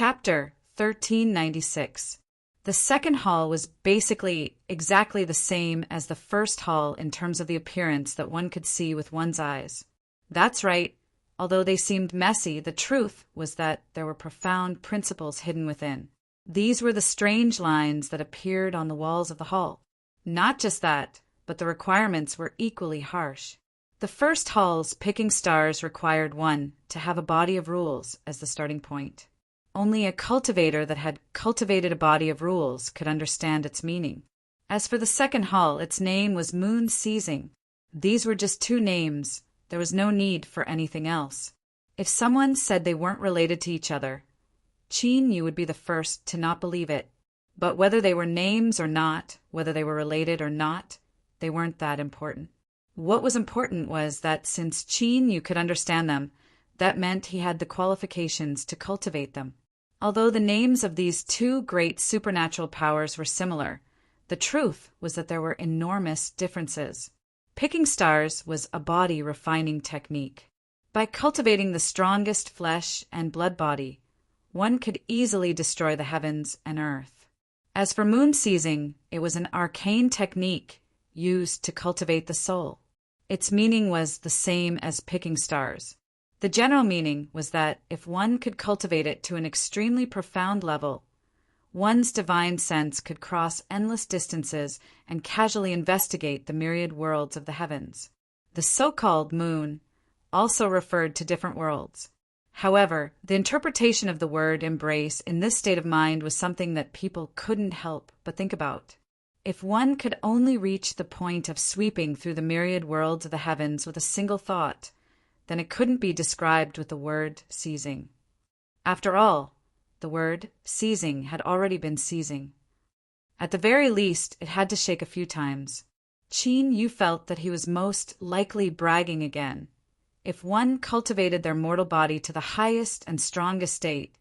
Chapter 1396. The second hall was basically exactly the same as the first hall in terms of the appearance that one could see with one's eyes. That's right. Although they seemed messy, the truth was that there were profound principles hidden within. These were the strange lines that appeared on the walls of the hall. Not just that, but the requirements were equally harsh. The first hall's picking stars required one to have a body of rules as the starting point. Only a cultivator that had cultivated a body of rules could understand its meaning. As for the second hall, its name was Moon Seizing. These were just two names. There was no need for anything else. If someone said they weren't related to each other, Qin Yu would be the first to not believe it. But whether they were names or not, whether they were related or not, they weren't that important. What was important was that since Qin Yu could understand them, that meant he had the qualifications to cultivate them. Although the names of these two great supernatural powers were similar, the truth was that there were enormous differences. Picking stars was a body refining technique. By cultivating the strongest flesh and blood body, one could easily destroy the heavens and earth. As for moon seizing, it was an arcane technique used to cultivate the soul. Its meaning was the same as picking stars. The general meaning was that if one could cultivate it to an extremely profound level, one's divine sense could cross endless distances and casually investigate the myriad worlds of the heavens. The so-called moon also referred to different worlds. However, the interpretation of the word embrace in this state of mind was something that people couldn't help but think about. If one could only reach the point of sweeping through the myriad worlds of the heavens with a single thought, then it couldn't be described with the word seizing. After all, the word seizing had already been seizing. At the very least, it had to shake a few times. Qin Yu felt that he was most likely bragging again. If one cultivated their mortal body to the highest and strongest state,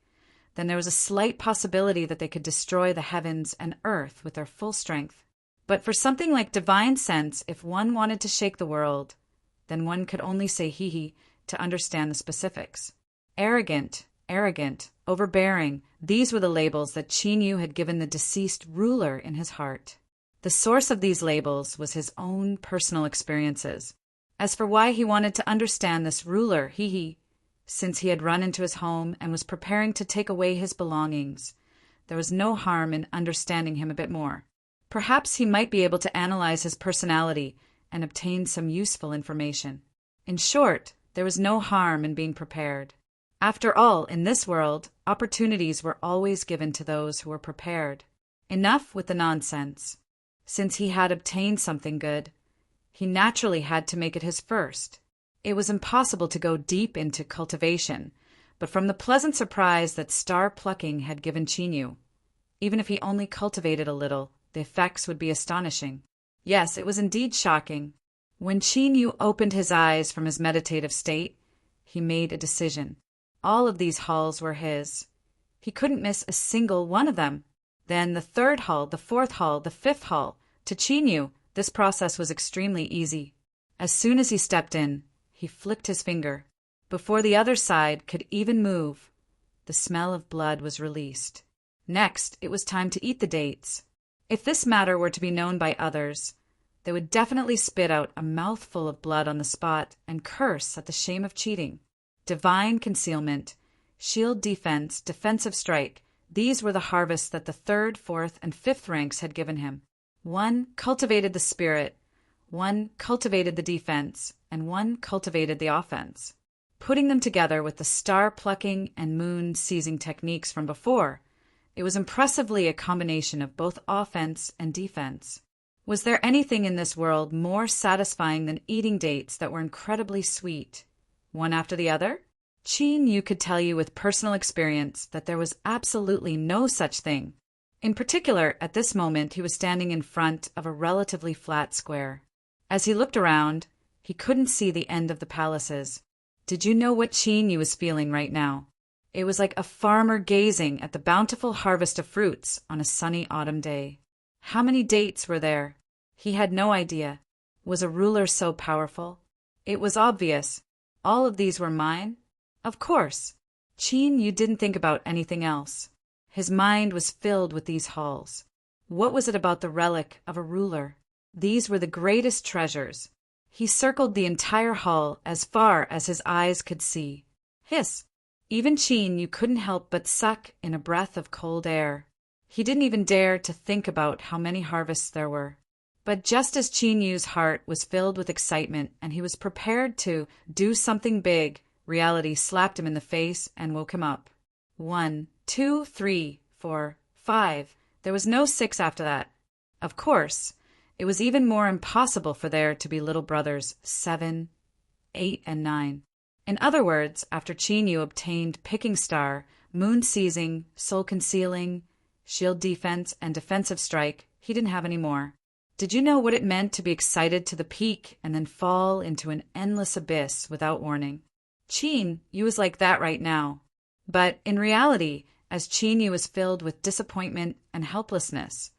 then there was a slight possibility that they could destroy the heavens and earth with their full strength. But for something like divine sense, if one wanted to shake the world, then one could only say hee to understand the specifics. Arrogant, overbearing, these were the labels that Qin Yu had given the deceased ruler in his heart. The source of these labels was his own personal experiences. As for why he wanted to understand this ruler, since he had run into his home and was preparing to take away his belongings, there was no harm in understanding him a bit more. Perhaps he might be able to analyze his personality and obtain some useful information. In short, there was no harm in being prepared. After all, in this world, opportunities were always given to those who were prepared. Enough with the nonsense. Since he had obtained something good, he naturally had to make it his first. It was impossible to go deep into cultivation, but from the pleasant surprise that star plucking had given Qin Yu, even if he only cultivated a little, the effects would be astonishing. Yes, it was indeed shocking. When Qin Yu opened his eyes from his meditative state, he made a decision. All of these halls were his. He couldn't miss a single one of them. Then the third hall, the fourth hall, the fifth hall. To Qin Yu, this process was extremely easy. As soon as he stepped in, he flicked his finger. Before the other side could even move, the smell of blood was released. Next, it was time to eat the dates. If this matter were to be known by others, they would definitely spit out a mouthful of blood on the spot and curse at the shame of cheating. Divine concealment, shield defense, defensive strike, these were the harvests that the third, fourth, and fifth ranks had given him. One cultivated the spirit, one cultivated the defense, and one cultivated the offense. Putting them together with the star plucking and moon seizing techniques from before, it was impressively a combination of both offense and defense. Was there anything in this world more satisfying than eating dates that were incredibly sweet, one after the other? Qin Yu could tell you with personal experience that there was absolutely no such thing. In particular, at this moment, he was standing in front of a relatively flat square. As he looked around, he couldn't see the end of the palaces. Did you know what Qin Yu was feeling right now? It was like a farmer gazing at the bountiful harvest of fruits on a sunny autumn day. How many dates were there? He had no idea. Was a ruler so powerful? It was obvious. All of these were mine? Of course. Qin Yu didn't think about anything else. His mind was filled with these halls. What was it about the relic of a ruler? These were the greatest treasures. He circled the entire hall as far as his eyes could see. Hiss! Even Qin Yu couldn't help but suck in a breath of cold air. He didn't even dare to think about how many harvests there were. But just as Qin Yu's heart was filled with excitement and he was prepared to do something big, reality slapped him in the face and woke him up. 1, 2, 3, 4, 5. There was no 6 after that. Of course, it was even more impossible for there to be little brothers 7, 8, and 9. In other words, after Qin Yu obtained Picking Star, Moon Seizing, Soul Concealing, Shield Defense, and Defensive Strike, he didn't have any more. Did you know what it meant to be excited to the peak and then fall into an endless abyss without warning? Qin Yu was like that right now. But in reality, as Qin Yu was filled with disappointment and helplessness,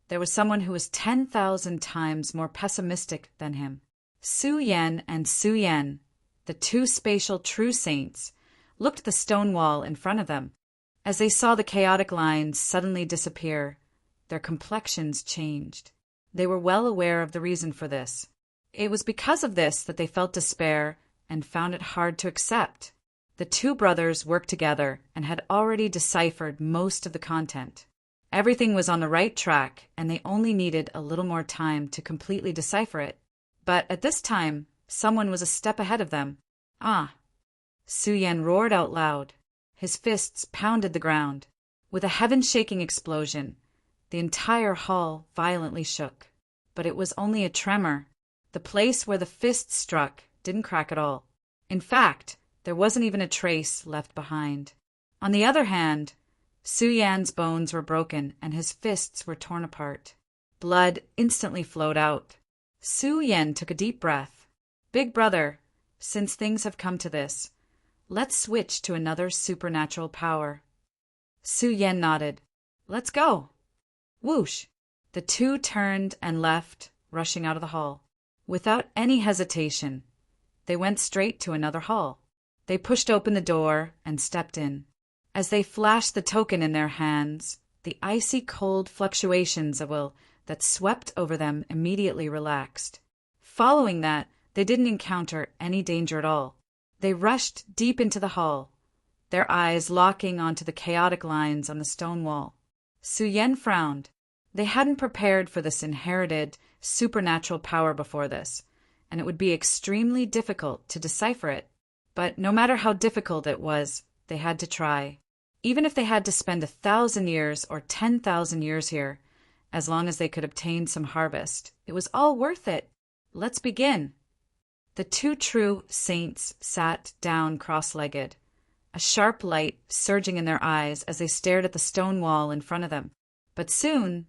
there was someone who was 10,000 times more pessimistic than him. Su Yan and Su Yan, the two spatial true saints, looked at the stone wall in front of them. As they saw the chaotic lines suddenly disappear, their complexions changed. They were well aware of the reason for this. It was because of this that they felt despair and found it hard to accept. The two brothers worked together and had already deciphered most of the content. Everything was on the right track, and they only needed a little more time to completely decipher it. But at this time, someone was a step ahead of them. Ah! Su Yan roared out loud. His fists pounded the ground. With a heaven-shaking explosion, the entire hall violently shook. But it was only a tremor. The place where the fist struck didn't crack at all. In fact, there wasn't even a trace left behind. On the other hand, Su Yan's bones were broken and his fists were torn apart. Blood instantly flowed out. Su Yan took a deep breath. Big brother, since things have come to this, let's switch to another supernatural power. Su Yan nodded. Let's go. Whoosh! The two turned and left, rushing out of the hall. Without any hesitation, they went straight to another hall. They pushed open the door and stepped in. As they flashed the token in their hands, the icy cold fluctuations of will that swept over them immediately relaxed. Following that, they didn't encounter any danger at all. They rushed deep into the hall, their eyes locking onto the chaotic lines on the stone wall. Su Yan frowned. They hadn't prepared for this inherited, supernatural power before this, and it would be extremely difficult to decipher it. But no matter how difficult it was, they had to try. Even if they had to spend 1,000 years or 10,000 years here, as long as they could obtain some harvest, it was all worth it. Let's begin. The two true saints sat down cross-legged, a sharp light surging in their eyes as they stared at the stone wall in front of them. But soon,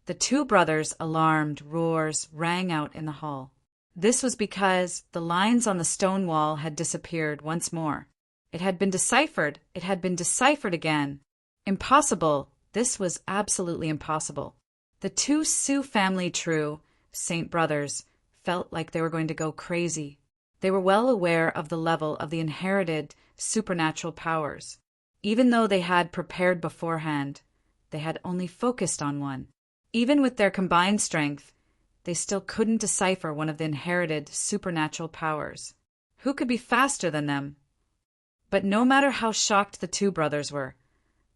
the two brothers' alarmed roars rang out in the hall. This was because the lines on the stone wall had disappeared once more. It had been deciphered. It had been deciphered again. Impossible. This was absolutely impossible. The two Su family true saint brothers felt like they were going to go crazy. They were well aware of the level of the inherited supernatural powers. Even though they had prepared beforehand, they had only focused on one. Even with their combined strength, they still couldn't decipher one of the inherited supernatural powers. Who could be faster than them? But no matter how shocked the two brothers were,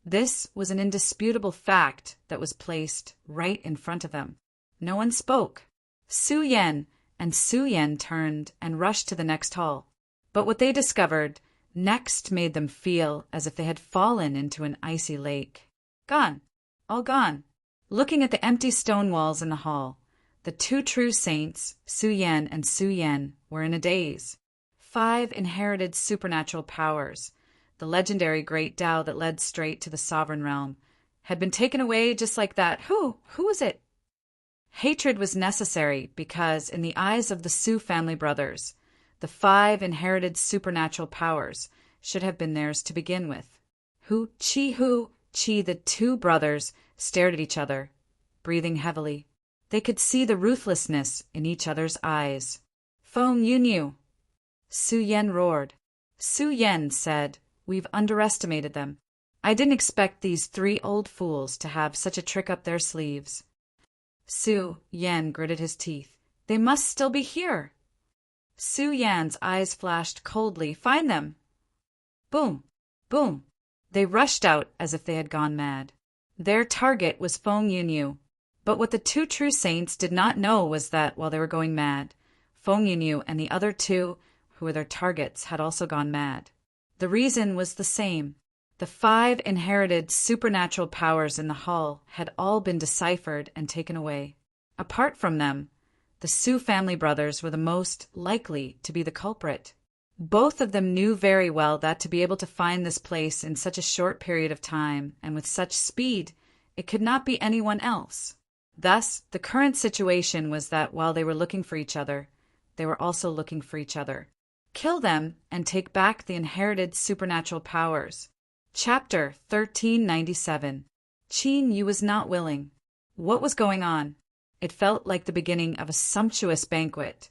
this was an indisputable fact that was placed right in front of them. No one spoke. Su Yan and Su Yan turned and rushed to the next hall. But what they discovered next made them feel as if they had fallen into an icy lake. Gone. All gone. Looking at the empty stone walls in the hall, the two true saints, Su Yan and Su Yan, were in a daze. 5 inherited supernatural powers, the legendary great Tao that led straight to the sovereign realm, had been taken away just like that. Who was it? Hatred was necessary because, in the eyes of the Su family brothers, the 5 inherited supernatural powers should have been theirs to begin with. Who, the two brothers stared at each other, breathing heavily. They could see the ruthlessness in each other's eyes. Feng Yunyu! Su Yan roared. Su Yan said, We've underestimated them. I didn't expect these 3 old fools to have such a trick up their sleeves." Su Yan gritted his teeth. "They must still be here." Su Yan's eyes flashed coldly. "Find them!" Boom! Boom! They rushed out as if they had gone mad. Their target was Feng Yunyu. But what the 2 true saints did not know was that, while they were going mad, Feng Yunyu and the other 2, who were their targets, had also gone mad. The reason was the same. The 5 inherited supernatural powers in the hall had all been deciphered and taken away. Apart from them, the Su family brothers were the most likely to be the culprit. Both of them knew very well that to be able to find this place in such a short period of time and with such speed, it could not be anyone else. Thus, the current situation was that while they were looking for each other, they were also looking for each other. Kill them and take back the inherited supernatural powers. Chapter 1397. Qin Yu was not willing. What was going on? It felt like the beginning of a sumptuous banquet,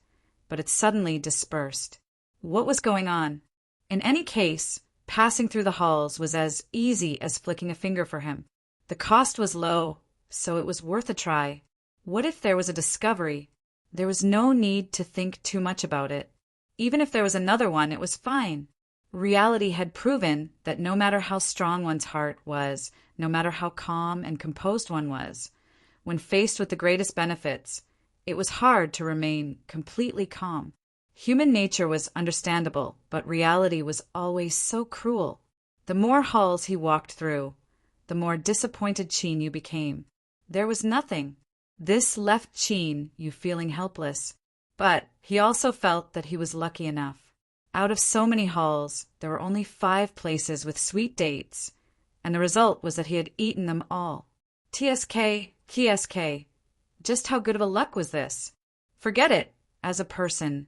but it suddenly dispersed. What was going on? In any case, passing through the halls was as easy as flicking a finger for him. The cost was low, so it was worth a try. What if there was a discovery? There was no need to think too much about it. Even if there was another one, it was fine. Reality had proven that no matter how strong one's heart was, no matter how calm and composed one was, when faced with the greatest benefits, it was hard to remain completely calm. Human nature was understandable, but reality was always so cruel. The more halls he walked through, the more disappointed Qin Yu became. There was nothing. This left Qin Yu feeling helpless. But he also felt that he was lucky enough. Out of so many halls, there were only 5 places with sweet dates, and the result was that he had eaten them all. TSK, KSK. Just how good of a luck was this? Forget it. As a person,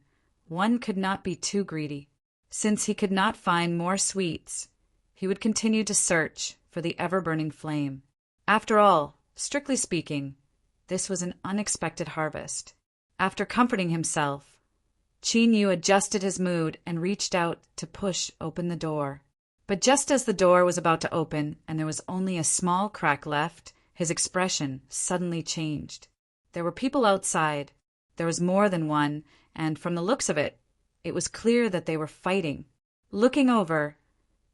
one could not be too greedy. Since he could not find more sweets, he would continue to search for the ever-burning flame. After all, strictly speaking, this was an unexpected harvest. After comforting himself, Qin Yu adjusted his mood and reached out to push open the door. But just as the door was about to open and there was only a small crack left, his expression suddenly changed. There were people outside. There was more than one, and from the looks of it, it was clear that they were fighting. Looking over,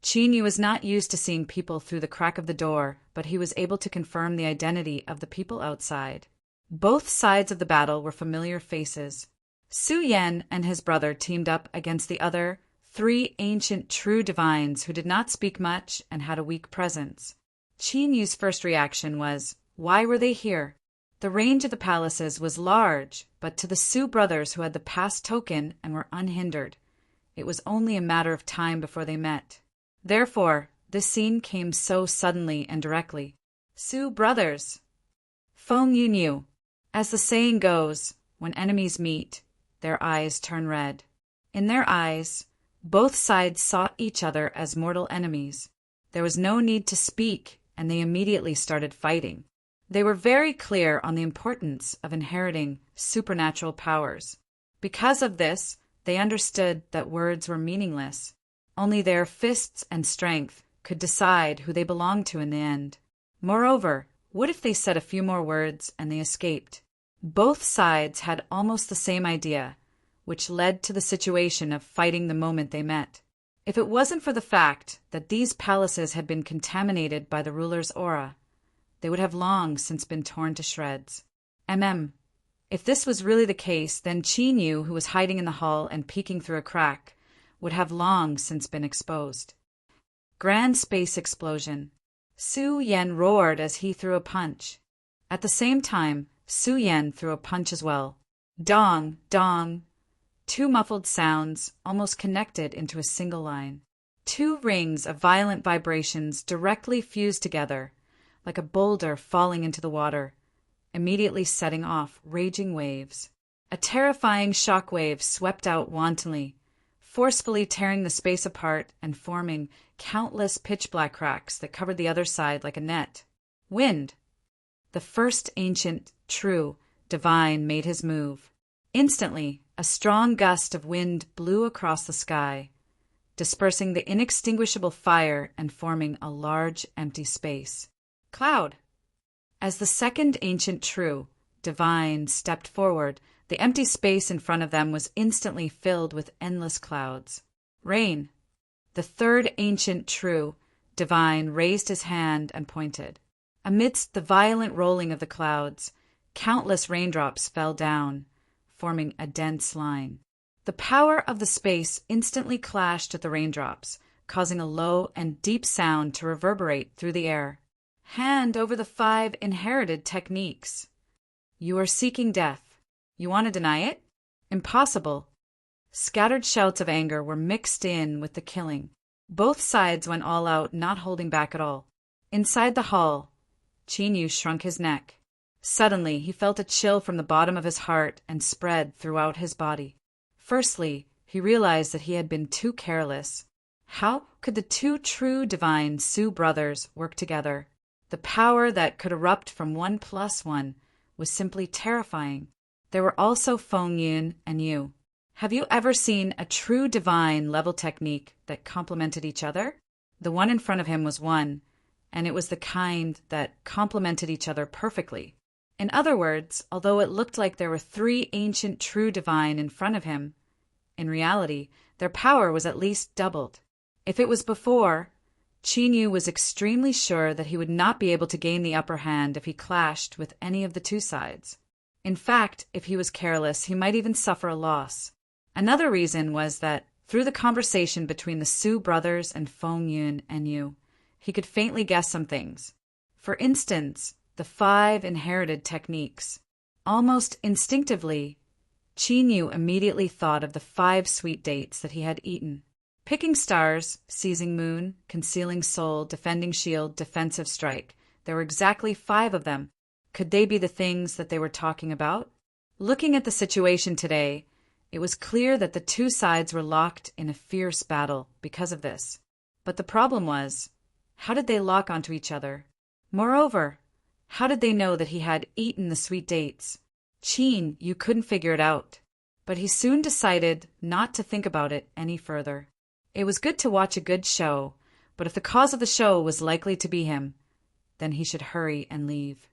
Qin Yu was not used to seeing people through the crack of the door, but he was able to confirm the identity of the people outside. Both sides of the battle were familiar faces. Su Yan and his brother teamed up against the other 3 ancient true divines who did not speak much and had a weak presence. Qin Yu's first reaction was, why were they here? The range of the palaces was large, but to the Su brothers who had the pass token and were unhindered, it was only a matter of time before they met. Therefore, this scene came so suddenly and directly. Su brothers. Feng Yunyu. As the saying goes, when enemies meet, their eyes turn red. In their eyes, both sides saw each other as mortal enemies. There was no need to speak, and they immediately started fighting. They were very clear on the importance of inheriting supernatural powers. Because of this, they understood that words were meaningless. Only their fists and strength could decide who they belonged to in the end. Moreover, what if they said a few more words and they escaped? Both sides had almost the same idea, which led to the situation of fighting the moment they met. If it wasn't for the fact that these palaces had been contaminated by the ruler's aura, they would have long since been torn to shreds. If this was really the case, then Qin Yu, who was hiding in the hall and peeking through a crack, would have long since been exposed. Grand space explosion. Su Yan roared as he threw a punch. At the same time, Su Yan threw a punch as well. Dong, dong. 2 muffled sounds, almost connected into a single line. 2 rings of violent vibrations directly fused together, like a boulder falling into the water, immediately setting off raging waves. A terrifying shock wave swept out wantonly, forcefully tearing the space apart and forming countless pitch-black cracks that covered the other side like a net. Wind. The first ancient, true, divine made his move. Instantly, a strong gust of wind blew across the sky. dispersing the inextinguishable fire and forming a large empty space. Cloud. As the second ancient true, divine, stepped forward, the empty space in front of them was instantly filled with endless clouds. Rain. The third ancient true, divine, raised his hand and pointed. Amidst the violent rolling of the clouds, countless raindrops fell down, forming a dense line. The power of the space instantly clashed with the raindrops, causing a low and deep sound to reverberate through the air. Hand over the 5 inherited techniques. You are seeking death. You want to deny it? Impossible. Scattered shouts of anger were mixed in with the killing. Both sides went all out, not holding back at all. Inside the hall, Chinyu shrunk his neck. Suddenly, he felt a chill from the bottom of his heart and spread throughout his body. Firstly, he realized that he had been too careless. How could the 2 true divine Su brothers work together? The power that could erupt from 1 + 1 was simply terrifying. There were also Feng Yun and Yu. Have you ever seen a true divine level technique that complemented each other? The one in front of him was 1, and it was the kind that complemented each other perfectly. In other words, although it looked like there were 3 ancient true divine in front of him, in reality, their power was at least doubled. If it was before, Chinyu was extremely sure that he would not be able to gain the upper hand if he clashed with any of the 2 sides. In fact, if he was careless, he might even suffer a loss. Another reason was that, through the conversation between the Su brothers and Feng Yun and Yu, he could faintly guess some things. For instance, the 5 inherited techniques. Almost instinctively, Chinyu immediately thought of the 5 sweet dates that he had eaten. Picking stars, seizing moon, concealing soul, defending shield, defensive strike. There were exactly 5 of them. Could they be the things that they were talking about? Looking at the situation today, it was clear that the 2 sides were locked in a fierce battle because of this. But the problem was, how did they lock onto each other? Moreover, how did they know that he had eaten the sweet dates? You couldn't figure it out. But he soon decided not to think about it any further. It was good to watch a good show, but if the cause of the show was likely to be him, then he should hurry and leave.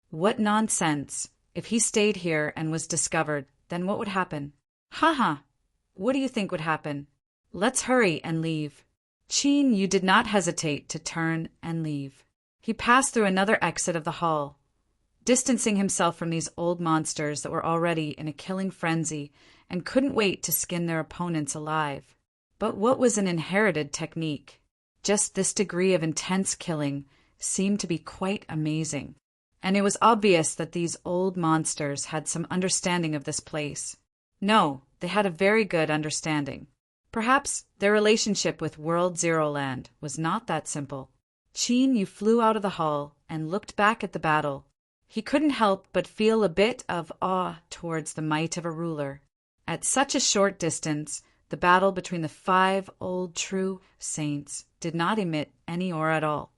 What nonsense! If he stayed here and was discovered, then what would happen? Haha! What do you think would happen? Let's hurry and leave. You did not hesitate to turn and leave. He passed through another exit of the hall, distancing himself from these old monsters that were already in a killing frenzy and couldn't wait to skin their opponents alive. But what was an inherited technique? Just this degree of intense killing seemed to be quite amazing. And it was obvious that these old monsters had some understanding of this place. No, they had a very good understanding. Perhaps their relationship with World Zero Land was not that simple. You flew out of the hall and looked back at the battle. He couldn't help but feel a bit of awe towards the might of a ruler. At such a short distance, the battle between the 5 old true saints did not emit any aura at all.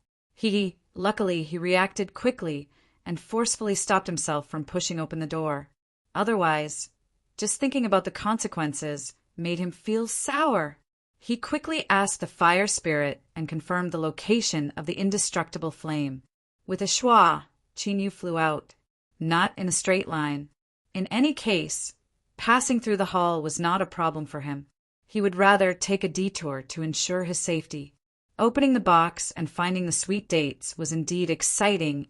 Luckily, he reacted quickly and forcefully stopped himself from pushing open the door. Otherwise, just thinking about the consequences made him feel sour. He quickly asked the fire spirit and confirmed the location of the indestructible flame. With a schwa, Chinyu flew out, not in a straight line. In any case, passing through the hall was not a problem for him. He would rather take a detour to ensure his safety. Opening the box and finding the sweet dates was indeed exciting.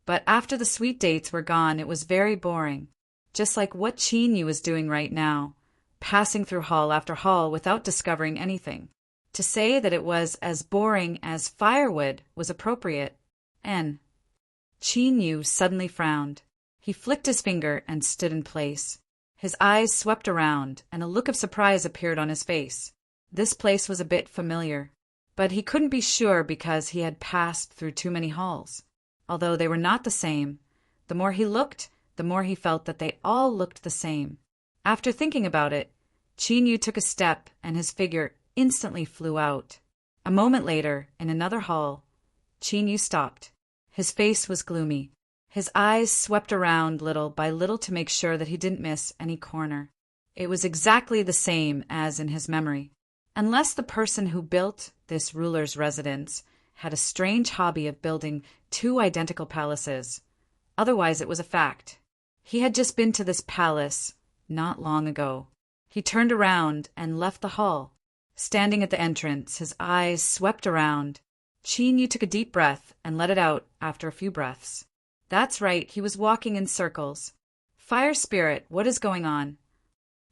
But after the sweet dates were gone, it was very boring. Just like what Chinyu was doing right now, passing through hall after hall without discovering anything. To say that it was as boring as firewood was appropriate. Chinyu suddenly frowned. He flicked his finger and stood in place. His eyes swept around, and a look of surprise appeared on his face. This place was a bit familiar, but he couldn't be sure because he had passed through too many halls. Although they were not the same, the more he looked, the more he felt that they all looked the same. After thinking about it, Chinyu took a step and his figure instantly flew out. A moment later, in another hall, Chinyu stopped. His face was gloomy. His eyes swept around little by little to make sure that he didn't miss any corner. It was exactly the same as in his memory. unless the person who built this ruler's residence had a strange hobby of building two identical palaces. Otherwise, it was a fact. He had just been to this palace not long ago. He turned around and left the hall. Standing at the entrance, his eyes swept around. Yu took a deep breath and let it out after a few breaths. That's right, he was walking in circles. Fire Spirit, what is going on?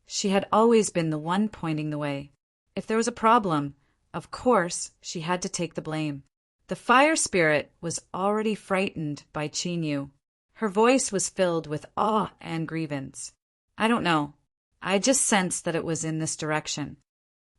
She had always been the one pointing the way. If there was a problem, of course, she had to take the blame. The Fire Spirit was already frightened by Yu. Her voice was filled with awe and grievance. I don't know. I just sensed that it was in this direction.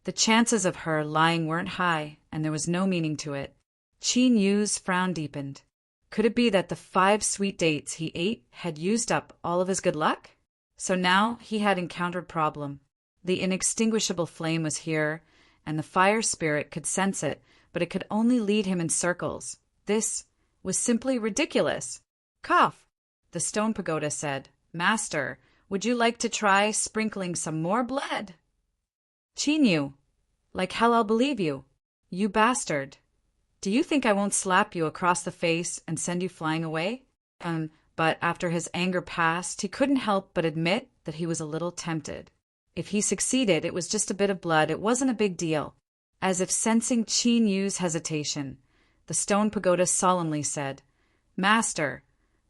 The chances of her lying weren't high, and there was no meaning to it. Yu's frown deepened. Could it be that the 5 sweet dates he ate had used up all of his good luck? So now he had encountered problem. The inextinguishable flame was here, and the Fire Spirit could sense it, but it could only lead him in circles. This was simply ridiculous. Cough! The stone pagoda said, Master, would you like to try sprinkling some more blood? Yu, like hell I'll believe you. You bastard. Do you think I won't slap you across the face and send you flying away? But after his anger passed, he couldn't help but admit that he was a little tempted. If he succeeded, it was just a bit of blood, it wasn't a big deal. As if sensing Yu's hesitation, the stone pagoda solemnly said, Master,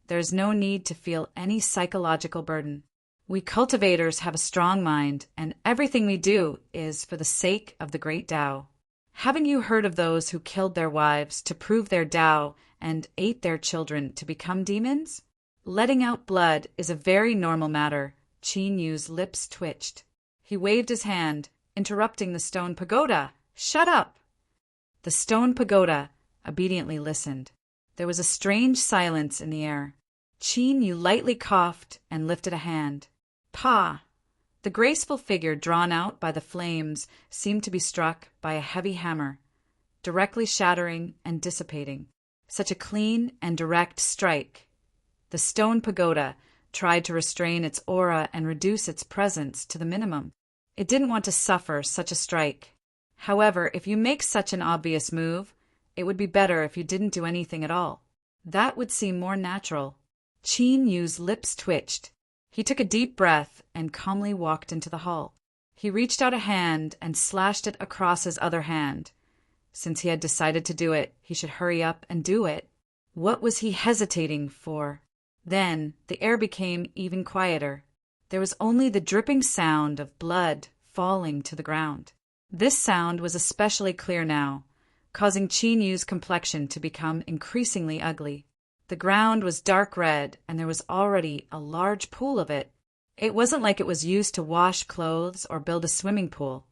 there's no need to feel any psychological burden. We cultivators have a strong mind, and everything we do is for the sake of the great Tao. Haven't you heard of those who killed their wives to prove their Tao and ate their children to become demons? Letting out blood is a very normal matter. Yu's lips twitched. He waved his hand, interrupting the stone pagoda. Shut up! The stone pagoda obediently listened. There was a strange silence in the air. Yu lightly coughed and lifted a hand. Pa! The graceful figure drawn out by the flames seemed to be struck by a heavy hammer, directly shattering and dissipating. Such a clean and direct strike. The stone pagoda tried to restrain its aura and reduce its presence to the minimum. It didn't want to suffer such a strike. However, if you make such an obvious move, it would be better if you didn't do anything at all. That would seem more natural. Yu's lips twitched. He took a deep breath and calmly walked into the hall. He reached out a hand and slashed it across his other hand. Since he had decided to do it, he should hurry up and do it. What was he hesitating for? Then the air became even quieter. There was only the dripping sound of blood falling to the ground. This sound was especially clear now, causing Yu's complexion to become increasingly ugly. The ground was dark red, and there was already a large pool of it. It wasn't like it was used to wash clothes or build a swimming pool,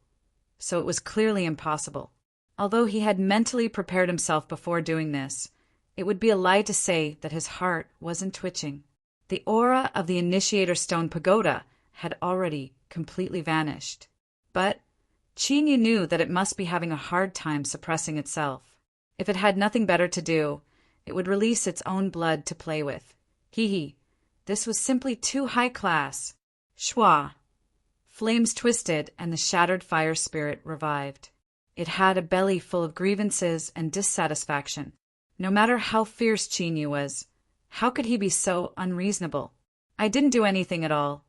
so it was clearly impossible. Although he had mentally prepared himself before doing this, it would be a lie to say that his heart wasn't twitching. The aura of the initiator stone pagoda had already completely vanished. But Yu knew that it must be having a hard time suppressing itself. If it had nothing better to do, it would release its own blood to play with. Hee. This was simply too high class. Shwa. Flames twisted and the shattered fire spirit revived. It had a belly full of grievances and dissatisfaction. No matter how fierce Yu was, how could he be so unreasonable? I didn't do anything at all,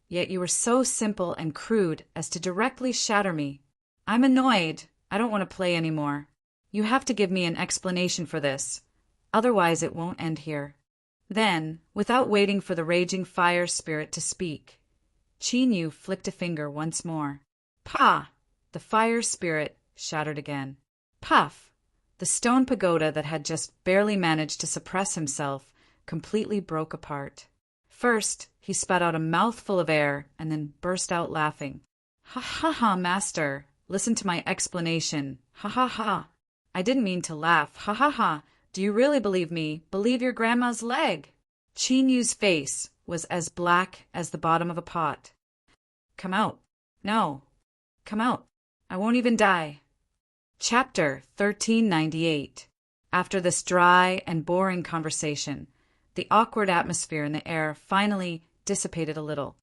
yet you were so simple and crude as to directly shatter me. I'm annoyed. I don't want to play anymore. You have to give me an explanation for this. Otherwise it won't end here. Then, without waiting for the raging fire spirit to speak, Yu flicked a finger once more. Pa! The fire spirit shattered again. Puff! The stone pagoda that had just barely managed to suppress himself completely broke apart. First, he spat out a mouthful of air and then burst out laughing. Ha ha ha, master! Listen to my explanation. Ha ha ha! I didn't mean to laugh. Ha ha ha! Do you really believe me? Believe your grandma's leg? Yu's face was as black as the bottom of a pot. Come out. No. Come out. I won't even die. Chapter 1398. After this dry and boring conversation, the awkward atmosphere in the air finally dissipated a little.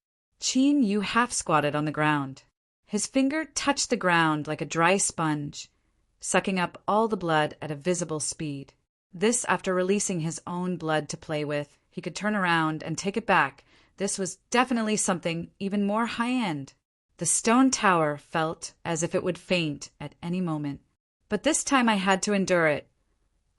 Yu half-squatted on the ground. His finger touched the ground like a dry sponge, sucking up all the blood at a visible speed. This after releasing his own blood to play with. He could turn around and take it back. This was definitely something even more high-end. The stone tower felt as if it would faint at any moment. But this time I had to endure it.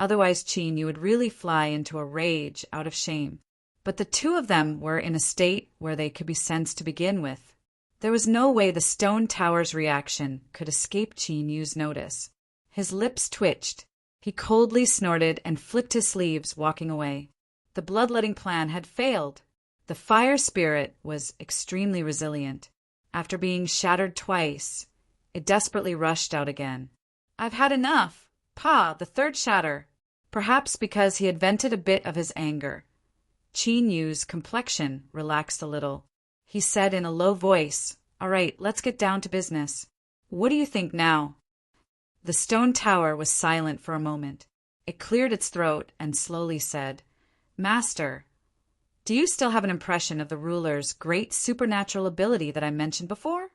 Otherwise, Qin, you would really fly into a rage out of shame. But the two of them were in a state where they could be sensed to begin with. There was no way the stone tower's reaction could escape Qin Yu's notice. His lips twitched. He coldly snorted and flipped his sleeves, walking away. The bloodletting plan had failed. The fire spirit was extremely resilient. After being shattered twice, it desperately rushed out again. "I've had enough. Pa, the third shatter." Perhaps because he had vented a bit of his anger, Qin Yu's complexion relaxed a little. He said in a low voice, "All right, let's get down to business. What do you think now?" The stone tower was silent for a moment. It cleared its throat and slowly said, "Master, do you still have an impression of the ruler's great supernatural ability that I mentioned before?"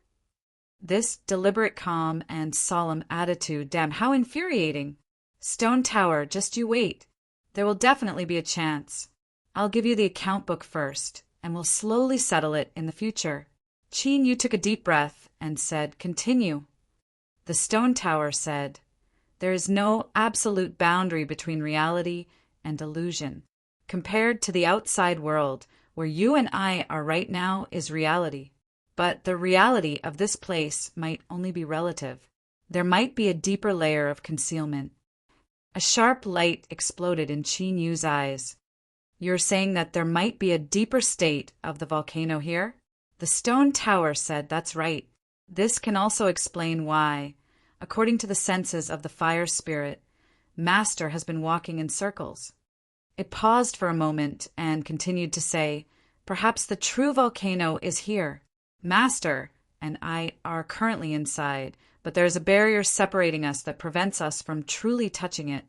This deliberate calm and solemn attitude, damn, how infuriating. "Stone tower, just you wait. There will definitely be a chance. I'll give you the account book first, and we'll slowly settle it in the future." Qin Yu took a deep breath and said, "Continue." The stone tower said, "There is no absolute boundary between reality and illusion. Compared to the outside world, where you and I are right now is reality. But the reality of this place might only be relative. There might be a deeper layer of concealment." A sharp light exploded in Qin Yu's eyes. "You're saying that there might be a deeper state of the volcano here?" The stone tower said, "That's right. This can also explain why, according to the senses of the fire spirit, Master has been walking in circles." It paused for a moment and continued to say, "Perhaps the true volcano is here. Master and I are currently inside, but there is a barrier separating us that prevents us from truly touching it."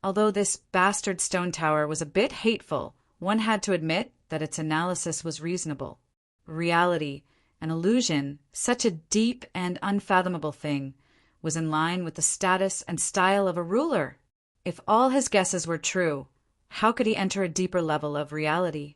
Although this bastard stone tower was a bit hateful, one had to admit that its analysis was reasonable. Reality, an illusion, such a deep and unfathomable thing, was in line with the status and style of a ruler. If all his guesses were true, how could he enter a deeper level of reality?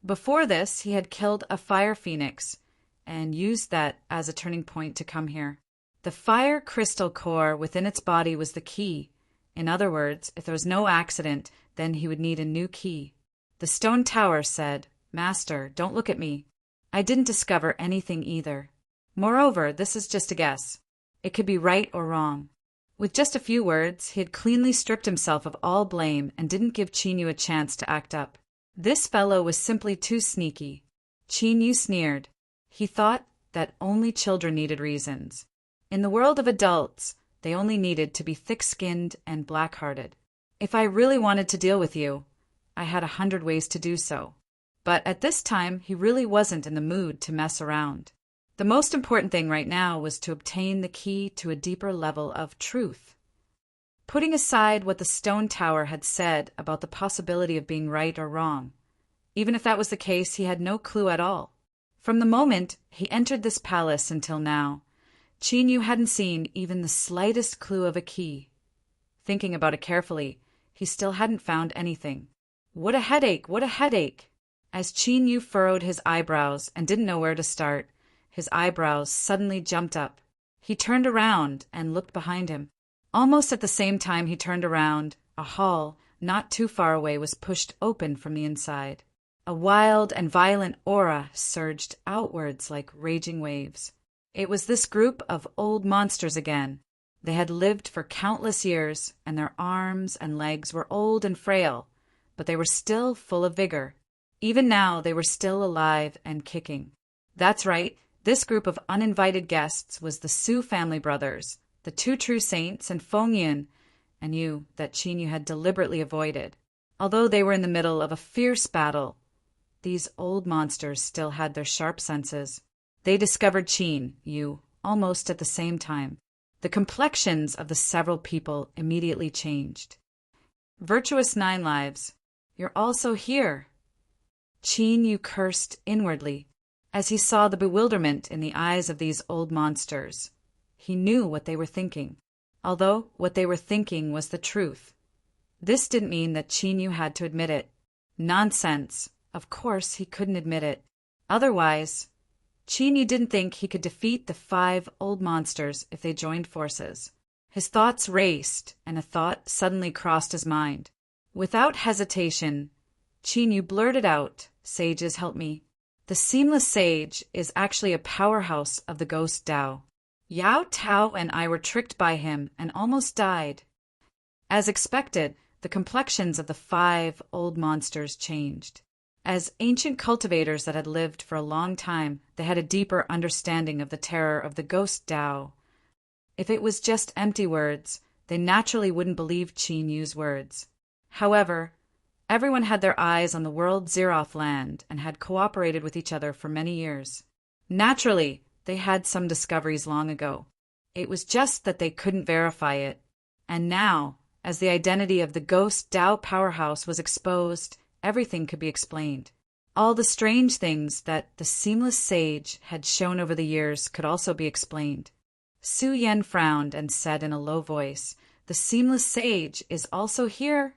Before this, he had killed a fire phoenix and used that as a turning point to come here. The fire crystal core within its body was the key. In other words, if there was no accident, then he would need a new key. The stone tower said, "Master, don't look at me. I didn't discover anything either. Moreover, this is just a guess. It could be right or wrong." With just a few words, he had cleanly stripped himself of all blame and didn't give Qin Yu a chance to act up. This fellow was simply too sneaky. Qin Yu sneered. He thought that only children needed reasons. In the world of adults, they only needed to be thick-skinned and black-hearted. If I really wanted to deal with you, I had 100 ways to do so. But at this time, he really wasn't in the mood to mess around. The most important thing right now was to obtain the key to a deeper level of truth. Putting aside what the stone tower had said about the possibility of being right or wrong, even if that was the case, he had no clue at all. From the moment he entered this palace until now, Qin Yu hadn't seen even the slightest clue of a key. Thinking about it carefully, he still hadn't found anything. What a headache! What a headache! As Qin Yu furrowed his eyebrows and didn't know where to start, his eyebrows suddenly jumped up. He turned around and looked behind him. Almost at the same time he turned around, a hall not too far away was pushed open from the inside. A wild and violent aura surged outwards like raging waves. It was this group of old monsters again. They had lived for countless years, and their arms and legs were old and frail, but they were still full of vigor. Even now they were still alive and kicking. That's right, this group of uninvited guests was the Su family brothers, the two true saints, and Feng Yun, and you that Qin Yu had deliberately avoided. Although they were in the middle of a fierce battle, these old monsters still had their sharp senses. They discovered Qin Yu almost at the same time. The complexions of the several people immediately changed. "Virtuous Nine Lives, you're also here." Qin Yu cursed inwardly. As he saw the bewilderment in the eyes of these old monsters, he knew what they were thinking, although what they were thinking was the truth. This didn't mean that Chinyu had to admit it. Nonsense. Of course he couldn't admit it. Otherwise, Chinyu didn't think he could defeat the 5 old monsters if they joined forces. His thoughts raced, and a thought suddenly crossed his mind. Without hesitation, Chinyu blurted out, "Sages, help me. The Seamless Sage is actually a powerhouse of the Ghost Dao. Yao Tao and I were tricked by him and almost died." As expected, the complexions of the 5 old monsters changed. As ancient cultivators that had lived for a long time, they had a deeper understanding of the terror of the Ghost Dao. If it was just empty words, they naturally wouldn't believe Chinyu's words. However, everyone had their eyes on the world Zeroth land and had cooperated with each other for many years. Naturally, they had some discoveries long ago. It was just that they couldn't verify it. And now, as the identity of the Ghost Dao powerhouse was exposed, everything could be explained. All the strange things that the Seamless Sage had shown over the years could also be explained. Su Yan frowned and said in a low voice, "The Seamless Sage is also here?"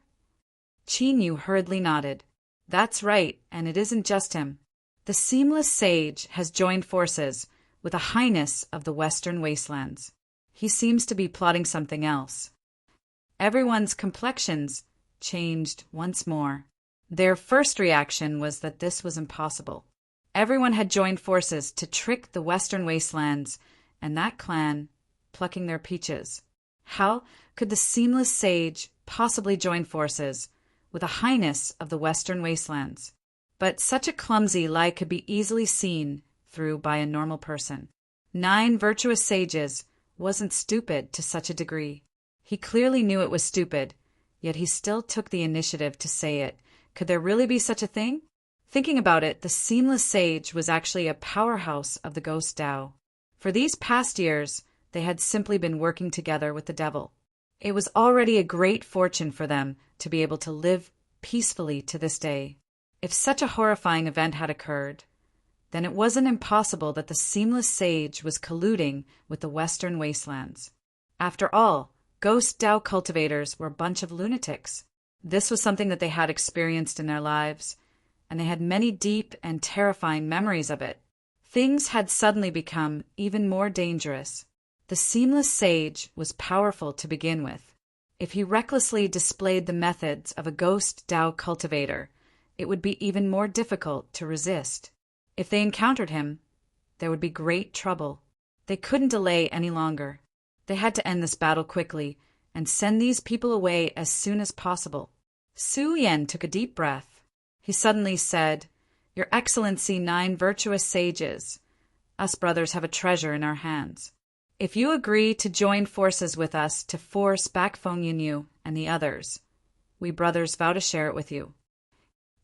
Chinyu hurriedly nodded. "That's right, and it isn't just him. The Seamless Sage has joined forces with a highness of the Western Wastelands. He seems to be plotting something else." Everyone's complexions changed once more. Their first reaction was that this was impossible. Everyone had joined forces to trick the Western Wastelands and that clan, plucking their peaches. How could the Seamless Sage possibly join forces with a highness of the Western Wastelands? But such a clumsy lie could be easily seen through by a normal person. 9 virtuous sages wasn't stupid to such a degree. He clearly knew it was stupid, yet he still took the initiative to say it. Could there really be such a thing? Thinking about it, the Seamless Sage was actually a powerhouse of the Ghost Dao. For these past years, they had simply been working together with the devil. It was already a great fortune for them to be able to live peacefully to this day. If such a horrifying event had occurred, then it wasn't impossible that the Seamless Sage was colluding with the Western Wastelands. After all, Ghost Dao cultivators were a bunch of lunatics. This was something that they had experienced in their lives, and they had many deep and terrifying memories of it. Things had suddenly become even more dangerous. The Seamless Sage was powerful to begin with. If he recklessly displayed the methods of a Ghost Dao cultivator, it would be even more difficult to resist. If they encountered him, there would be great trouble. They couldn't delay any longer. They had to end this battle quickly and send these people away as soon as possible. Su Yan took a deep breath. He suddenly said, "Your Excellency, 9 virtuous sages, us brothers have a treasure in our hands. If you agree to join forces with us to force back Feng Yunyu and the others, we brothers vow to share it with you."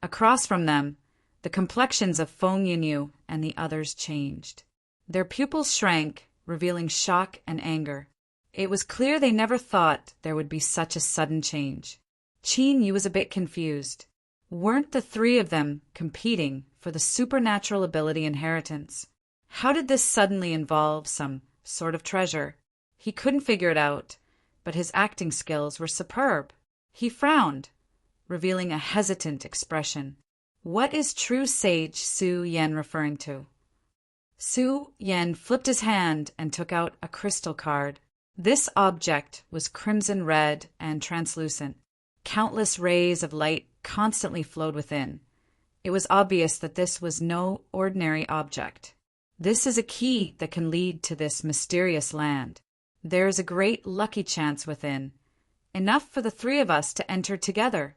Across from them, the complexions of Feng Yunyu and the others changed. Their pupils shrank, revealing shock and anger. It was clear they never thought there would be such a sudden change. Chinyu was a bit confused. Weren't the 3 of them competing for the supernatural ability inheritance? How did this suddenly involve some sort of treasure? He couldn't figure it out, but his acting skills were superb. He frowned, revealing a hesitant expression. What is true sage Su Yan referring to? Su Yan flipped his hand and took out a crystal card. This object was crimson red and translucent. Countless rays of light constantly flowed within. It was obvious that this was no ordinary object. This is a key that can lead to this mysterious land. There is a great lucky chance within, enough for the 3 of us to enter together.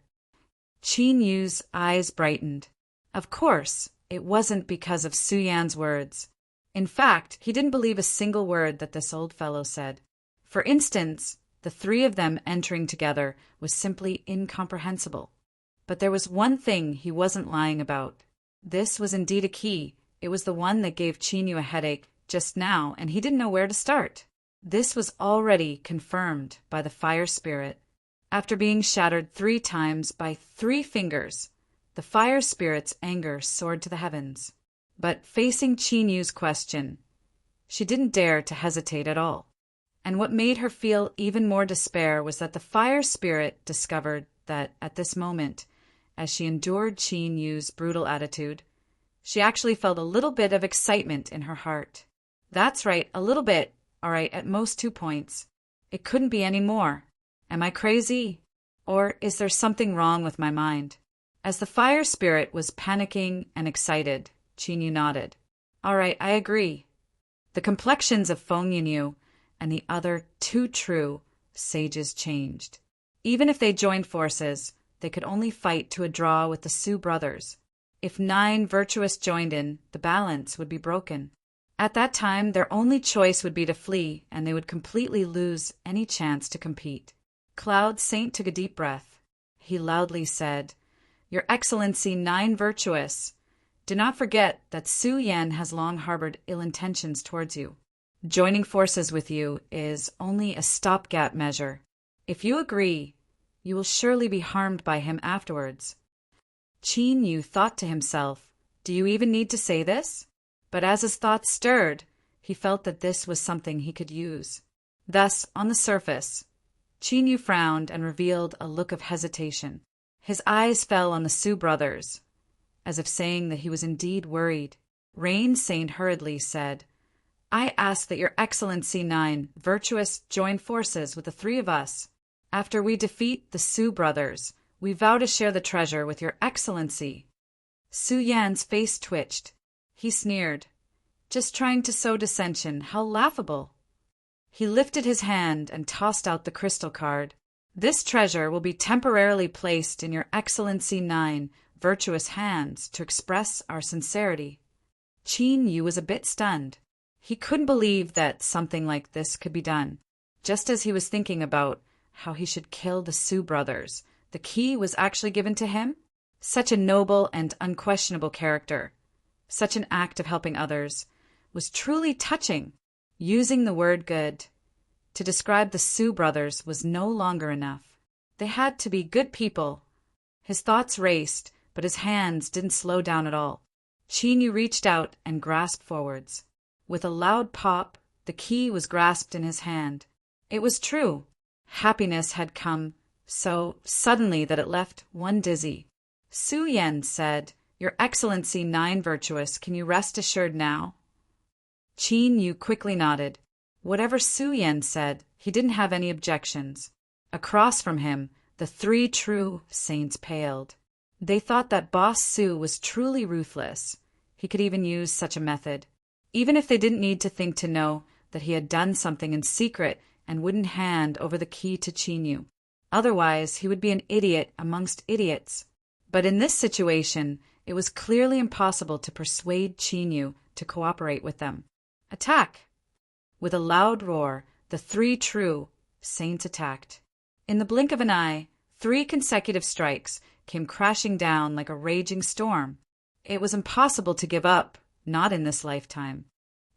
Chinyu's eyes brightened. Of course, it wasn't because of Su Yan's words. In fact, he didn't believe a single word that this old fellow said. For instance, the 3 of them entering together was simply incomprehensible. But there was one thing he wasn't lying about. This was indeed a key. It was the one that gave Chinyu a headache just now, and he didn't know where to start. This was already confirmed by the fire spirit. After being shattered 3 times by 3 fingers, the fire spirit's anger soared to the heavens. But facing Qin Yu's question, she didn't dare to hesitate at all. And what made her feel even more despair was that the fire spirit discovered that at this moment, as she endured Qin Yu's brutal attitude, she actually felt a little bit of excitement in her heart. That's right, a little bit, all right, at most 2 points. It couldn't be any more. Am I crazy? Or is there something wrong with my mind? As the fire spirit was panicking and excited, Qin Yu nodded. All right, I agree. The complexions of Feng Yinyu and the other 2 true sages changed. Even if they joined forces, they could only fight to a draw with the Su brothers. If 9 virtuous joined in, the balance would be broken. At that time, their only choice would be to flee, and they would completely lose any chance to compete. Cloud Saint took a deep breath. He loudly said, "Your Excellency 9 virtuous, do not forget that Su Yan has long harbored ill intentions towards you. Joining forces with you is only a stopgap measure. If you agree, you will surely be harmed by him afterwards." Qin Yu thought to himself, "Do you even need to say this?" But as his thoughts stirred, he felt that this was something he could use. Thus, on the surface, Qin Yu frowned and revealed a look of hesitation. His eyes fell on the Su brothers, as if saying that he was indeed worried. Rain Saint hurriedly said, "I ask that your Excellency 9 virtuous join forces with the 3 of us. After we defeat the Su brothers, we vow to share the treasure with your Excellency." Su Yan's face twitched. He sneered. "Just trying to sow dissension, how laughable." He lifted his hand and tossed out the crystal card. "This treasure will be temporarily placed in your Excellency 9 virtuous hands to express our sincerity." Qin Yu was a bit stunned. He couldn't believe that something like this could be done. Just as he was thinking about how he should kill the Su brothers, the key was actually given to him? Such a noble and unquestionable character, such an act of helping others, was truly touching. Using the word good to describe the Su brothers was no longer enough. They had to be good people. His thoughts raced, but his hands didn't slow down at all. Qin Yu reached out and grasped forwards. With a loud pop, the key was grasped in his hand. It was true. Happiness had come so suddenly that it left one dizzy. Su Yan said, "Your Excellency 9 virtuous, can you rest assured now?" Qin Yu quickly nodded. Whatever Su Yan said, he didn't have any objections. Across from him, the 3 true saints paled. They thought that Boss Su was truly ruthless. He could even use such a method. Even if they didn't need to think to know that he had done something in secret and wouldn't hand over the key to Qin Yu. Otherwise, he would be an idiot amongst idiots. But in this situation, it was clearly impossible to persuade Qin Yu to cooperate with them. Attack! With a loud roar, the 3 true saints attacked. In the blink of an eye, 3 consecutive strikes came crashing down like a raging storm. It was impossible to give up, not in this lifetime.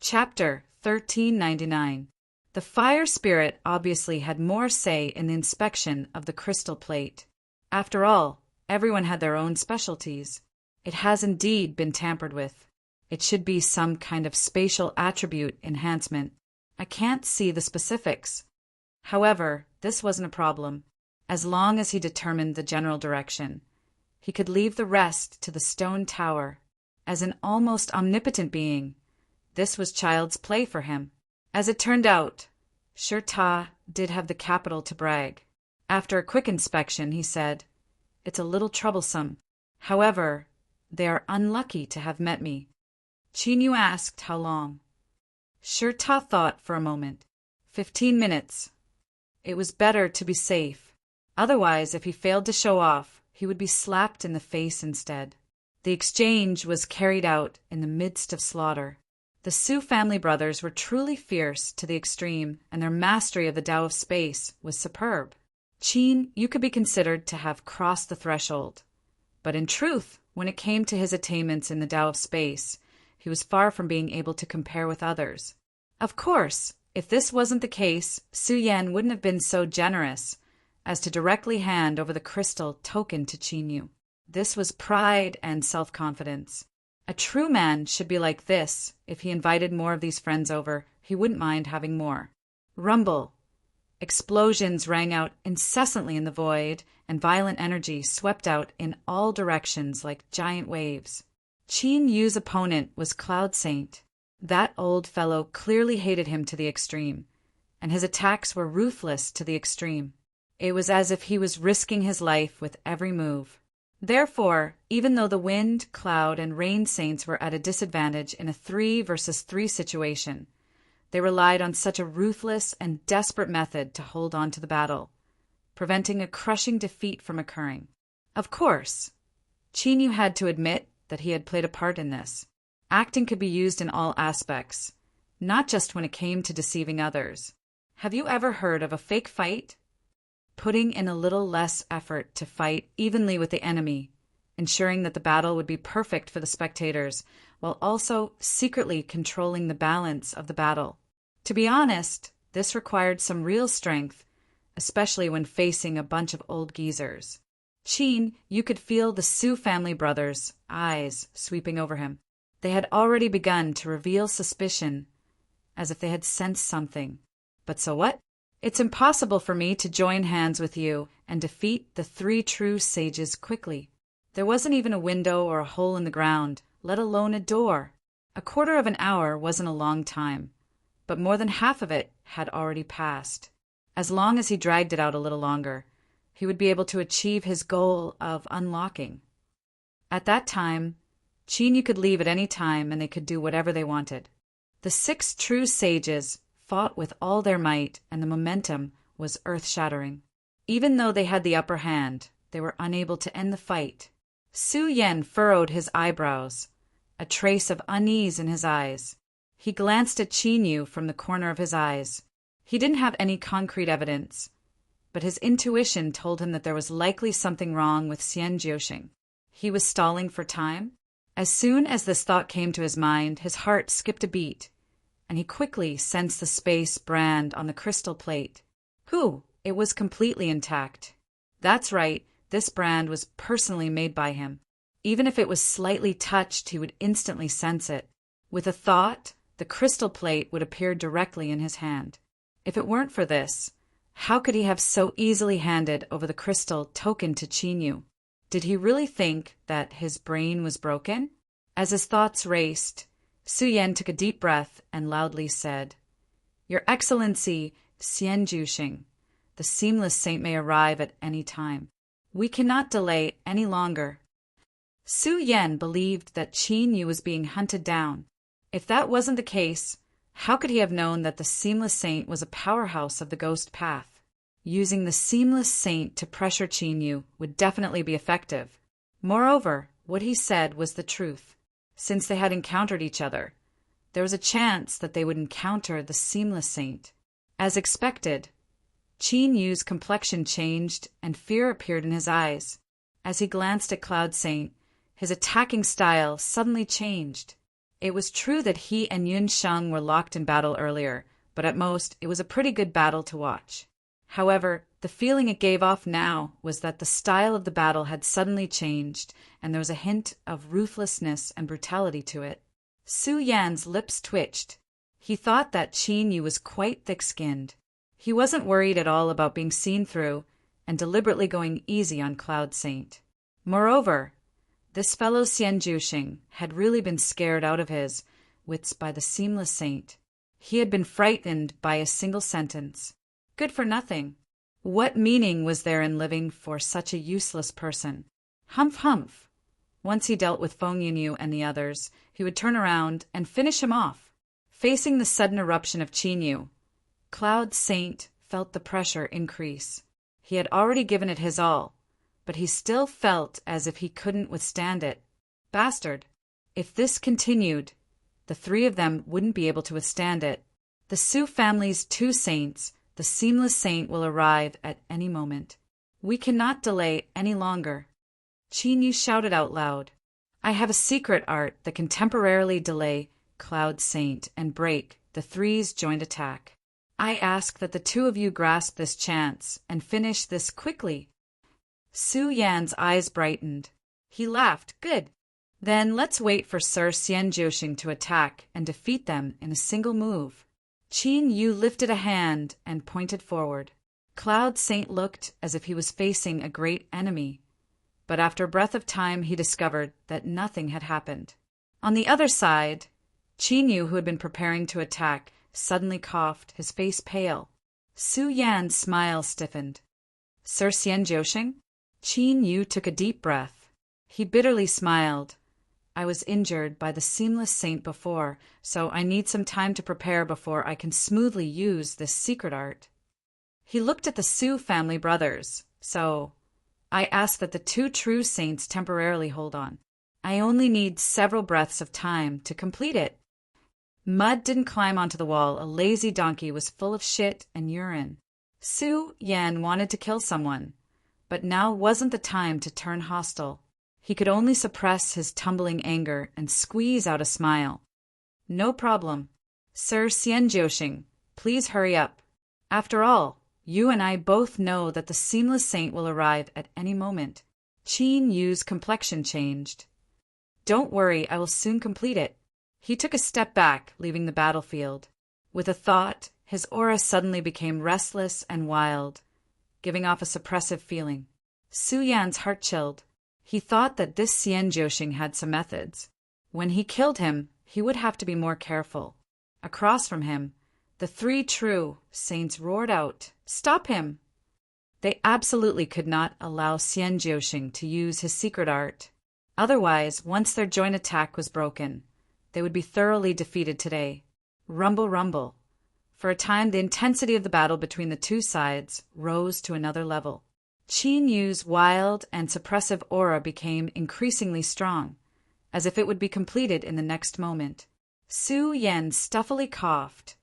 Chapter 1399. The fire spirit obviously had more say in the inspection of the crystal plate. After all, everyone had their own specialties. It has indeed been tampered with. It should be some kind of spatial attribute enhancement. I can't see the specifics. However, this wasn't a problem. As long as he determined the general direction, he could leave the rest to the stone tower. As an almost omnipotent being, this was child's play for him. As it turned out, Shi Ta did have the capital to brag. After a quick inspection, he said, "It's a little troublesome. However, they are unlucky to have met me." Qin Yu asked how long. Shi Ta thought for a moment. 15 minutes. It was better to be safe. Otherwise, if he failed to show off, he would be slapped in the face instead. The exchange was carried out in the midst of slaughter. The Su family brothers were truly fierce to the extreme, and their mastery of the Tao of space was superb. Qin Yu could be considered to have crossed the threshold. But in truth, when it came to his attainments in the Tao of space, he was far from being able to compare with others. Of course, if this wasn't the case, Su Yan wouldn't have been so generous as to directly hand over the crystal token to Qin Yu. This was pride and self-confidence. A true man should be like this. If he invited more of these friends over, he wouldn't mind having more. Rumble. Explosions rang out incessantly in the void, and violent energy swept out in all directions like giant waves. Qin Yu's opponent was Cloud Saint. That old fellow clearly hated him to the extreme, and his attacks were ruthless to the extreme. It was as if he was risking his life with every move. Therefore, even though the wind, cloud, and rain saints were at a disadvantage in a 3 versus 3 situation, they relied on such a ruthless and desperate method to hold on to the battle, preventing a crushing defeat from occurring. Of course, Qin Yu had to admit that he had played a part in this. Acting could be used in all aspects, not just when it came to deceiving others. Have you ever heard of a fake fight? Putting in a little less effort to fight evenly with the enemy, ensuring that the battle would be perfect for the spectators, while also secretly controlling the balance of the battle. To be honest, this required some real strength, especially when facing a bunch of old geezers. Qin, you could feel the Su family brothers' eyes sweeping over him. They had already begun to reveal suspicion, as if they had sensed something. But so what? It's impossible for me to join hands with you and defeat the 3 true sages quickly. There wasn't even a window or a hole in the ground, let alone a door. A quarter of an hour wasn't a long time, but more than half of it had already passed. As long as he dragged it out a little longer, he would be able to achieve his goal of unlocking. At that time, Qin Yu could leave at any time and they could do whatever they wanted. The 6 true sages fought with all their might, and the momentum was earth-shattering. Even though they had the upper hand, they were unable to end the fight. Su Yan furrowed his eyebrows, a trace of unease in his eyes. He glanced at Qin Yu from the corner of his eyes. He didn't have any concrete evidence, but his intuition told him that there was likely something wrong with Xian Jiuxing. He was stalling for time. As soon as this thought came to his mind, his heart skipped a beat, and he quickly sensed the space brand on the crystal plate. It was completely intact. That's right, this brand was personally made by him. Even if it was slightly touched, he would instantly sense it. With a thought, the crystal plate would appear directly in his hand. If it weren't for this, how could he have so easily handed over the crystal token to Qin Yu? Did he really think that his brain was broken? As his thoughts raced, Su Yan took a deep breath and loudly said, "Your Excellency, Xian Jiuxing, the Seamless Saint may arrive at any time. We cannot delay any longer." Su Yan believed that Qin Yu was being hunted down. If that wasn't the case, how could he have known that the Seamless Saint was a powerhouse of the Ghost Path? Using the Seamless Saint to pressure Qin Yu would definitely be effective. Moreover, what he said was the truth. Since they had encountered each other, there was a chance that they would encounter the Seamless Saint. As expected, Qin Yu's complexion changed and fear appeared in his eyes. As he glanced at Cloud Saint, his attacking style suddenly changed. It was true that he and Yun Sheng were locked in battle earlier, but at most it was a pretty good battle to watch. However, the feeling it gave off now was that the style of the battle had suddenly changed, and there was a hint of ruthlessness and brutality to it. Su Yan's lips twitched. He thought that Qin Yu was quite thick-skinned. He wasn't worried at all about being seen through, and deliberately going easy on Cloud Saint. Moreover, this fellow Xian Jiuxing had really been scared out of his wits by the Seamless Saint. He had been frightened by a single sentence. Good for nothing. What meaning was there in living for such a useless person? Humph, humph. Once he dealt with Feng Yunyu and the others, he would turn around and finish him off. Facing the sudden eruption of Qin Yu, Cloud Saint felt the pressure increase. He had already given it his all, but he still felt as if he couldn't withstand it. Bastard. If this continued, the 3 of them wouldn't be able to withstand it. The Su family's 2 saints, the Seamless Saint, will arrive at any moment. We cannot delay any longer. Qin Yu shouted out loud, "I have a secret art that can temporarily delay Cloud Saint and break the 3's joint attack. I ask that the 2 of you grasp this chance and finish this quickly." Su Yan's eyes brightened. He laughed. Good. Then let's wait for Sir Xianjiuxing to attack and defeat them in a single move. Qin Yu lifted a hand and pointed forward. Cloud Saint looked as if he was facing a great enemy, but after a breath of time he discovered that nothing had happened. On the other side, Qin Yu, who had been preparing to attack, suddenly coughed, his face pale. Su Yan's smile stiffened. Sir Xianjiuxing? Qin Yu took a deep breath. He bitterly smiled. I was injured by the Seamless Saint before, so I need some time to prepare before I can smoothly use this secret art. He looked at the Su family brothers, so I ask that the two true saints temporarily hold on. I only need several breaths of time to complete it. Mud didn't climb onto the wall. A lazy donkey was full of shit and urine. Su Yan wanted to kill someone, but now wasn't the time to turn hostile. He could only suppress his tumbling anger and squeeze out a smile. No problem. Sir Xianjiuxing, please hurry up. After all, you and I both know that the Seamless Saint will arrive at any moment. Qin Yu's complexion changed. Don't worry, I will soon complete it. He took a step back, leaving the battlefield. With a thought, his aura suddenly became restless and wild, giving off a suppressive feeling. Su Yan's heart chilled. He thought that this Xianjiuxing had some methods. When he killed him, he would have to be more careful. Across from him, the three true saints roared out, "Stop him!" They absolutely could not allow Xianjiuxing to use his secret art. Otherwise, once their joint attack was broken, they would be thoroughly defeated today. Rumble, rumble. For a time, the intensity of the battle between the two sides rose to another level. Qin Yu's wild and suppressive aura became increasingly strong, as if it would be completed in the next moment. Su Yan stuffily coughed,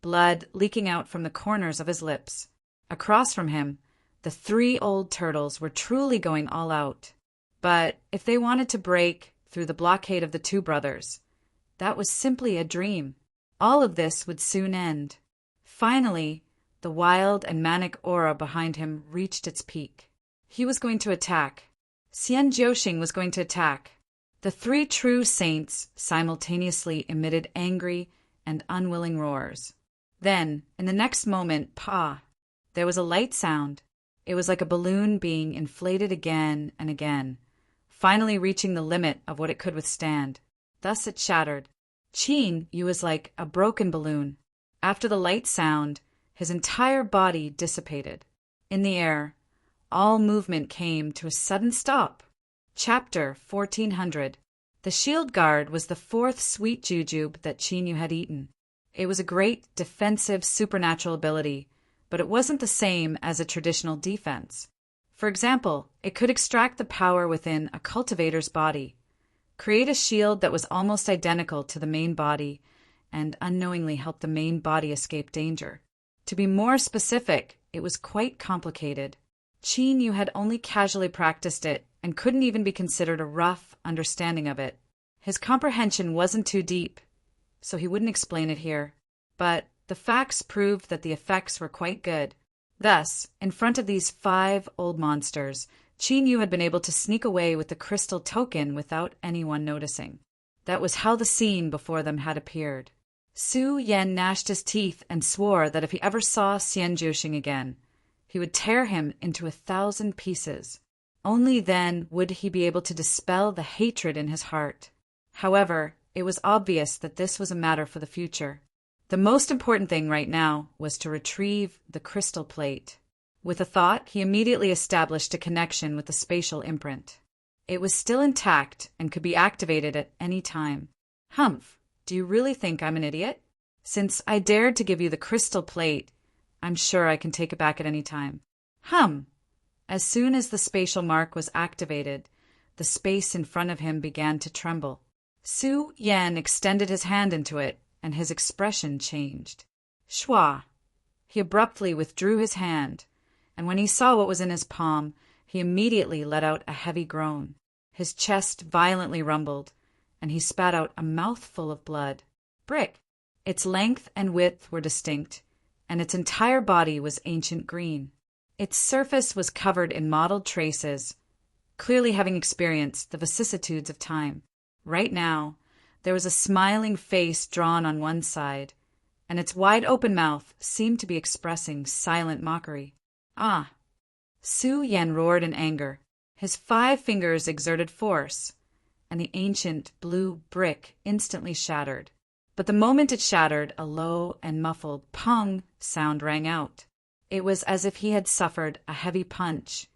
blood leaking out from the corners of his lips. Across from him, the three old turtles were truly going all out. But if they wanted to break through the blockade of the two brothers, that was simply a dream. All of this would soon end. Finally, the wild and manic aura behind him reached its peak. He was going to attack. Xianjiuxing was going to attack. The three true saints simultaneously emitted angry and unwilling roars. Then, in the next moment, there was a light sound. It was like a balloon being inflated again and again, finally reaching the limit of what it could withstand. Thus it shattered. Qin Yu was like a broken balloon. After the light sound, his entire body dissipated. In the air, all movement came to a sudden stop. Chapter 1400. The shield guard was the fourth sweet jujube that Qin Yu had eaten. It was a great defensive supernatural ability, but it wasn't the same as a traditional defense. For example, it could extract the power within a cultivator's body, create a shield that was almost identical to the main body, and unknowingly help the main body escape danger. To be more specific, it was quite complicated. Qin Yu had only casually practiced it and couldn't even be considered a rough understanding of it. His comprehension wasn't too deep, so he wouldn't explain it here. But the facts proved that the effects were quite good. Thus, in front of these 5 old monsters, Qin Yu had been able to sneak away with the crystal token without anyone noticing. That was how the scene before them had appeared. Su Yan gnashed his teeth and swore that if he ever saw Xianjiuxing again, he would tear him into 1,000 pieces. Only then would he be able to dispel the hatred in his heart. However, it was obvious that this was a matter for the future. The most important thing right now was to retrieve the crystal plate. With a thought, he immediately established a connection with the spatial imprint. It was still intact and could be activated at any time. Humph, do you really think I'm an idiot? Since I dared to give you the crystal plate, I'm sure I can take it back at any time. As soon as the spatial mark was activated, the space in front of him began to tremble. Su Yan extended his hand into it, and his expression changed. Shwa! He abruptly withdrew his hand, and when he saw what was in his palm, he immediately let out a heavy groan. His chest violently rumbled, and he spat out a mouthful of blood. Brick! Its length and width were distinct, and its entire body was ancient green. Its surface was covered in mottled traces, clearly having experienced the vicissitudes of time. Right now, there was a smiling face drawn on one side, and its wide-open mouth seemed to be expressing silent mockery. Ah! Su Yan roared in anger. His 5 fingers exerted force, and the ancient blue brick instantly shattered. But the moment it shattered, a low and muffled pong sound rang out. It was as if he had suffered a heavy punch,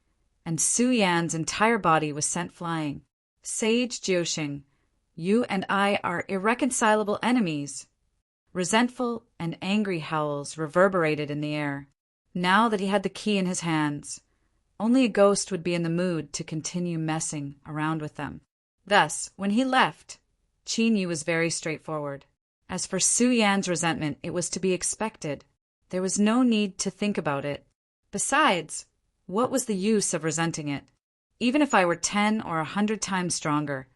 and Su Yan's entire body was sent flying. Sage Jiuxing, you and I are irreconcilable enemies. Resentful and angry howls reverberated in the air. Now that he had the key in his hands, only a ghost would be in the mood to continue messing around with them. Thus, when he left, Qin Yu was very straightforward. As for Su Yan's resentment, it was to be expected. There was no need to think about it. Besides, what was the use of resenting it? Even if I were 10 or 100 times stronger,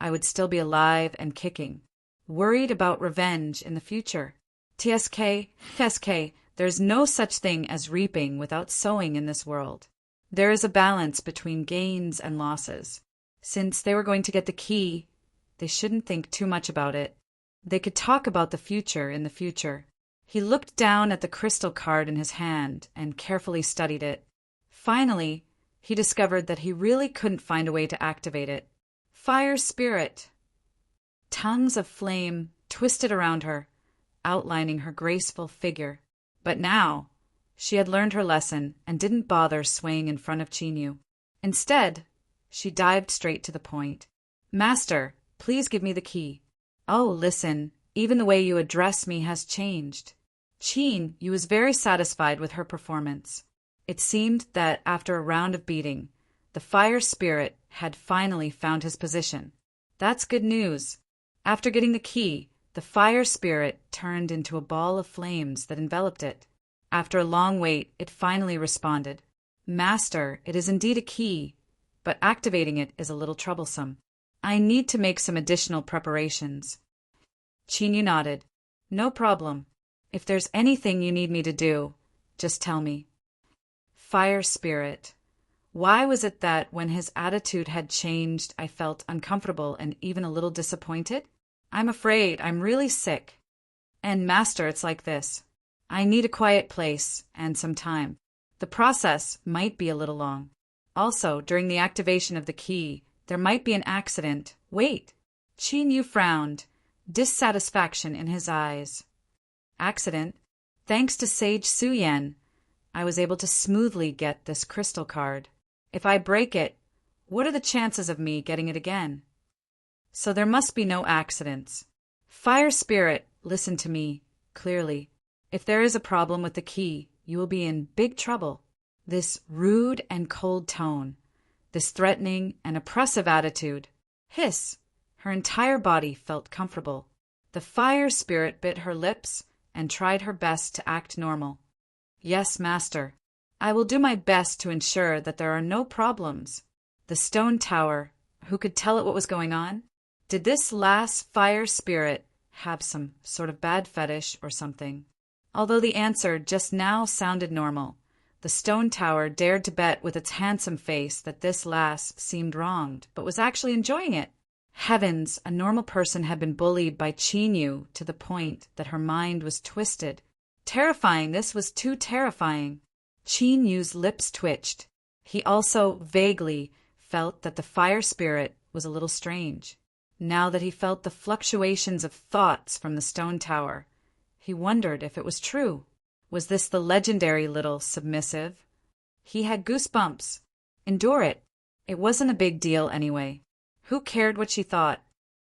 I would still be alive and kicking, worried about revenge in the future. TSK, there's no such thing as reaping without sowing in this world. There is a balance between gains and losses. Since they were going to get the key, they shouldn't think too much about it. They could talk about the future in the future. He looked down at the crystal card in his hand and carefully studied it. Finally, he discovered that he really couldn't find a way to activate it. Fire spirit! Tongues of flame twisted around her, outlining her graceful figure. But now, she had learned her lesson and didn't bother swaying in front of Qin Yu. Instead, she dived straight to the point. Master, please give me the key. Oh, listen, even the way you address me has changed. Qin Yu was very satisfied with her performance. It seemed that after a round of beating, the fire spirit had finally found his position. That's good news. After getting the key, the fire spirit turned into a ball of flames that enveloped it. After a long wait, it finally responded. Master, it is indeed a key, but activating it is a little troublesome. I need to make some additional preparations. Qin Yu nodded. No problem. If there's anything you need me to do, just tell me. Fire spirit. Why was it that when his attitude had changed, I felt uncomfortable and even a little disappointed? I'm afraid I'm really sick. And Master, it's like this. I need a quiet place and some time. The process might be a little long. Also, during the activation of the key, there might be an accident. Wait. Qin Yu frowned, dissatisfaction in his eyes. Accident? Thanks to Sage Su Yan, I was able to smoothly get this crystal card. If I break it, what are the chances of me getting it again? So there must be no accidents. Fire spirit, listen to me clearly. If there is a problem with the key, you will be in big trouble. This rude and cold tone, this threatening and oppressive attitude. Hiss! Her entire body felt comfortable. The fire spirit bit her lips and tried her best to act normal. Yes, Master. I will do my best to ensure that there are no problems. The stone tower, who could tell it what was going on? Did this last fire spirit have some sort of bad fetish or something? Although the answer just now sounded normal, the stone tower dared to bet with its handsome face that this lass seemed wronged, but was actually enjoying it. Heavens, a normal person had been bullied by Qin Yu to the point that her mind was twisted. Terrifying, this was too terrifying. Qin Yu's lips twitched. He also vaguely felt that the fire spirit was a little strange. Now that he felt the fluctuations of thoughts from the stone tower, he wondered if it was true. Was this the legendary little submissive? He had goosebumps. Endure it. It wasn't a big deal anyway. Who cared what she thought,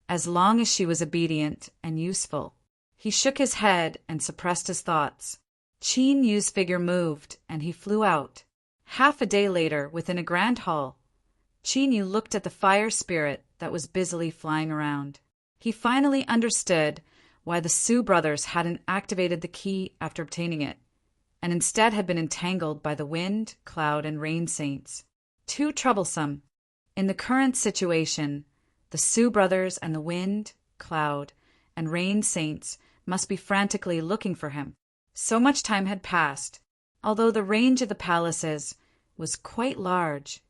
as long as she was obedient and useful? He shook his head and suppressed his thoughts. Qin Yu's figure moved, and he flew out. Half a day later, within a grand hall, Qin Yu looked at the fire spirit that was busily flying around. He finally understood why the Su brothers hadn't activated the key after obtaining it, and instead had been entangled by the wind, cloud, and rain saints. Too troublesome. In the current situation, the Su brothers and the wind, cloud, and rain saints must be frantically looking for him. So much time had passed, although the range of the palaces was quite large.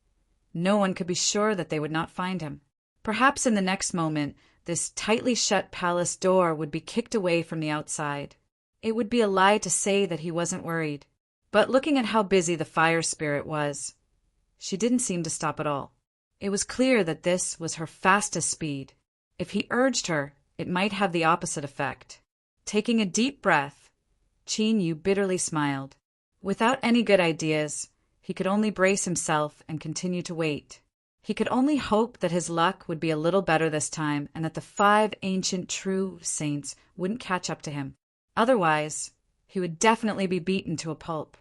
No one could be sure that they would not find him. Perhaps in the next moment, this tightly shut palace door would be kicked away from the outside. It would be a lie to say that he wasn't worried. But looking at how busy the fire spirit was, she didn't seem to stop at all. It was clear that this was her fastest speed. If he urged her, it might have the opposite effect. Taking a deep breath, Qin Yu bitterly smiled. Without any good ideas, he could only brace himself and continue to wait. He could only hope that his luck would be a little better this time and that the 5 ancient true saints wouldn't catch up to him. Otherwise, he would definitely be beaten to a pulp.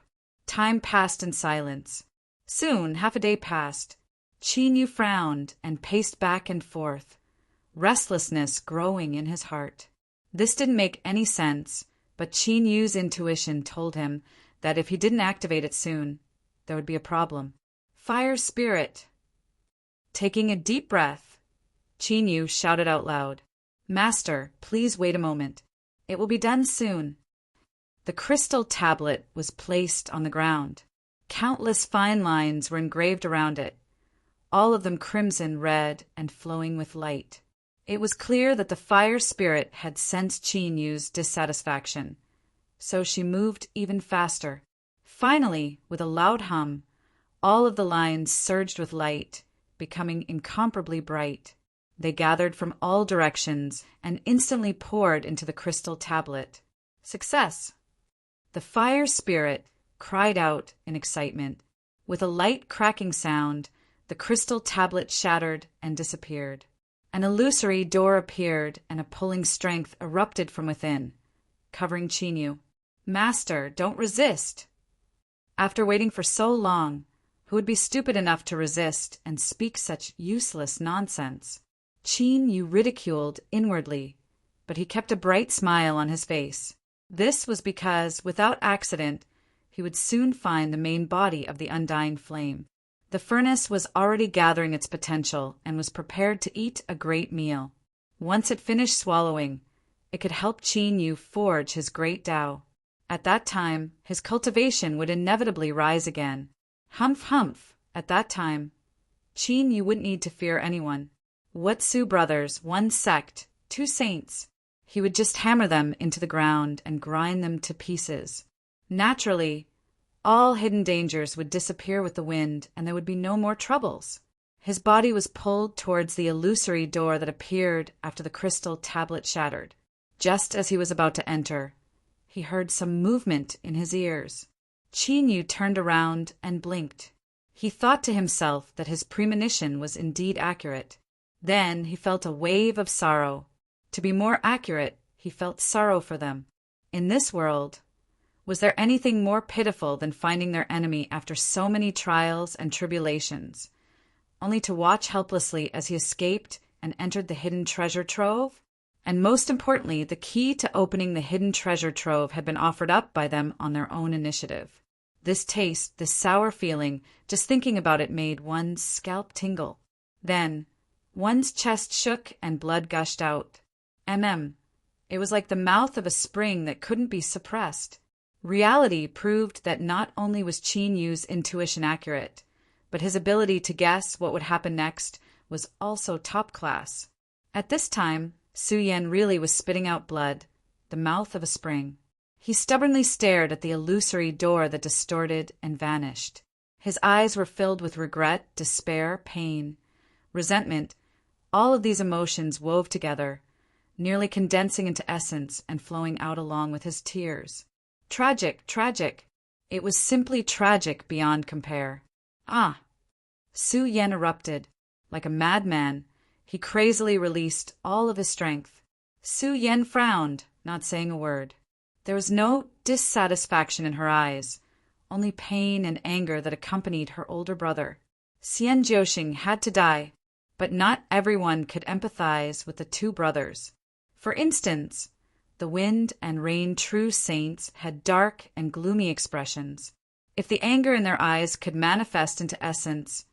Time passed in silence. Soon, half a day passed. Qin Yu frowned and paced back and forth, restlessness growing in his heart. This didn't make any sense, but Qin Yu's intuition told him that if he didn't activate it soon, there would be a problem. Fire spirit! Taking a deep breath, Qin Yu shouted out loud, "Master, please wait a moment. It will be done soon." The crystal tablet was placed on the ground. Countless fine lines were engraved around it, all of them crimson, red, and flowing with light. It was clear that the fire spirit had sensed Qin Yu's dissatisfaction, so she moved even faster. Finally, with a loud hum, all of the lines surged with light, becoming incomparably bright. They gathered from all directions and instantly poured into the crystal tablet. Success! The fire spirit cried out in excitement. With a light cracking sound, the crystal tablet shattered and disappeared. An illusory door appeared and a pulling strength erupted from within, covering Qin Yu. "Master, don't resist!" After waiting for so long, who would be stupid enough to resist and speak such useless nonsense? Qin Yu ridiculed inwardly, but he kept a bright smile on his face. This was because, without accident, he would soon find the main body of the undying flame. The furnace was already gathering its potential and was prepared to eat a great meal. Once it finished swallowing, it could help Qin Yu forge his great Tao. At that time, his cultivation would inevitably rise again. Humph, humph! At that time, Qin Yu wouldn't need to fear anyone. What Su brothers, 1 sect, 2 saints? He would just hammer them into the ground and grind them to pieces. Naturally, all hidden dangers would disappear with the wind and there would be no more troubles. His body was pulled towards the illusory door that appeared after the crystal tablet shattered. Just as he was about to enter, he heard some movement in his ears. Qin Yu turned around and blinked. He thought to himself that his premonition was indeed accurate. Then he felt a wave of sorrow. To be more accurate, he felt sorrow for them. In this world, was there anything more pitiful than finding their enemy after so many trials and tribulations, only to watch helplessly as he escaped and entered the hidden treasure trove? And most importantly, the key to opening the hidden treasure trove had been offered up by them on their own initiative. This taste, this sour feeling, just thinking about it made one's scalp tingle. Then, one's chest shook and blood gushed out. It was like the mouth of a spring that couldn't be suppressed. Reality proved that not only was Qin Yu's intuition accurate, but his ability to guess what would happen next was also top class. At this time, Su Yan really was spitting out blood, the mouth of a spring. He stubbornly stared at the illusory door that distorted and vanished. His eyes were filled with regret, despair, pain, resentment. All of these emotions wove together, nearly condensing into essence and flowing out along with his tears. Tragic, tragic. It was simply tragic beyond compare. Ah! Su Yan erupted. Like a madman, he crazily released all of his strength. Su Yan frowned, not saying a word. There was no dissatisfaction in her eyes, only pain and anger that accompanied her older brother. Xian Jiuxing had to die, but not everyone could empathize with the 2 brothers. For instance, the wind and rain true saints had dark and gloomy expressions. If the anger in their eyes could manifest into essence,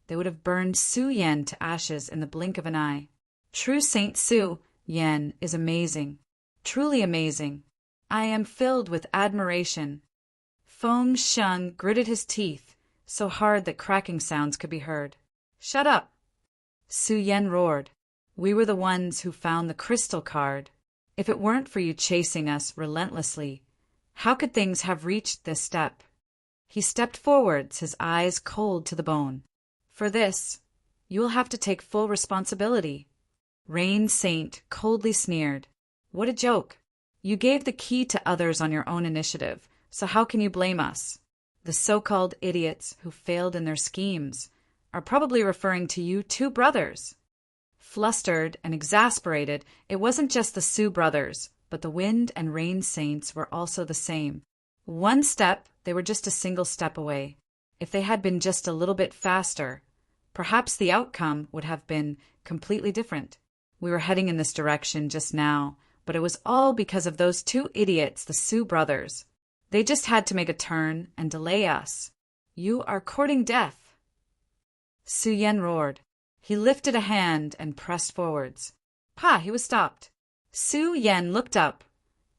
they would have burned Su Yan to ashes in the blink of an eye. True Saint Su Yan is amazing, truly amazing. I am filled with admiration. Feng Sheng gritted his teeth, so hard that cracking sounds could be heard. Shut up! Su Yan roared. We were the ones who found the crystal card. If it weren't for you chasing us relentlessly, how could things have reached this step? He stepped forwards, his eyes cold to the bone. For this, you will have to take full responsibility. Rain Saint coldly sneered. What a joke. You gave the key to others on your own initiative, so how can you blame us? The so-called idiots who failed in their schemes are probably referring to you two brothers. Flustered and exasperated, it wasn't just the Sioux brothers, but the Wind and Rain Saints were also the same. One step, they were just a single step away. If they had been just a little bit faster, perhaps the outcome would have been completely different. We were heading in this direction just now, but it was all because of those two idiots, the Sioux brothers. They just had to make a turn and delay us. You are courting death. Su Yen roared. He lifted a hand and pressed forwards. Pa! He was stopped. Su Yen looked up,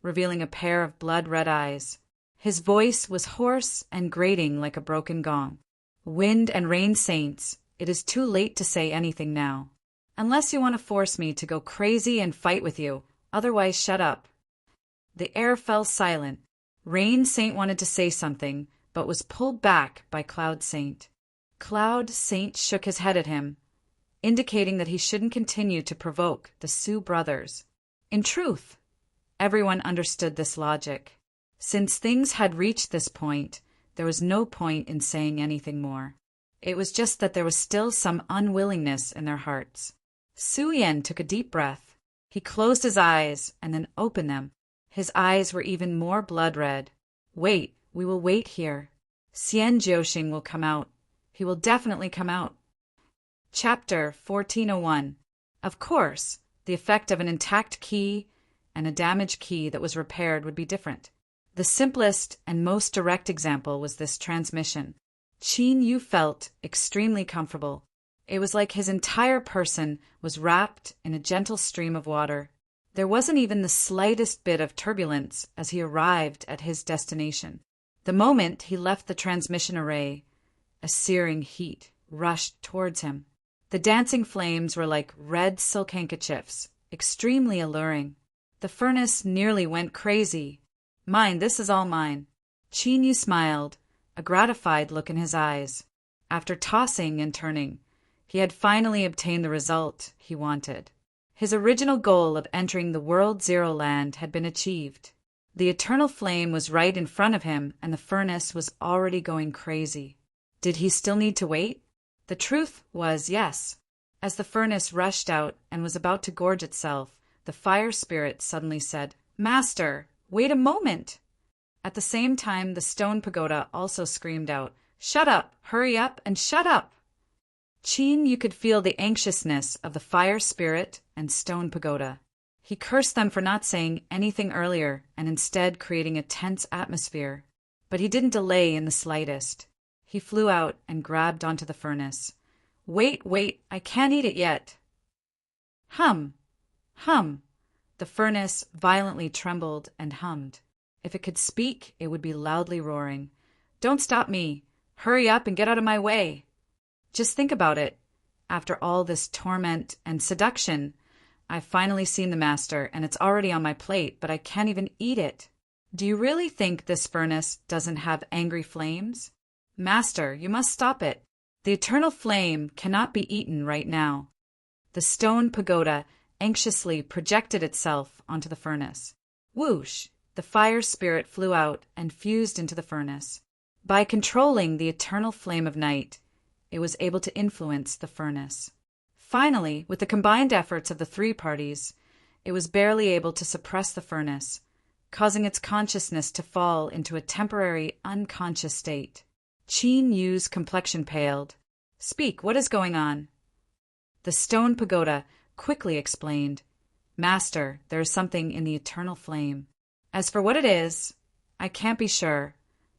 revealing a pair of blood-red eyes. His voice was hoarse and grating like a broken gong. Wind and Rain Saints, it is too late to say anything now. Unless you want to force me to go crazy and fight with you, otherwise shut up. The air fell silent. Rain Saint wanted to say something, but was pulled back by Cloud Saint. Cloud Saint shook his head at him, indicating that he shouldn't continue to provoke the Sioux brothers. In truth, everyone understood this logic. Since things had reached this point, there was no point in saying anything more. It was just that there was still some unwillingness in their hearts. Su Yen took a deep breath. He closed his eyes and then opened them. His eyes were even more blood-red. Wait, we will wait here. Xian Jiuxing will come out. He will definitely come out. Chapter 1401. Of course, the effect of an intact key and a damaged key that was repaired would be different. The simplest and most direct example was this transmission. Qin Yu felt extremely comfortable. It was like his entire person was wrapped in a gentle stream of water. There wasn't even the slightest bit of turbulence as he arrived at his destination. The moment he left the transmission array, a searing heat rushed towards him. The dancing flames were like red silk handkerchiefs, extremely alluring. The furnace nearly went crazy. Mine, this is all mine. Qin Yu smiled, a gratified look in his eyes. After tossing and turning, he had finally obtained the result he wanted. His original goal of entering the World Zero Land had been achieved. The eternal flame was right in front of him, and the furnace was already going crazy. Did he still need to wait? The truth was yes. As the furnace rushed out and was about to gorge itself, the fire spirit suddenly said, "Master, wait a moment!" At the same time, the stone pagoda also screamed out, "Shut up! Hurry up and shut up!" Qin Yu could feel the anxiousness of the fire spirit and stone pagoda. He cursed them for not saying anything earlier and instead creating a tense atmosphere. But he didn't delay in the slightest. He flew out and grabbed onto the furnace. Wait, I can't eat it yet." Hum, hum. The furnace violently trembled and hummed. If it could speak, it would be loudly roaring. "Don't stop me. Hurry up and get out of my way." Just think about it. After all this torment and seduction, I've finally seen the master and it's already on my plate, but I can't even eat it. Do you really think this furnace doesn't have angry flames? Master, you must stop it. The eternal flame cannot be eaten right now. The stone pagoda anxiously projected itself onto the furnace. Whoosh! The fire spirit flew out and fused into the furnace. By controlling the eternal flame of night, it was able to influence the furnace. Finally, with the combined efforts of the three parties, it was barely able to suppress the furnace, causing its consciousness to fall into a temporary unconscious state. Qin Yu's complexion paled. "Speak, what is going on?" The stone pagoda quickly explained. "Master, there is something in the eternal flame. As for what it is, I can't be sure,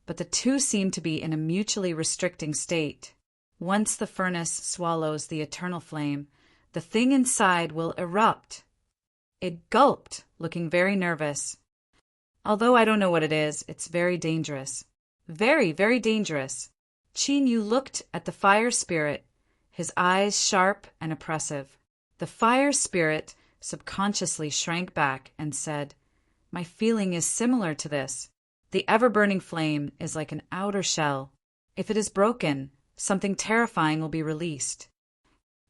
but the two seem to be in a mutually restricting state. Once the furnace swallows the eternal flame, the thing inside will erupt." It gulped, looking very nervous. "Although I don't know what it is, it's very dangerous. Very, very dangerous." Qin Yu looked at the fire spirit, his eyes sharp and oppressive. The fire spirit subconsciously shrank back and said, "My feeling is similar to this. The ever-burning flame is like an outer shell. If it is broken, something terrifying will be released."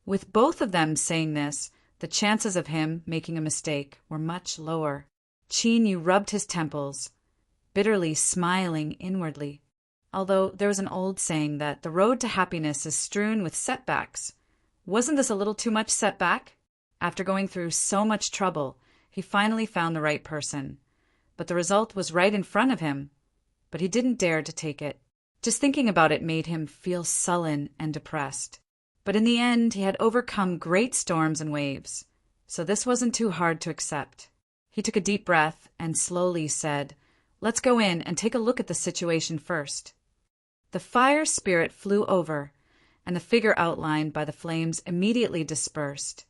With both of them saying this, the chances of him making a mistake were much lower. Qin Yu rubbed his temples, bitterly smiling inwardly. Although there was an old saying that the road to happiness is strewn with setbacks. Wasn't this a little too much setback? After going through so much trouble, he finally found the right person. But the result was right in front of him. But he didn't dare to take it. Just thinking about it made him feel sullen and depressed. But in the end, he had overcome great storms and waves. So this wasn't too hard to accept. He took a deep breath and slowly said, "Let's go in and take a look at the situation first." The fire spirit flew over, and the figure outlined by the flames immediately dispersed,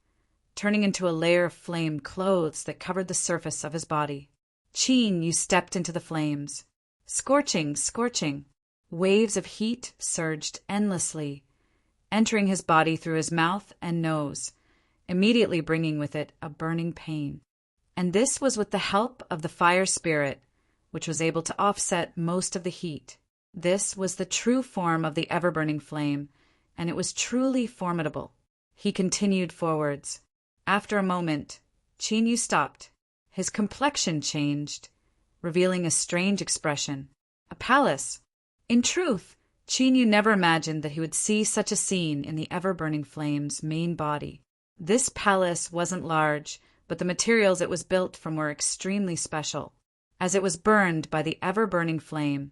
turning into a layer of flame clothes that covered the surface of his body. Qin Yu stepped into the flames. Scorching, scorching. Waves of heat surged endlessly, entering his body through his mouth and nose, immediately bringing with it a burning pain. And this was with the help of the fire spirit, which was able to offset most of the heat. This was the true form of the ever-burning flame, and it was truly formidable. He continued forwards. After a moment, Qin Yu stopped. His complexion changed, revealing a strange expression. A palace. In truth, Qin Yu never imagined that he would see such a scene in the ever-burning flame's main body. This palace wasn't large, but the materials it was built from were extremely special. As it was burned by the ever-burning flame,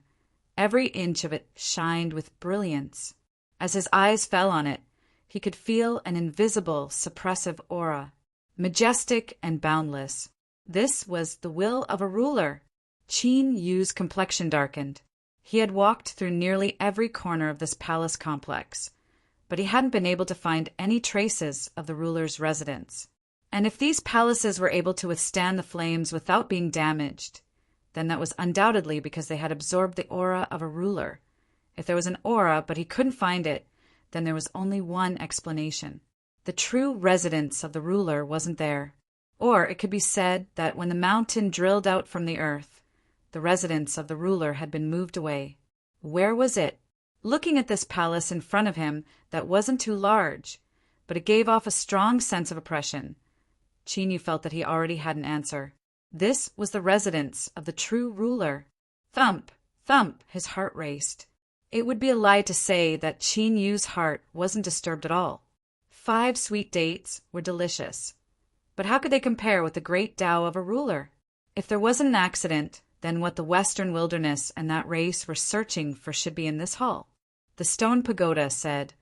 every inch of it shined with brilliance. As his eyes fell on it, he could feel an invisible, suppressive aura, majestic and boundless. This was the will of a ruler. Qin Yu's complexion darkened. He had walked through nearly every corner of this palace complex, but he hadn't been able to find any traces of the ruler's residence. And if these palaces were able to withstand the flames without being damaged, then that was undoubtedly because they had absorbed the aura of a ruler. If there was an aura, but he couldn't find it, then there was only one explanation. The true residence of the ruler wasn't there. Or it could be said that when the mountain drilled out from the earth, the residence of the ruler had been moved away. Where was it? Looking at this palace in front of him that wasn't too large, but it gave off a strong sense of oppression, Qin Yu felt that he already had an answer. This was the residence of the true ruler. Thump, thump, his heart raced. It would be a lie to say that Qin Yu's heart wasn't disturbed at all. 5 sweet dates were delicious. But how could they compare with the great Tao of a ruler? If there wasn't an accident, then what the western wilderness and that race were searching for should be in this hall. The stone pagoda said,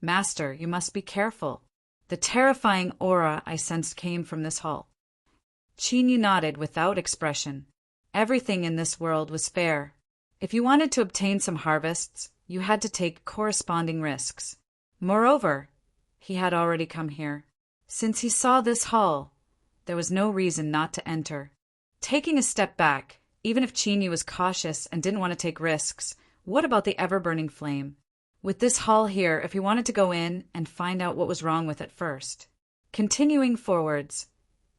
"Master, you must be careful. The terrifying aura I sensed came from this hall." Qin Yu nodded without expression. Everything in this world was fair. If you wanted to obtain some harvests, you had to take corresponding risks. Moreover, he had already come here. Since he saw this hall, there was no reason not to enter. Taking a step back, even if Qin Yu was cautious and didn't want to take risks, what about the ever-burning flame? With this hall here, if he wanted to go in and find out what was wrong with it first. Continuing forwards,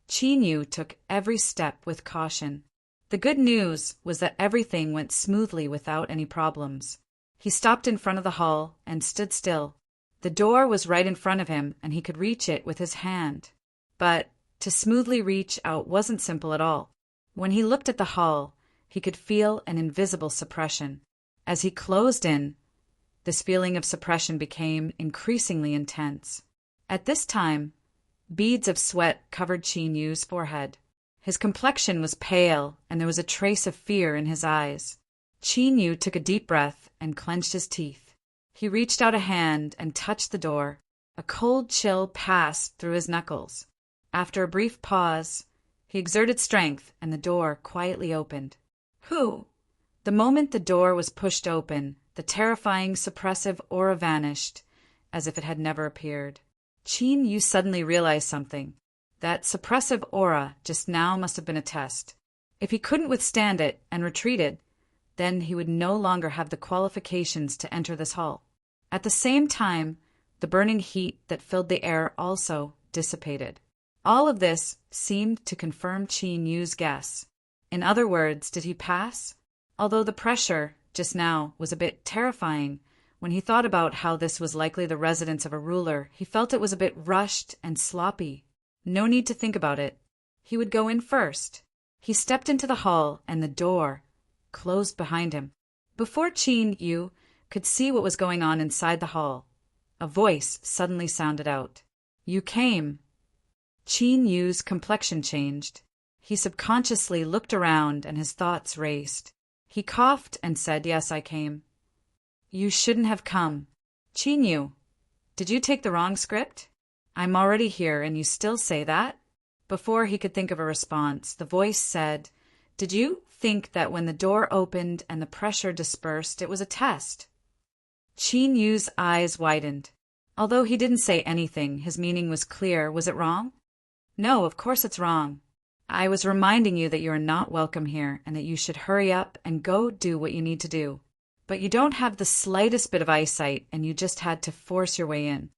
Qin Yu took every step with caution. The good news was that everything went smoothly without any problems. He stopped in front of the hall and stood still. The door was right in front of him, and he could reach it with his hand. But to smoothly reach out wasn't simple at all. When he looked at the hall, he could feel an invisible suppression. As he closed in, this feeling of suppression became increasingly intense. At this time, beads of sweat covered Qin Yu's forehead. His complexion was pale, and there was a trace of fear in his eyes. Qin Yu took a deep breath and clenched his teeth. He reached out a hand and touched the door. A cold chill passed through his knuckles. After a brief pause, he exerted strength, and the door quietly opened. Who? The moment the door was pushed open, the terrifying suppressive aura vanished, as if it had never appeared. Qin Yu suddenly realized something. That suppressive aura just now must have been a test. If he couldn't withstand it and retreated, then he would no longer have the qualifications to enter this hall. At the same time, the burning heat that filled the air also dissipated. All of this seemed to confirm Qin Yu's guess. In other words, did he pass? Although the pressure, just now, was a bit terrifying, when he thought about how this was likely the residence of a ruler, he felt it was a bit rushed and sloppy. No need to think about it. He would go in first. He stepped into the hall, and the door closed behind him. Before Qin Yu could see what was going on inside the hall, a voice suddenly sounded out. "You came." Qin Yu's complexion changed. He subconsciously looked around and his thoughts raced. He coughed and said, "Yes, I came." "You shouldn't have come." "Qin Yu, did you take the wrong script? I'm already here and you still say that?" Before he could think of a response, the voice said, "Did you think that when the door opened and the pressure dispersed, it was a test?" Qin Yu's eyes widened. Although he didn't say anything, his meaning was clear. Was it wrong? No, of course it's wrong. I was reminding you that you are not welcome here and that you should hurry up and go do what you need to do. But you don't have the slightest bit of eyesight and you just had to force your way in.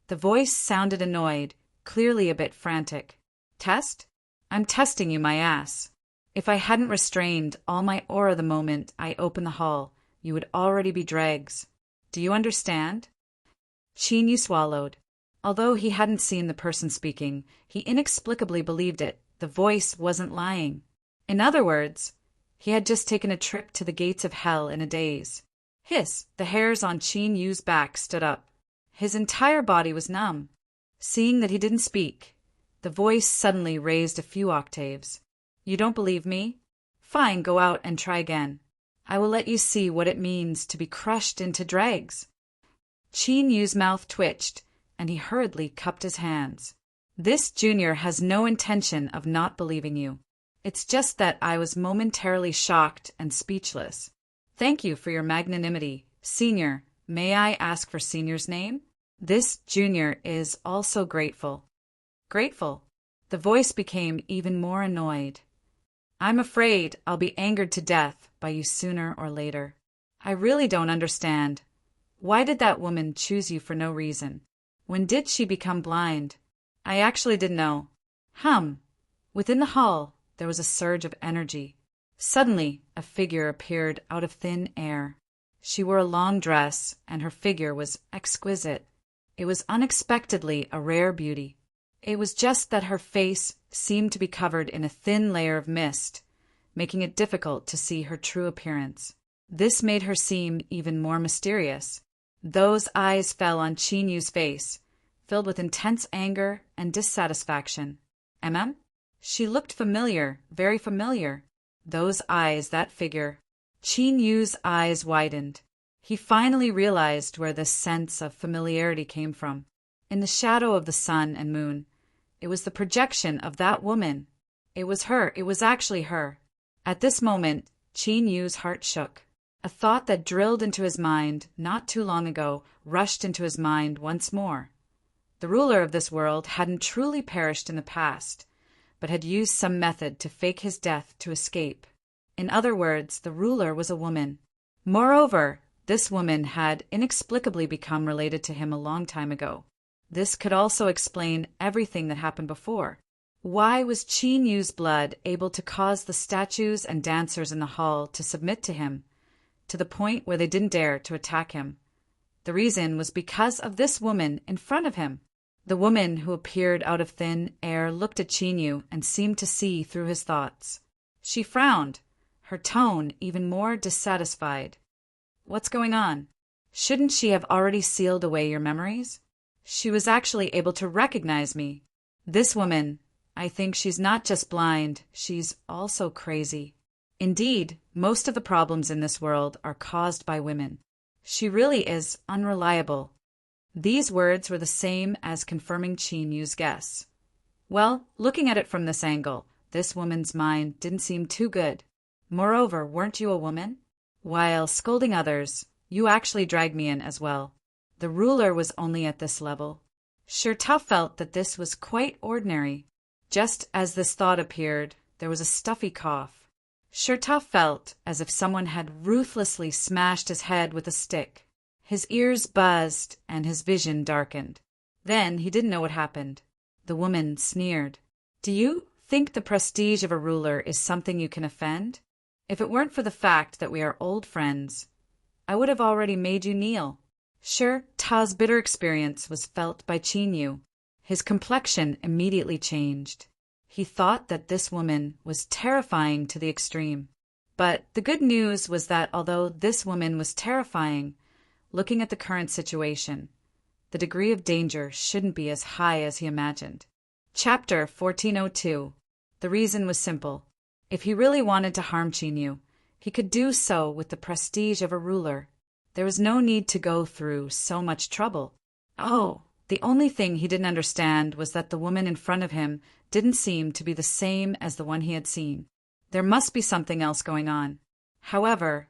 The voice sounded annoyed, clearly a bit frantic. Test? I'm testing you, my ass. If I hadn't restrained all my aura the moment I opened the hall, you would already be dregs. Do you understand? Qin Yu swallowed. Although he hadn't seen the person speaking, he inexplicably believed it. The voice wasn't lying. In other words, he had just taken a trip to the gates of hell in a daze. Hiss! The hairs on Qin Yu's back stood up. His entire body was numb. Seeing that he didn't speak, the voice suddenly raised a few octaves. You don't believe me? Fine, go out and try again. I will let you see what it means to be crushed into dregs. Qin Yu's mouth twitched, and he hurriedly cupped his hands. This junior has no intention of not believing you. It's just that I was momentarily shocked and speechless. Thank you for your magnanimity, Senior. May I ask for Senior's name? This junior is also grateful. Grateful? The voice became even more annoyed. I'm afraid I'll be angered to death by you sooner or later. I really don't understand. Why did that woman choose you for no reason? When did she become blind? I actually didn't know. Within the hall, there was a surge of energy. Suddenly, a figure appeared out of thin air. She wore a long dress, and her figure was exquisite. It was unexpectedly a rare beauty. It was just that her face seemed to be covered in a thin layer of mist, making it difficult to see her true appearance. This made her seem even more mysterious. Those eyes fell on Qin Yu's face, filled with intense anger and dissatisfaction. She looked familiar, very familiar. Those eyes, that figure. Qin Yu's eyes widened. He finally realized where this sense of familiarity came from. In the shadow of the sun and moon, it was the projection of that woman. It was her. It was actually her. At this moment, Qin Yu's heart shook. A thought that drilled into his mind not too long ago rushed into his mind once more. The ruler of this world hadn't truly perished in the past, but had used some method to fake his death to escape. In other words, the ruler was a woman. Moreover, this woman had inexplicably become related to him a long time ago. This could also explain everything that happened before. Why was Qin Yu's blood able to cause the statues and dancers in the hall to submit to him, to the point where they didn't dare to attack him? The reason was because of this woman in front of him. The woman who appeared out of thin air looked at Qin Yu and seemed to see through his thoughts. She frowned, her tone even more dissatisfied. What's going on? Shouldn't she have already sealed away your memories? She was actually able to recognize me. This woman, I think she's not just blind, she's also crazy. Indeed, most of the problems in this world are caused by women. She really is unreliable. These words were the same as confirming Qin Yu's guess. Well, looking at it from this angle, this woman's mind didn't seem too good. Moreover, weren't you a woman? While scolding others, you actually dragged me in as well. The ruler was only at this level. Shirta felt that this was quite ordinary. Just as this thought appeared, there was a stuffy cough. Shirta felt as if someone had ruthlessly smashed his head with a stick. His ears buzzed and his vision darkened. Then he didn't know what happened. The woman sneered. Do you think the prestige of a ruler is something you can offend? If it weren't for the fact that we are old friends, I would have already made you kneel. Sure, Ta's bitter experience was felt by Chinyu. His complexion immediately changed. He thought that this woman was terrifying to the extreme. But the good news was that although this woman was terrifying, looking at the current situation, the degree of danger shouldn't be as high as he imagined. Chapter 1402. The reason was simple. If he really wanted to harm Chinyu, he could do so with the prestige of a ruler. There was no need to go through so much trouble. Oh, the only thing he didn't understand was that the woman in front of him didn't seem to be the same as the one he had seen. There must be something else going on. However,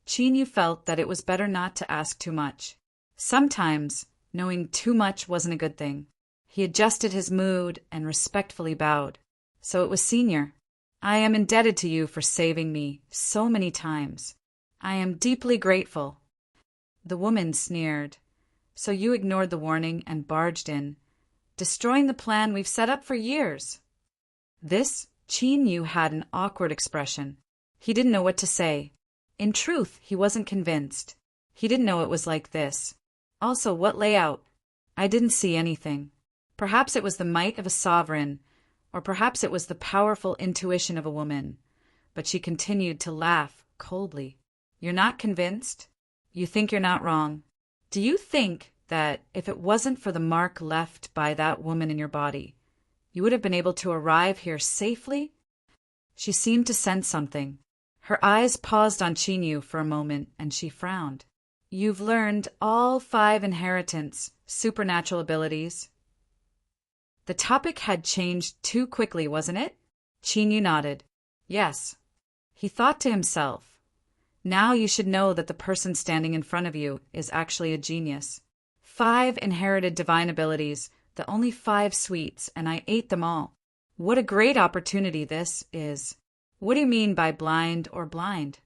Chinyu felt that it was better not to ask too much. Sometimes, knowing too much wasn't a good thing. He adjusted his mood and respectfully bowed. So it was Senior. I am indebted to you for saving me so many times. I am deeply grateful. The woman sneered. So you ignored the warning and barged in, destroying the plan we've set up for years. This, Chinyu had an awkward expression. He didn't know what to say. In truth, he wasn't convinced. He didn't know it was like this. Also, what layout? I didn't see anything. Perhaps it was the might of a sovereign, or perhaps it was the powerful intuition of a woman. But she continued to laugh coldly. You're not convinced? You think you're not wrong. Do you think that if it wasn't for the mark left by that woman in your body, you would have been able to arrive here safely? She seemed to sense something. Her eyes paused on Chinyu for a moment, and she frowned. You've learned all 5 inheritance, supernatural abilities. The topic had changed too quickly, wasn't it? Chinyu nodded. Yes. He thought to himself, now you should know that the person standing in front of you is actually a genius. 5 inherited divine abilities, the only 5 sweets, and I ate them all. What a great opportunity this is. What do you mean by blind or blind?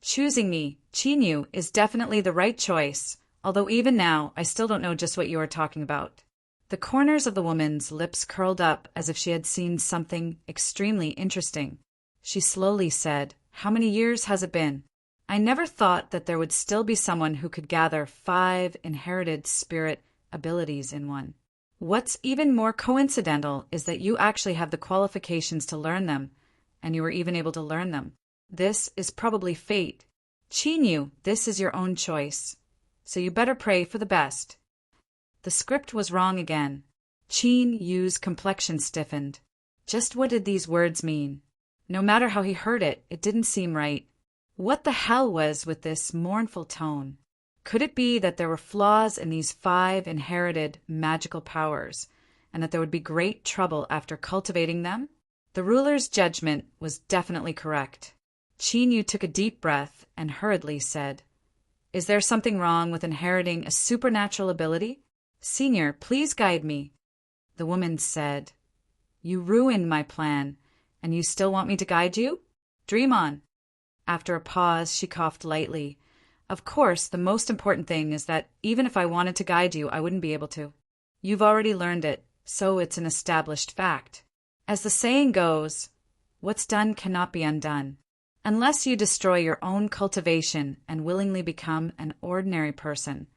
Choosing me, Chinyu, is definitely the right choice, although even now I still don't know just what you are talking about. The corners of the woman's lips curled up as if she had seen something extremely interesting. She slowly said, How many years has it been? I never thought that there would still be someone who could gather 5 inherited spirit abilities in one. What's even more coincidental is that you actually have the qualifications to learn them, and you were even able to learn them. This is probably fate. Chinyu, this is your own choice, so you better pray for the best. The script was wrong again. Chinyu's complexion stiffened. Just what did these words mean? No matter how he heard it, it didn't seem right. What the hell was with this mournful tone? Could it be that there were flaws in these 5 inherited magical powers, and that there would be great trouble after cultivating them? The ruler's judgment was definitely correct. Chinyu took a deep breath and hurriedly said, Is there something wrong with inheriting a supernatural ability? Senior, please guide me. The woman said, You ruined my plan, and you still want me to guide you? Dream on. After a pause, she coughed lightly. Of course, the most important thing is that even if I wanted to guide you, I wouldn't be able to. You've already learned it, so it's an established fact. As the saying goes, what's done cannot be undone. Unless you destroy your own cultivation and willingly become an ordinary person,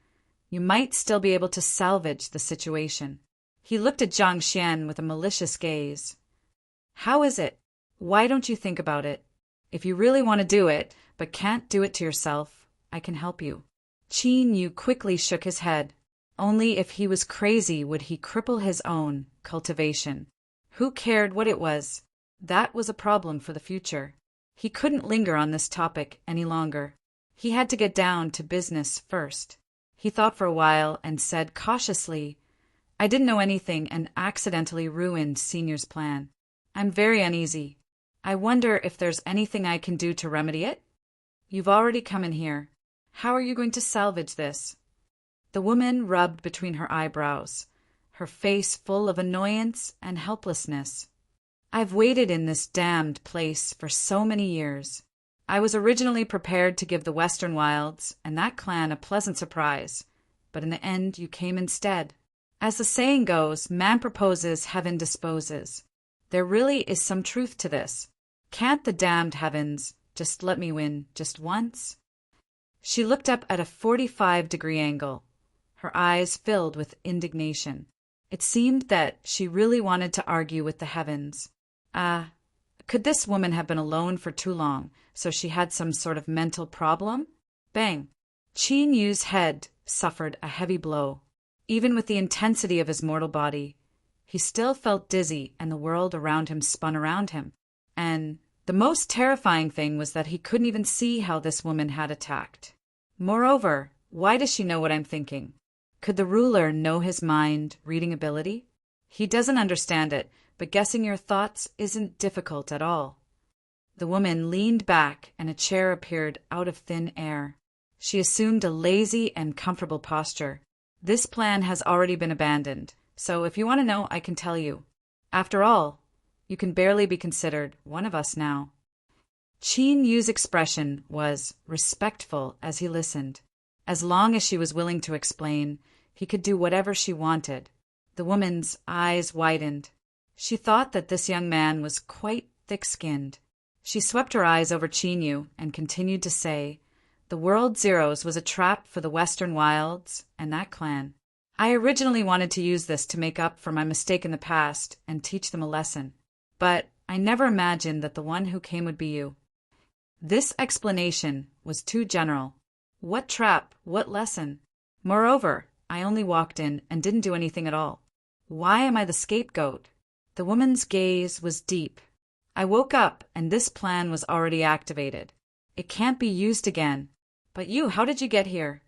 you might still be able to salvage the situation. He looked at Zhang Xian with a malicious gaze. How is it? Why don't you think about it? If you really want to do it, but can't do it to yourself, I can help you. Chinyu quickly shook his head. Only if he was crazy would he cripple his own cultivation. Who cared what it was? That was a problem for the future. He couldn't linger on this topic any longer. He had to get down to business first. He thought for a while and said cautiously, I didn't know anything and accidentally ruined Senior's plan. I'm very uneasy. I wonder if there's anything I can do to remedy it? You've already come in here. How are you going to salvage this? The woman rubbed between her eyebrows, her face full of annoyance and helplessness. I've waited in this damned place for so many years. I was originally prepared to give the Western Wilds and that clan a pleasant surprise, but in the end you came instead. As the saying goes, man proposes, heaven disposes. There really is some truth to this. Can't the damned heavens just let me win just once? She looked up at a 45-degree angle. Her eyes filled with indignation. It seemed that she really wanted to argue with the heavens. Could this woman have been alone for too long, so she had some sort of mental problem? Bang! Qin Yu's head suffered a heavy blow. Even with the intensity of his mortal body, he still felt dizzy and the world around him spun around him. And the most terrifying thing was that he couldn't even see how this woman had attacked. Moreover, why does she know what I'm thinking? Could the ruler know his mind reading ability? He doesn't understand it, but guessing your thoughts isn't difficult at all. The woman leaned back and a chair appeared out of thin air. She assumed a lazy and comfortable posture. This plan has already been abandoned, so if you want to know, I can tell you. After all, you can barely be considered one of us now. Qin Yu's expression was respectful as he listened. As long as she was willing to explain, he could do whatever she wanted. The woman's eyes widened. She thought that this young man was quite thick-skinned. She swept her eyes over Qin Yu and continued to say, "The World Zeroes was a trap for the Western Wilds and that clan. I originally wanted to use this to make up for my mistake in the past and teach them a lesson. But I never imagined that the one who came would be you." This explanation was too general. What trap? What lesson? Moreover, I only walked in and didn't do anything at all. Why am I the scapegoat? The woman's gaze was deep. I woke up and this plan was already activated. It can't be used again. But you, how did you get here?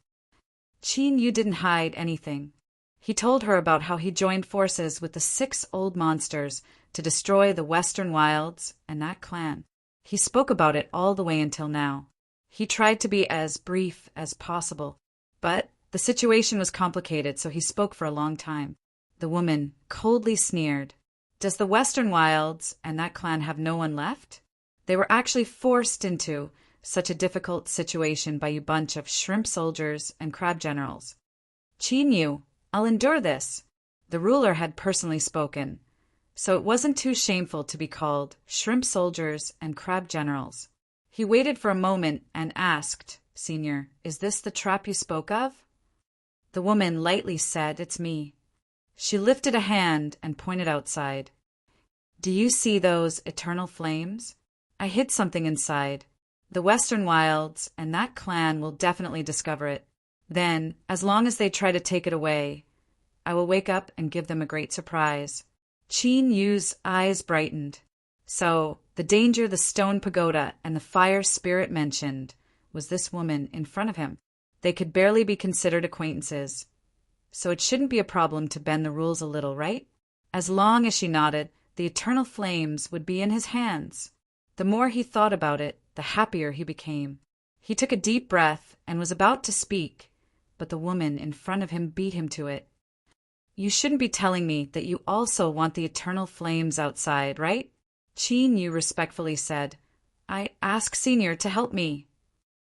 Qin Yu didn't hide anything. He told her about how he joined forces with the 6 old monsters to destroy the Western Wilds and that clan. He spoke about it all the way until now. He tried to be as brief as possible, but the situation was complicated, so he spoke for a long time. The woman coldly sneered. Does the Western Wilds and that clan have no one left? They were actually forced into such a difficult situation by you bunch of shrimp soldiers and crab generals. Qin Yu, I'll endure this. The ruler had personally spoken, so it wasn't too shameful to be called shrimp soldiers and crab generals. He waited for a moment and asked, "Senior, is this the trap you spoke of?" The woman lightly said, "It's me." She lifted a hand and pointed outside. "Do you see those eternal flames? I hid something inside. The Western Wilds and that clan will definitely discover it. Then, as long as they try to take it away, I will wake up and give them a great surprise." Qin Yu's eyes brightened. So, the danger the stone pagoda and the fire spirit mentioned was this woman in front of him. They could barely be considered acquaintances. So it shouldn't be a problem to bend the rules a little, right? As long as she nodded, the eternal flames would be in his hands. The more he thought about it, the happier he became. He took a deep breath and was about to speak, but the woman in front of him beat him to it. "You shouldn't be telling me that you also want the eternal flames outside, right?" Qin Yu respectfully said. "I ask Senior to help me."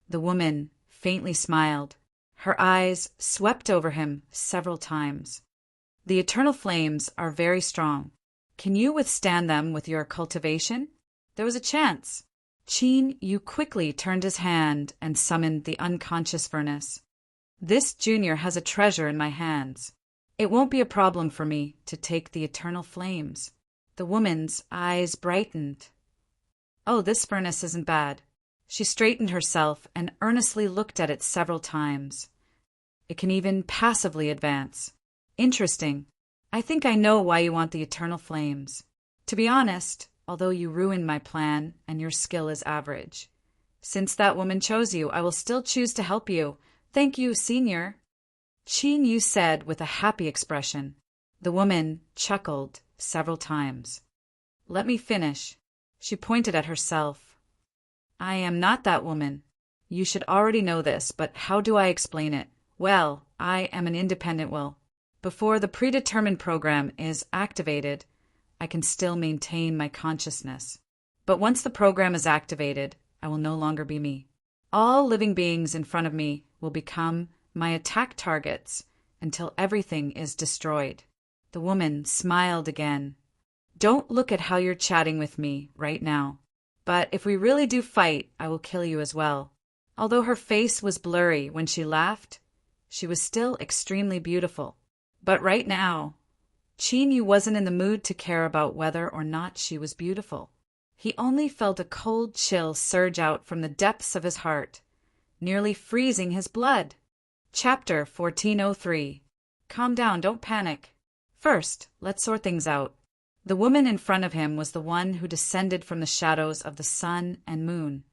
The woman faintly smiled. Her eyes swept over him several times. "The eternal flames are very strong. Can you withstand them with your cultivation?" There was a chance. Qin Yu quickly turned his hand and summoned the unconscious furnace. "This junior has a treasure in my hands. It won't be a problem for me to take the eternal flames." The woman's eyes brightened. "Oh, this furnace isn't bad." She straightened herself and earnestly looked at it several times. "It can even passively advance. Interesting. I think I know why you want the eternal flames. To be honest, although you ruined my plan and your skill is average. Since that woman chose you, I will still choose to help you. Thank you, Senior." Qin Yu said with a happy expression. The woman chuckled several times. "Let me finish." She pointed at herself. "I am not that woman. You should already know this, but how do I explain it? Well, I am an independent will. Before the predetermined program is activated, I can still maintain my consciousness. But once the program is activated, I will no longer be me. All living beings in front of me will become my attack targets, until everything is destroyed. The woman smiled again. Don't look at how you're chatting with me right now. But if we really do fight, I will kill you as well. Although her face was blurry when she laughed, she was still extremely beautiful. But right now, Qin Yu wasn't in the mood to care about whether or not she was beautiful. He only felt a cold chill surge out from the depths of his heart, nearly freezing his blood. Chapter 1403. Calm down, don't panic. First, let's sort things out. The woman in front of him was the one who descended from the shadows of the sun and moon,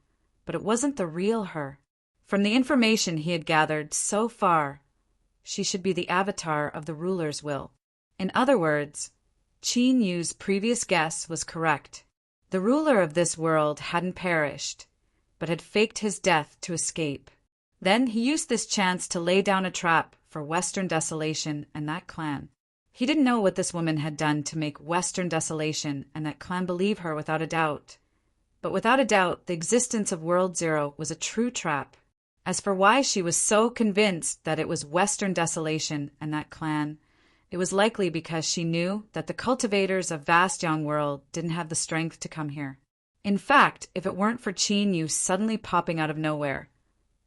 but it wasn't the real her. From the information he had gathered so far, she should be the avatar of the ruler's will. In other words, Qin Yu's previous guess was correct. The ruler of this world hadn't perished, but had faked his death to escape. Then he used this chance to lay down a trap for Western Desolation and that clan. He didn't know what this woman had done to make Western Desolation and that clan believe her without a doubt. But without a doubt, the existence of World Zero was a true trap. As for why she was so convinced that it was Western Desolation and that clan, it was likely because she knew that the cultivators of Vast Young World didn't have the strength to come here. In fact, if it weren't for Qin Yu suddenly popping out of nowhere,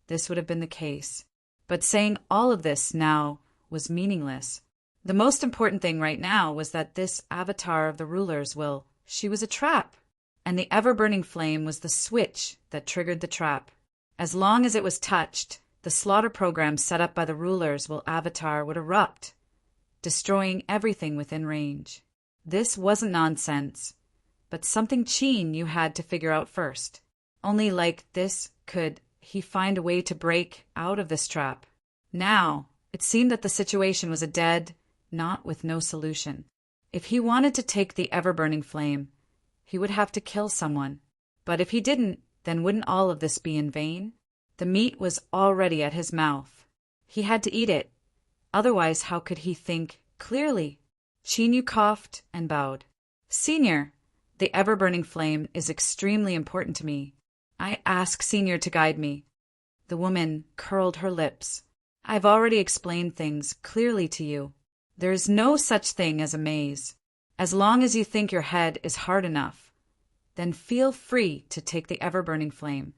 this would have been the case. But saying all of this now was meaningless. The most important thing right now was that this avatar of the ruler's will, she was a trap, and the ever-burning flame was the switch that triggered the trap. As long as it was touched, the slaughter program set up by the ruler's will avatar would erupt, destroying everything within range. This wasn't nonsense, but something Qin Yu had to figure out first. Only like this could he find a way to break out of this trap. Now, it seemed that the situation was a dead knot with no solution. If he wanted to take the ever-burning flame, he would have to kill someone. But if he didn't, then wouldn't all of this be in vain? The meat was already at his mouth. He had to eat it. Otherwise, how could he think clearly? Qin Yu coughed and bowed. Senior, the ever-burning flame is extremely important to me. I ask Senior to guide me. The woman curled her lips. I've already explained things clearly to you. There is no such thing as a maze. As long as you think your head is hard enough, then feel free to take the ever-burning flame.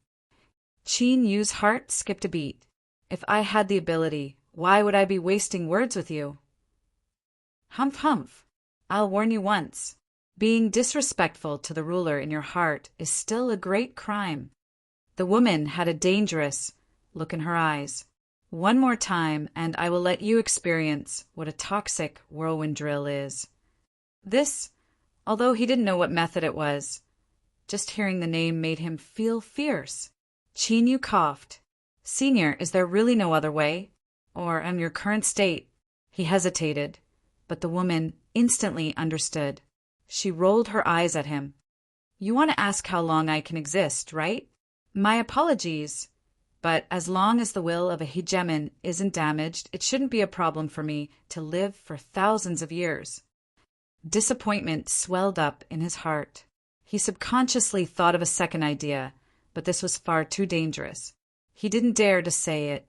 Qin Yu's heart skipped a beat. If I had the ability, why would I be wasting words with you? Humph, humph. I'll warn you once. Being disrespectful to the ruler in your heart is still a great crime. The woman had a dangerous look in her eyes. One more time, and I will let you experience what a toxic whirlwind drill is. This, although he didn't know what method it was, just hearing the name made him feel fierce. Qin Yu coughed. Senior, is there really no other way? Or in your current state? He hesitated, but the woman instantly understood. She rolled her eyes at him. You want to ask how long I can exist, right? My apologies, but as long as the will of a hegemon isn't damaged, it shouldn't be a problem for me to live for thousands of years. Disappointment swelled up in his heart. He subconsciously thought of a second idea, but this was far too dangerous. He didn't dare to say it.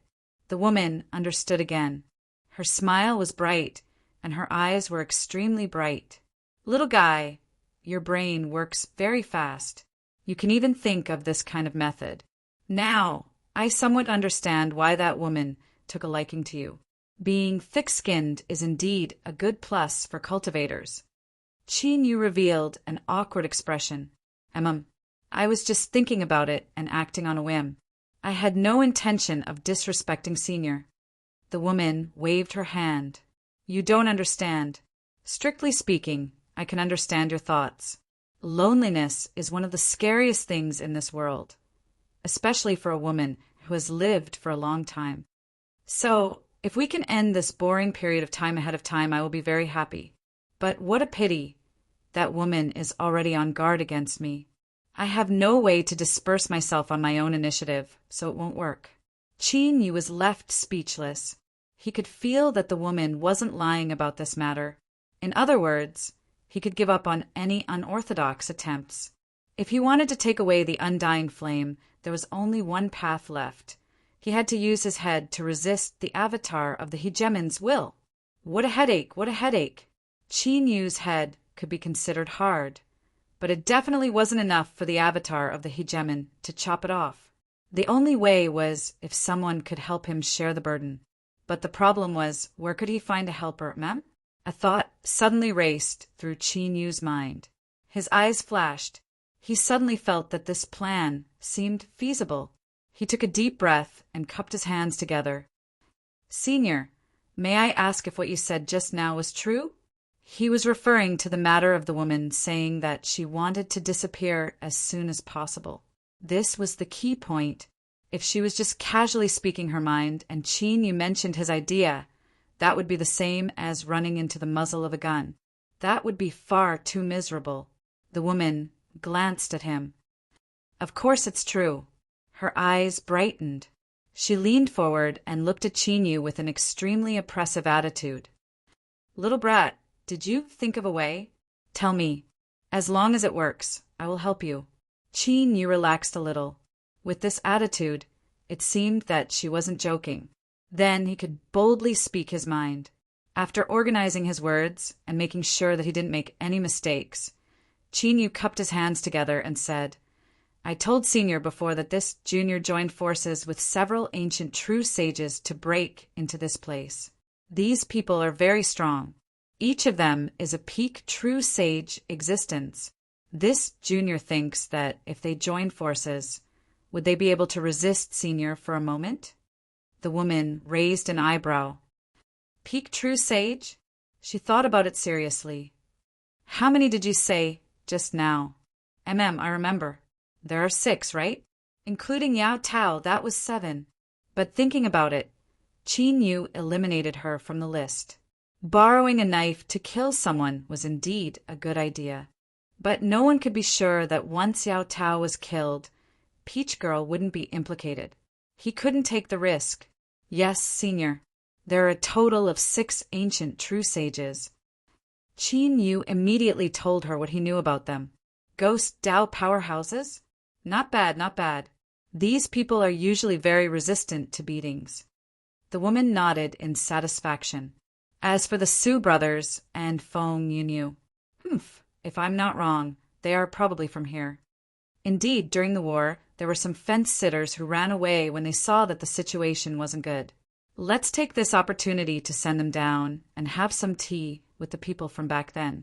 The woman understood again. Her smile was bright, and her eyes were extremely bright. Little guy, your brain works very fast. You can even think of this kind of method. Now, I somewhat understand why that woman took a liking to you. Being thick-skinned is indeed a good plus for cultivators. Qin Yu revealed an awkward expression. I was just thinking about it and acting on a whim. I had no intention of disrespecting Senior. The woman waved her hand. You don't understand. Strictly speaking, I can understand your thoughts. Loneliness is one of the scariest things in this world, especially for a woman who has lived for a long time. So, if we can end this boring period of time ahead of time, I will be very happy. But what a pity. That woman is already on guard against me. I have no way to disperse myself on my own initiative, so it won't work. Qin Yu was left speechless. He could feel that the woman wasn't lying about this matter. In other words, he could give up on any unorthodox attempts. If he wanted to take away the undying flame, there was only one path left. He had to use his head to resist the avatar of the hegemon's will. What a headache, what a headache. Qin Yu's head could be considered hard, but it definitely wasn't enough for the avatar of the hegemon to chop it off. The only way was if someone could help him share the burden. But the problem was, where could he find a helper, ma'am? A thought suddenly raced through Qin Yu's mind. His eyes flashed. He suddenly felt that this plan seemed feasible. He took a deep breath and cupped his hands together. Senior, may I ask if what you said just now was true? He was referring to the matter of the woman saying that she wanted to disappear as soon as possible. This was the key point. If she was just casually speaking her mind and Qin Yu mentioned his idea, that would be the same as running into the muzzle of a gun. That would be far too miserable. The woman glanced at him. Of course it's true. Her eyes brightened. She leaned forward and looked at Qin Yu with an extremely oppressive attitude. Little brat, did you think of a way? Tell me. As long as it works, I will help you. Qin Yu relaxed a little. With this attitude, it seemed that she wasn't joking. Then he could boldly speak his mind. After organizing his words and making sure that he didn't make any mistakes, Qin Yu cupped his hands together and said, I told Senior before that this junior joined forces with several ancient true sages to break into this place. These people are very strong. Each of them is a peak true sage existence. This junior thinks that if they join forces, would they be able to resist Senior for a moment? The woman raised an eyebrow. Peak true sage? She thought about it seriously. How many did you say just now? I remember. There are 6, right? Including Yao Tao, that was 7. But thinking about it, Qin Yu eliminated her from the list. Borrowing a knife to kill someone was indeed a good idea. But no one could be sure that once Yao Tao was killed, Peach Girl wouldn't be implicated. He couldn't take the risk. Yes, Senior. There are a total of 6 ancient true sages. Qin Yu immediately told her what he knew about them. Ghost Dao powerhouses? Not bad, not bad. These people are usually very resistant to beatings. The woman nodded in satisfaction. As for the Su brothers and Feng Yunyu, if I'm not wrong, they are probably from here. Indeed, during the war, there were some fence-sitters who ran away when they saw that the situation wasn't good. Let's take this opportunity to send them down and have some tea with the people from back then.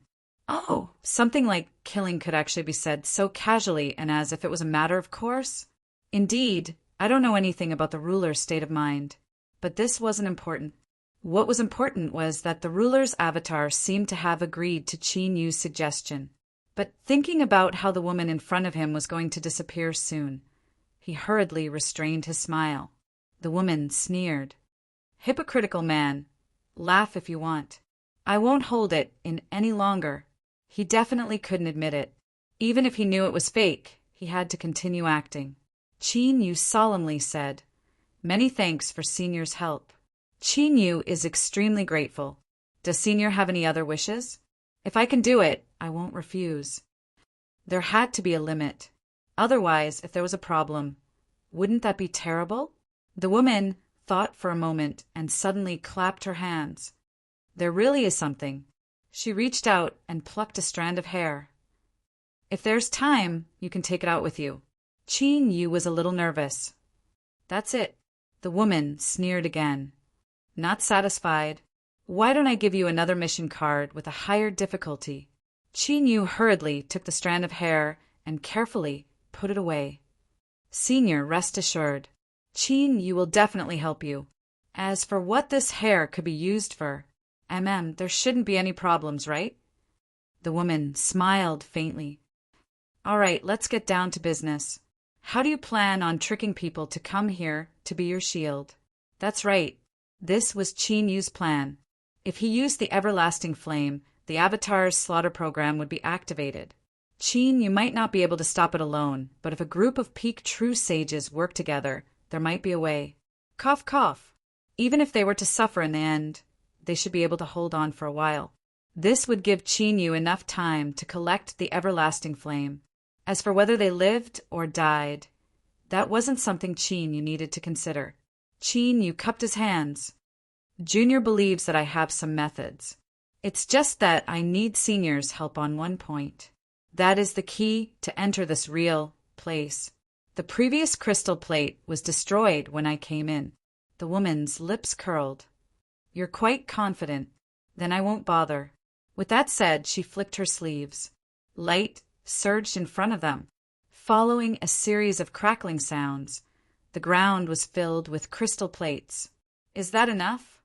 Oh, something like killing could actually be said so casually and as if it was a matter of course. Indeed, I don't know anything about the ruler's state of mind, but this wasn't important. What was important was that the ruler's avatar seemed to have agreed to Qin Yu's suggestion. But thinking about how the woman in front of him was going to disappear soon, he hurriedly restrained his smile. The woman sneered. Hypocritical man. Laugh if you want. I won't hold it in any longer. He definitely couldn't admit it. Even if he knew it was fake, he had to continue acting. Qin Yu solemnly said, Many thanks for Senior's help. Qin Yu is extremely grateful. Does Senior have any other wishes? If I can do it, I won't refuse. There had to be a limit. Otherwise, if there was a problem, wouldn't that be terrible? The woman thought for a moment and suddenly clapped her hands. There really is something. She reached out and plucked a strand of hair. If there's time, you can take it out with you. Qin Yu was a little nervous. That's it. The woman sneered again. Not satisfied. Why don't I give you another mission card with a higher difficulty? Qin Yu hurriedly took the strand of hair and carefully put it away. Senior, rest assured. Qin Yu will definitely help you. As for what this hair could be used for, there shouldn't be any problems, right? The woman smiled faintly. All right, let's get down to business. How do you plan on tricking people to come here to be your shield? That's right. This was Qin Yu's plan. If he used the everlasting flame, the Avatar's slaughter program would be activated. Qin, you might not be able to stop it alone, but if a group of peak true sages work together, there might be a way. Cough, cough. Even if they were to suffer in the end, they should be able to hold on for a while. This would give Qin Yu enough time to collect the everlasting flame. As for whether they lived or died, that wasn't something Qin Yu needed to consider. Qin Yu cupped his hands. Junior believes that I have some methods. It's just that I need Senior's help on one point. That is the key to enter this real place. The previous crystal plate was destroyed when I came in. The woman's lips curled. You're quite confident. Then I won't bother. With that said, she flicked her sleeves. Light surged in front of them, following a series of crackling sounds. The ground was filled with crystal plates. Is that enough?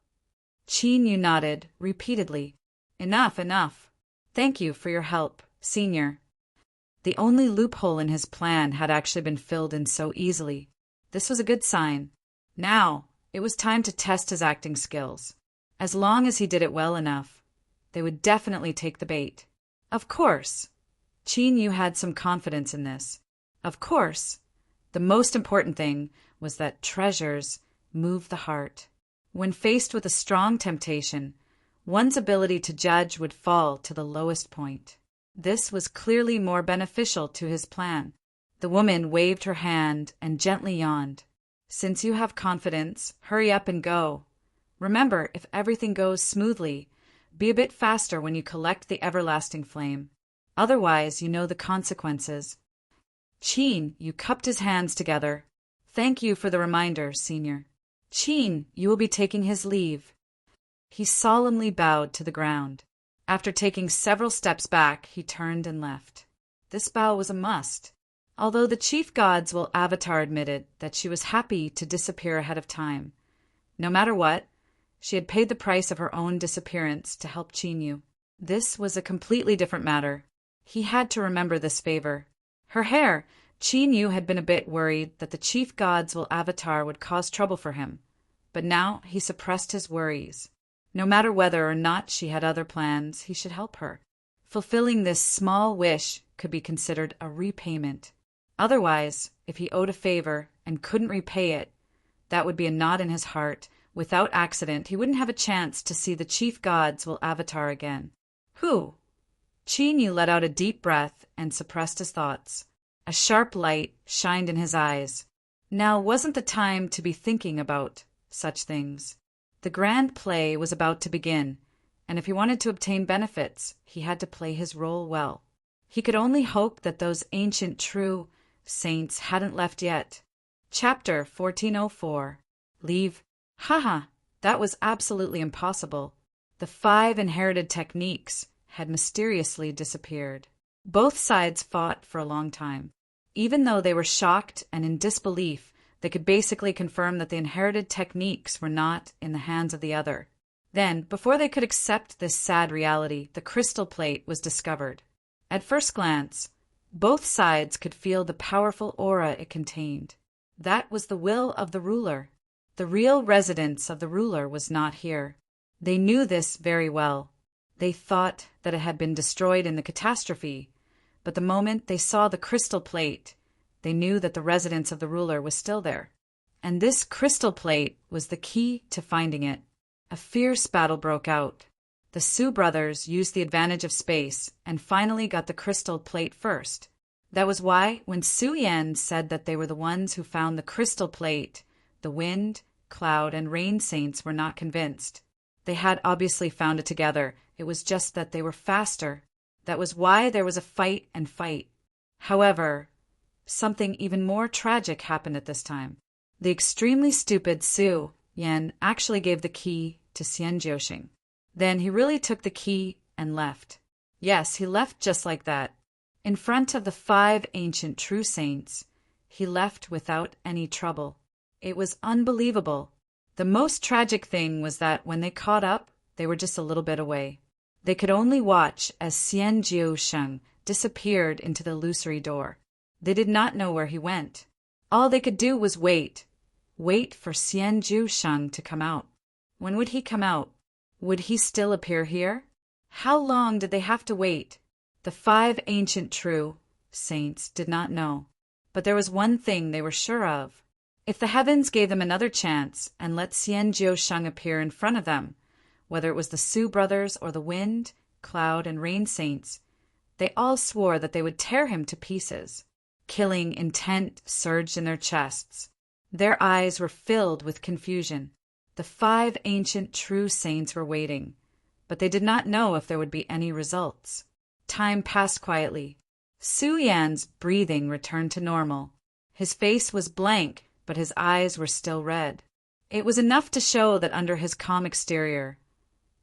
Qin Yu nodded repeatedly. Enough, enough. Thank you for your help, Senior. The only loophole in his plan had actually been filled in so easily. This was a good sign. Now, it was time to test his acting skills. As long as he did it well enough, they would definitely take the bait. Of course. Qin Yu had some confidence in this. Of course. The most important thing was that treasures move the heart. When faced with a strong temptation, one's ability to judge would fall to the lowest point. This was clearly more beneficial to his plan. The woman waved her hand and gently yawned. Since you have confidence, hurry up and go. Remember, if everything goes smoothly, be a bit faster when you collect the everlasting flame. Otherwise, you know the consequences. Qin Yu cupped his hands together. Thank you for the reminder, Senior. Qin Yu will be taking his leave. He solemnly bowed to the ground. After taking several steps back, he turned and left. This bow was a must. Although the chief gods will Avatar admitted that she was happy to disappear ahead of time. No matter what, she had paid the price of her own disappearance to help Qin Yu. This was a completely different matter. He had to remember this favor. Her hair. Qin Yu had been a bit worried that the chief gods will Avatar would cause trouble for him. But now he suppressed his worries. No matter whether or not she had other plans, he should help her. Fulfilling this small wish could be considered a repayment. Otherwise, if he owed a favor and couldn't repay it, that would be a knot in his heart. Without accident, he wouldn't have a chance to see the chief gods will Avatar again. Who? Qin Yu let out a deep breath and suppressed his thoughts. A sharp light shined in his eyes. Now wasn't the time to be thinking about such things. The grand play was about to begin, and if he wanted to obtain benefits, he had to play his role well. He could only hope that those ancient true saints hadn't left yet. Chapter 1404. Leave. Haha, that was absolutely impossible. The 5 inherited techniques had mysteriously disappeared. Both sides fought for a long time. Even though they were shocked and in disbelief, they could basically confirm that the inherited techniques were not in the hands of the other. Then, before they could accept this sad reality, the crystal plate was discovered. At first glance, both sides could feel the powerful aura it contained. That was the will of the ruler. The real residence of the ruler was not here. They knew this very well. They thought that it had been destroyed in the catastrophe, but the moment they saw the crystal plate, they knew that the residence of the ruler was still there. And this crystal plate was the key to finding it. A fierce battle broke out. The Su brothers used the advantage of space and finally got the crystal plate first. That was why, when Su Yan said that they were the ones who found the crystal plate, the wind, cloud, and rain saints were not convinced. They had obviously found it together. It was just that they were faster. That was why there was a fight and fight. However, something even more tragic happened at this time. The extremely stupid Su Yan actually gave the key to Xian Jiuxing. Then he really took the key and left. Yes, he left just like that. In front of the 5 ancient true saints, he left without any trouble. It was unbelievable. The most tragic thing was that when they caught up, they were just a little bit away. They could only watch as Xian Jiusheng disappeared into the illusory door. They did not know where he went. All they could do was wait for Xian Jiusheng to come out. When would he come out? Would he still appear here? How long did they have to wait? The 5 ancient true saints did not know. But there was one thing they were sure of. If the heavens gave them another chance and let Xian Jiusheng appear in front of them, whether it was the Su brothers or the wind, cloud, and rain saints, they all swore that they would tear him to pieces. Killing intent surged in their chests. Their eyes were filled with confusion. The 5 ancient true saints were waiting, but they did not know if there would be any results. Time passed quietly. Su Yan's breathing returned to normal. His face was blank, but his eyes were still red. It was enough to show that under his calm exterior,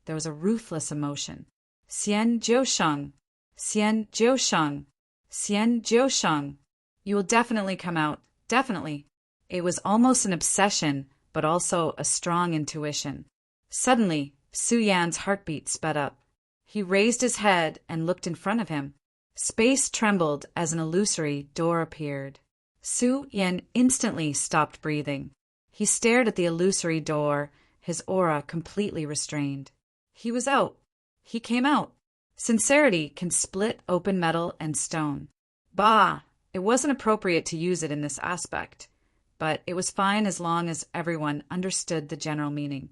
there was a ruthless emotion. Xian Jiusheng, Xian Jiusheng, Xian Jiusheng. You will definitely come out, definitely. It was almost an obsession, but also a strong intuition. Suddenly, Su Yan's heartbeat sped up. He raised his head and looked in front of him. Space trembled as an illusory door appeared. Su Yan instantly stopped breathing. He stared at the illusory door, his aura completely restrained. He was out. He came out. Sincerity can split open metal and stone. Bah! It wasn't appropriate to use it in this aspect, but it was fine as long as everyone understood the general meaning.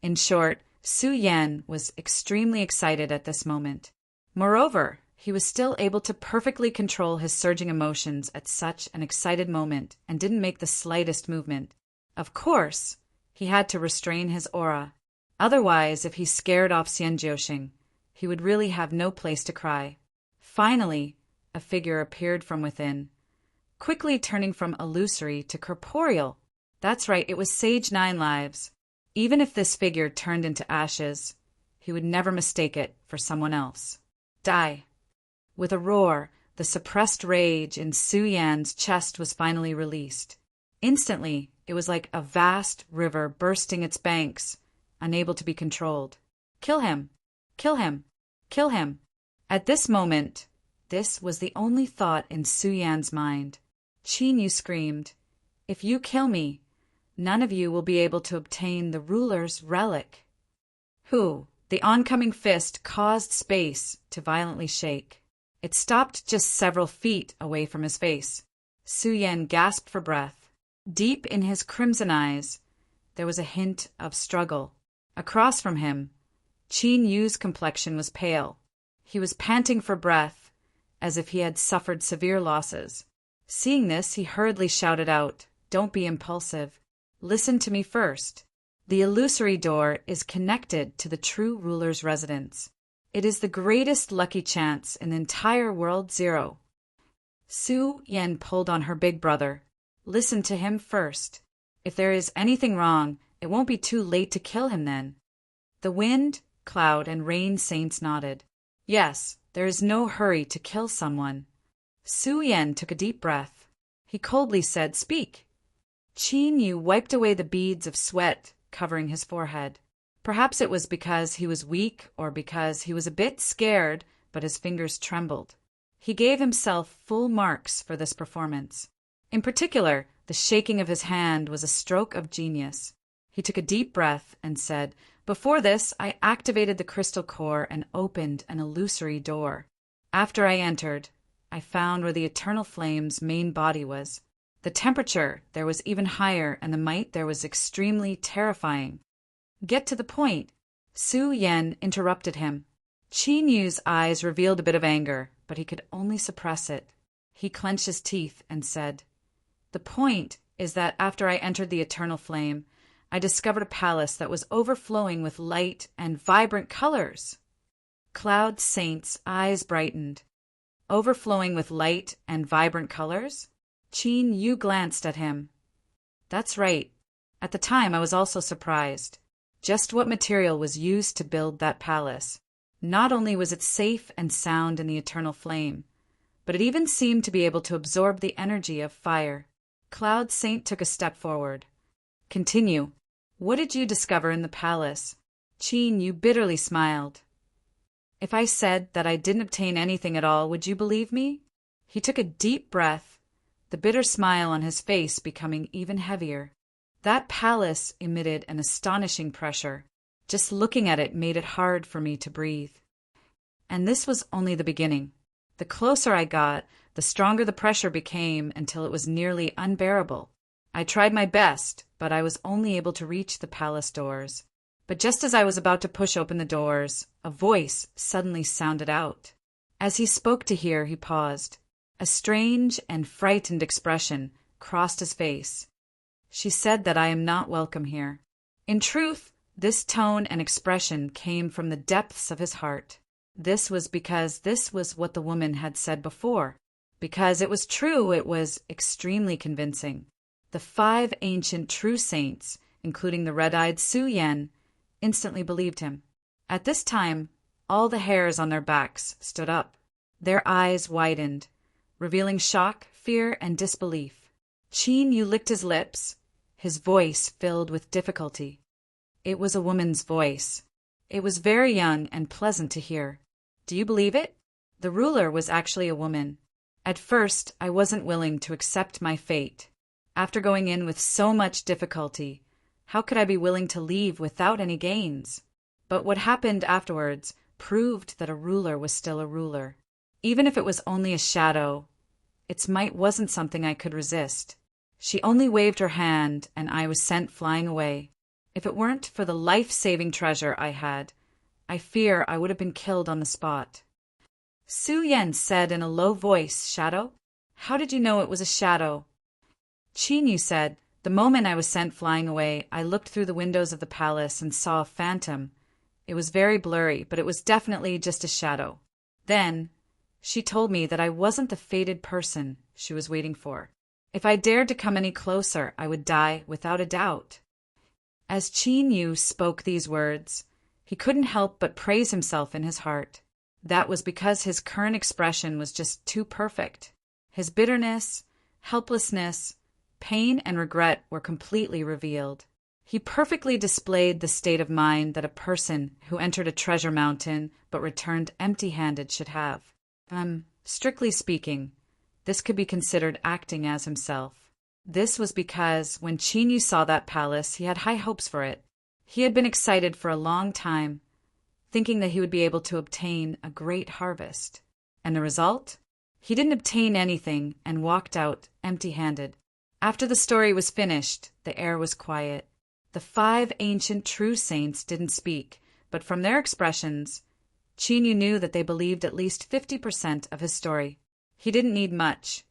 In short, Su Yan was extremely excited at this moment. Moreover, he was still able to perfectly control his surging emotions at such an excited moment and didn't make the slightest movement. Of course, he had to restrain his aura. Otherwise, if he scared off Xian Jiusheng, he would really have no place to cry. Finally, a figure appeared from within, quickly turning from illusory to corporeal. That's right, it was Sage Nine Lives. Even if this figure turned into ashes, he would never mistake it for someone else. Die! With a roar, the suppressed rage in Su Yan's chest was finally released. Instantly, it was like a vast river bursting its banks, unable to be controlled. Kill him! Kill him! Kill him! At this moment, this was the only thought in Su Yan's mind. Qin Yu screamed, "If you kill me, none of you will be able to obtain the ruler's relic." The oncoming fist caused space to violently shake. It stopped just several feet away from his face. Su Yan gasped for breath. Deep in his crimson eyes, there was a hint of struggle. Across from him, Qin Yu's complexion was pale. He was panting for breath, as if he had suffered severe losses. Seeing this, he hurriedly shouted out, "Don't be impulsive. Listen to me first. The illusory door is connected to the true ruler's residence. It is the greatest lucky chance in the entire world zero." Su Yan pulled on her big brother. "Listen to him first. If there is anything wrong, it won't be too late to kill him then." The wind, cloud, and rain saints nodded. Yes, there is no hurry to kill someone. Su Yan took a deep breath. He coldly said, "Speak." Qin Yu wiped away the beads of sweat covering his forehead. Perhaps it was because he was weak or because he was a bit scared, but his fingers trembled. He gave himself full marks for this performance. In particular, the shaking of his hand was a stroke of genius. He took a deep breath and said, "Before this, I activated the crystal core and opened an illusory door. After I entered, I found where the eternal flame's main body was. The temperature there was even higher, and the might there was extremely terrifying." "Get to the point." Su Yan interrupted him. Qin Yu's eyes revealed a bit of anger, but he could only suppress it. He clenched his teeth and said, "The point is that after I entered the eternal flame, I discovered a palace that was overflowing with light and vibrant colors." Cloud Saint's eyes brightened. "Overflowing with light and vibrant colors?" Qin Yu glanced at him. "That's right. At the time I was also surprised. Just what material was used to build that palace? Not only was it safe and sound in the eternal flame, but it even seemed to be able to absorb the energy of fire." Cloud Saint took a step forward. "Continue. What did you discover in the palace?" Qin Yu bitterly smiled. "If I said that I didn't obtain anything at all, would you believe me?" He took a deep breath, the bitter smile on his face becoming even heavier. "That palace emitted an astonishing pressure. Just looking at it made it hard for me to breathe. And this was only the beginning. The closer I got, the stronger the pressure became until it was nearly unbearable. I tried my best, but I was only able to reach the palace doors. But just as I was about to push open the doors, a voice suddenly sounded out. As he spoke to hear, he paused. A strange and frightened expression crossed his face. She said that I am not welcome here. In truth, this tone and expression came from the depths of his heart. This was because this was what the woman had said before. Because it was true, it was extremely convincing. The 5 ancient true saints, including the red-eyed Su Yen, instantly believed him. At this time, all the hairs on their backs stood up. Their eyes widened, revealing shock, fear, and disbelief. Qin Yu licked his lips, his voice filled with difficulty. It was a woman's voice. It was very young and pleasant to hear. Do you believe it? The ruler was actually a woman. At first, I wasn't willing to accept my fate. After going in with so much difficulty, how could I be willing to leave without any gains? But what happened afterwards proved that a ruler was still a ruler. Even if it was only a shadow, its might wasn't something I could resist. She only waved her hand, and I was sent flying away. If it weren't for the life-saving treasure I had, I fear I would have been killed on the spot. Su Yen said in a low voice, "Shadow? How did you know it was a shadow?" Qin Yu said, "The moment I was sent flying away, I looked through the windows of the palace and saw a phantom. It was very blurry, but it was definitely just a shadow. Then, she told me that I wasn't the fated person she was waiting for. If I dared to come any closer, I would die without a doubt." As Qin Yu spoke these words, he couldn't help but praise himself in his heart. That was because his current expression was just too perfect. His bitterness, helplessness, pain, and regret were completely revealed. He perfectly displayed the state of mind that a person who entered a treasure mountain but returned empty-handed should have. Strictly speaking, this could be considered acting as himself. This was because when Qin Yu saw that palace, he had high hopes for it. He had been excited for a long time, thinking that he would be able to obtain a great harvest. And the result? He didn't obtain anything and walked out empty-handed. After the story was finished, the air was quiet. The 5 ancient true saints didn't speak, but from their expressions, Qin Yu knew that they believed at least 50% of his story. He didn't need much.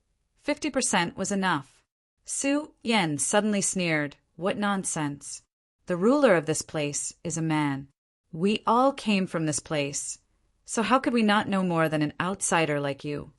50% was enough. Su Yen suddenly sneered, "What nonsense. The ruler of this place is a man. We all came from this place, so how could we not know more than an outsider like you?"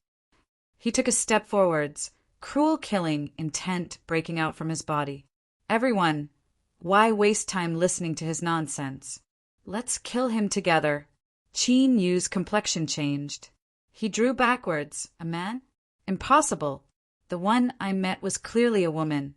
He took a step forwards, cruel killing intent breaking out from his body. Everyone, why waste time listening to his nonsense? Let's kill him together. Qin Yu's complexion changed. He drew backwards. A man? Impossible. The one I met was clearly a woman.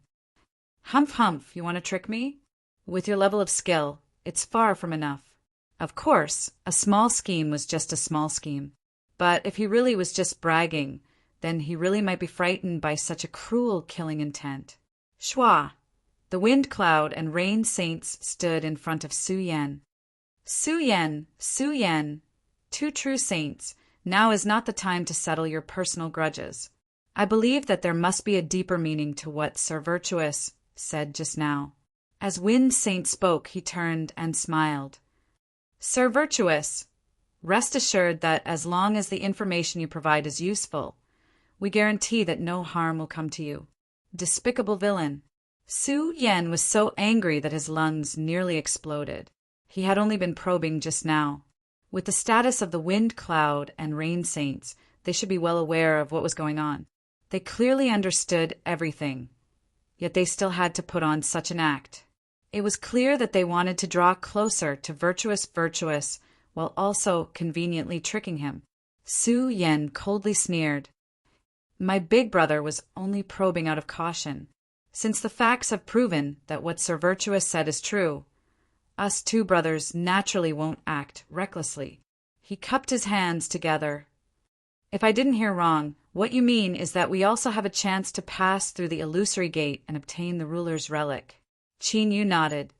Humph, humph, you want to trick me? With your level of skill, it's far from enough. Of course, a small scheme was just a small scheme. But if he really was just bragging, then he really might be frightened by such a cruel killing intent. Shwa! The wind cloud and rain saints stood in front of Su Yen. Su Yen, Su Yen, 2 true saints, now is not the time to settle your personal grudges. I believe that there must be a deeper meaning to what Sir Virtuous said just now. As Wind Saint spoke, he turned and smiled. Sir Virtuous, rest assured that as long as the information you provide is useful, we guarantee that no harm will come to you. Despicable villain. Su Yen was so angry that his lungs nearly exploded. He had only been probing just now. With the status of the wind cloud and rain saints, they should be well aware of what was going on. They clearly understood everything, yet they still had to put on such an act. It was clear that they wanted to draw closer to Virtuous while also conveniently tricking him. Su Yen coldly sneered. My big brother was only probing out of caution. Since the facts have proven that what Sir Virtuous said is true, us 2 brothers naturally won't act recklessly. He cupped his hands together. If I didn't hear wrong, what you mean is that we also have a chance to pass through the illusory gate and obtain the ruler's relic. Qin Yu nodded.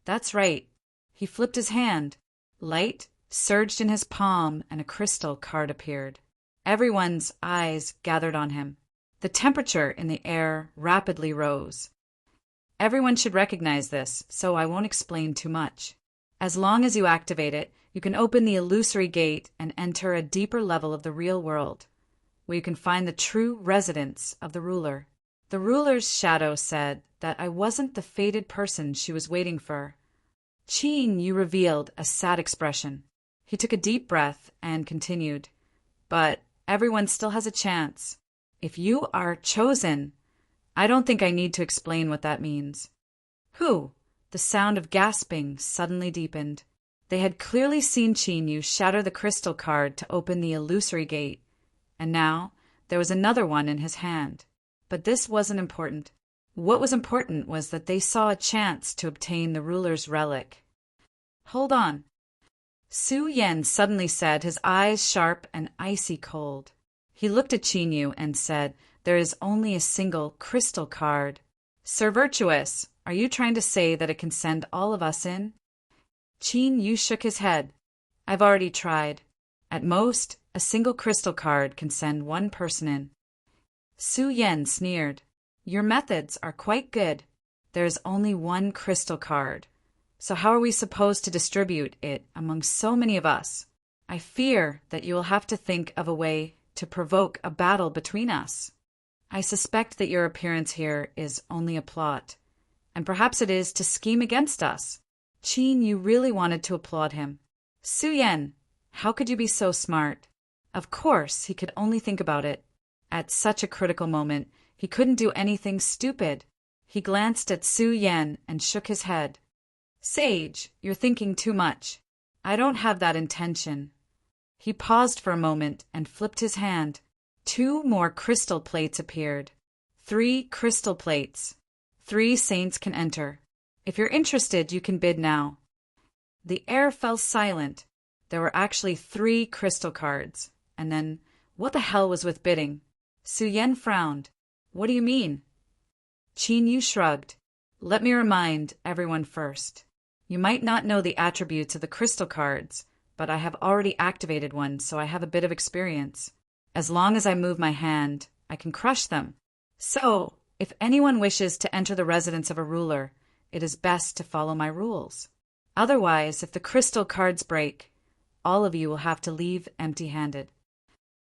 That's right. He flipped his hand. Light surged in his palm and a crystal card appeared. Everyone's eyes gathered on him. The temperature in the air rapidly rose. Everyone should recognize this, so I won't explain too much. As long as you activate it, you can open the illusory gate and enter a deeper level of the real world, where you can find the true residence of the ruler. The ruler's shadow said that I wasn't the fated person she was waiting for. Qin Yu revealed a sad expression. He took a deep breath and continued, "But everyone still has a chance. If you are chosen, I don't think I need to explain what that means." Who? The sound of gasping suddenly deepened. They had clearly seen Qin Yu shatter the crystal card to open the illusory gate, and now there was another one in his hand. But this wasn't important. What was important was that they saw a chance to obtain the ruler's relic. "Hold on," Su Yen suddenly said, his eyes sharp and icy cold. He looked at Qin Yu and said, "There is only a single crystal card. Sir Virtuous, are you trying to say that it can send all of us in?" Qin Yu shook his head. "I've already tried. At most, a single crystal card can send one person in." Su Yen sneered. "Your methods are quite good. There is only one crystal card. So how are we supposed to distribute it among so many of us? I fear that you will have to think of a way to provoke a battle between us. I suspect that your appearance here is only a plot, and perhaps it is to scheme against us." Qin Yu really wanted to applaud him. "Su Yen, how could you be so smart?" Of course, he could only think about it. At such a critical moment, he couldn't do anything stupid. He glanced at Su Yen and shook his head. "Sage, you're thinking too much. I don't have that intention." He paused for a moment and flipped his hand. 2 more crystal plates appeared. 3 crystal plates. 3 saints can enter. If you're interested, you can bid now. The air fell silent. There were actually 3 crystal cards. And then, what the hell was with bidding? Su Yen frowned. "What do you mean?" Qin Yu shrugged. "Let me remind everyone first. You might not know the attributes of the crystal cards, but I have already activated one, so I have a bit of experience. As long as I move my hand, I can crush them. So, if anyone wishes to enter the residence of a ruler, it is best to follow my rules. Otherwise, if the crystal cards break, all of you will have to leave empty-handed."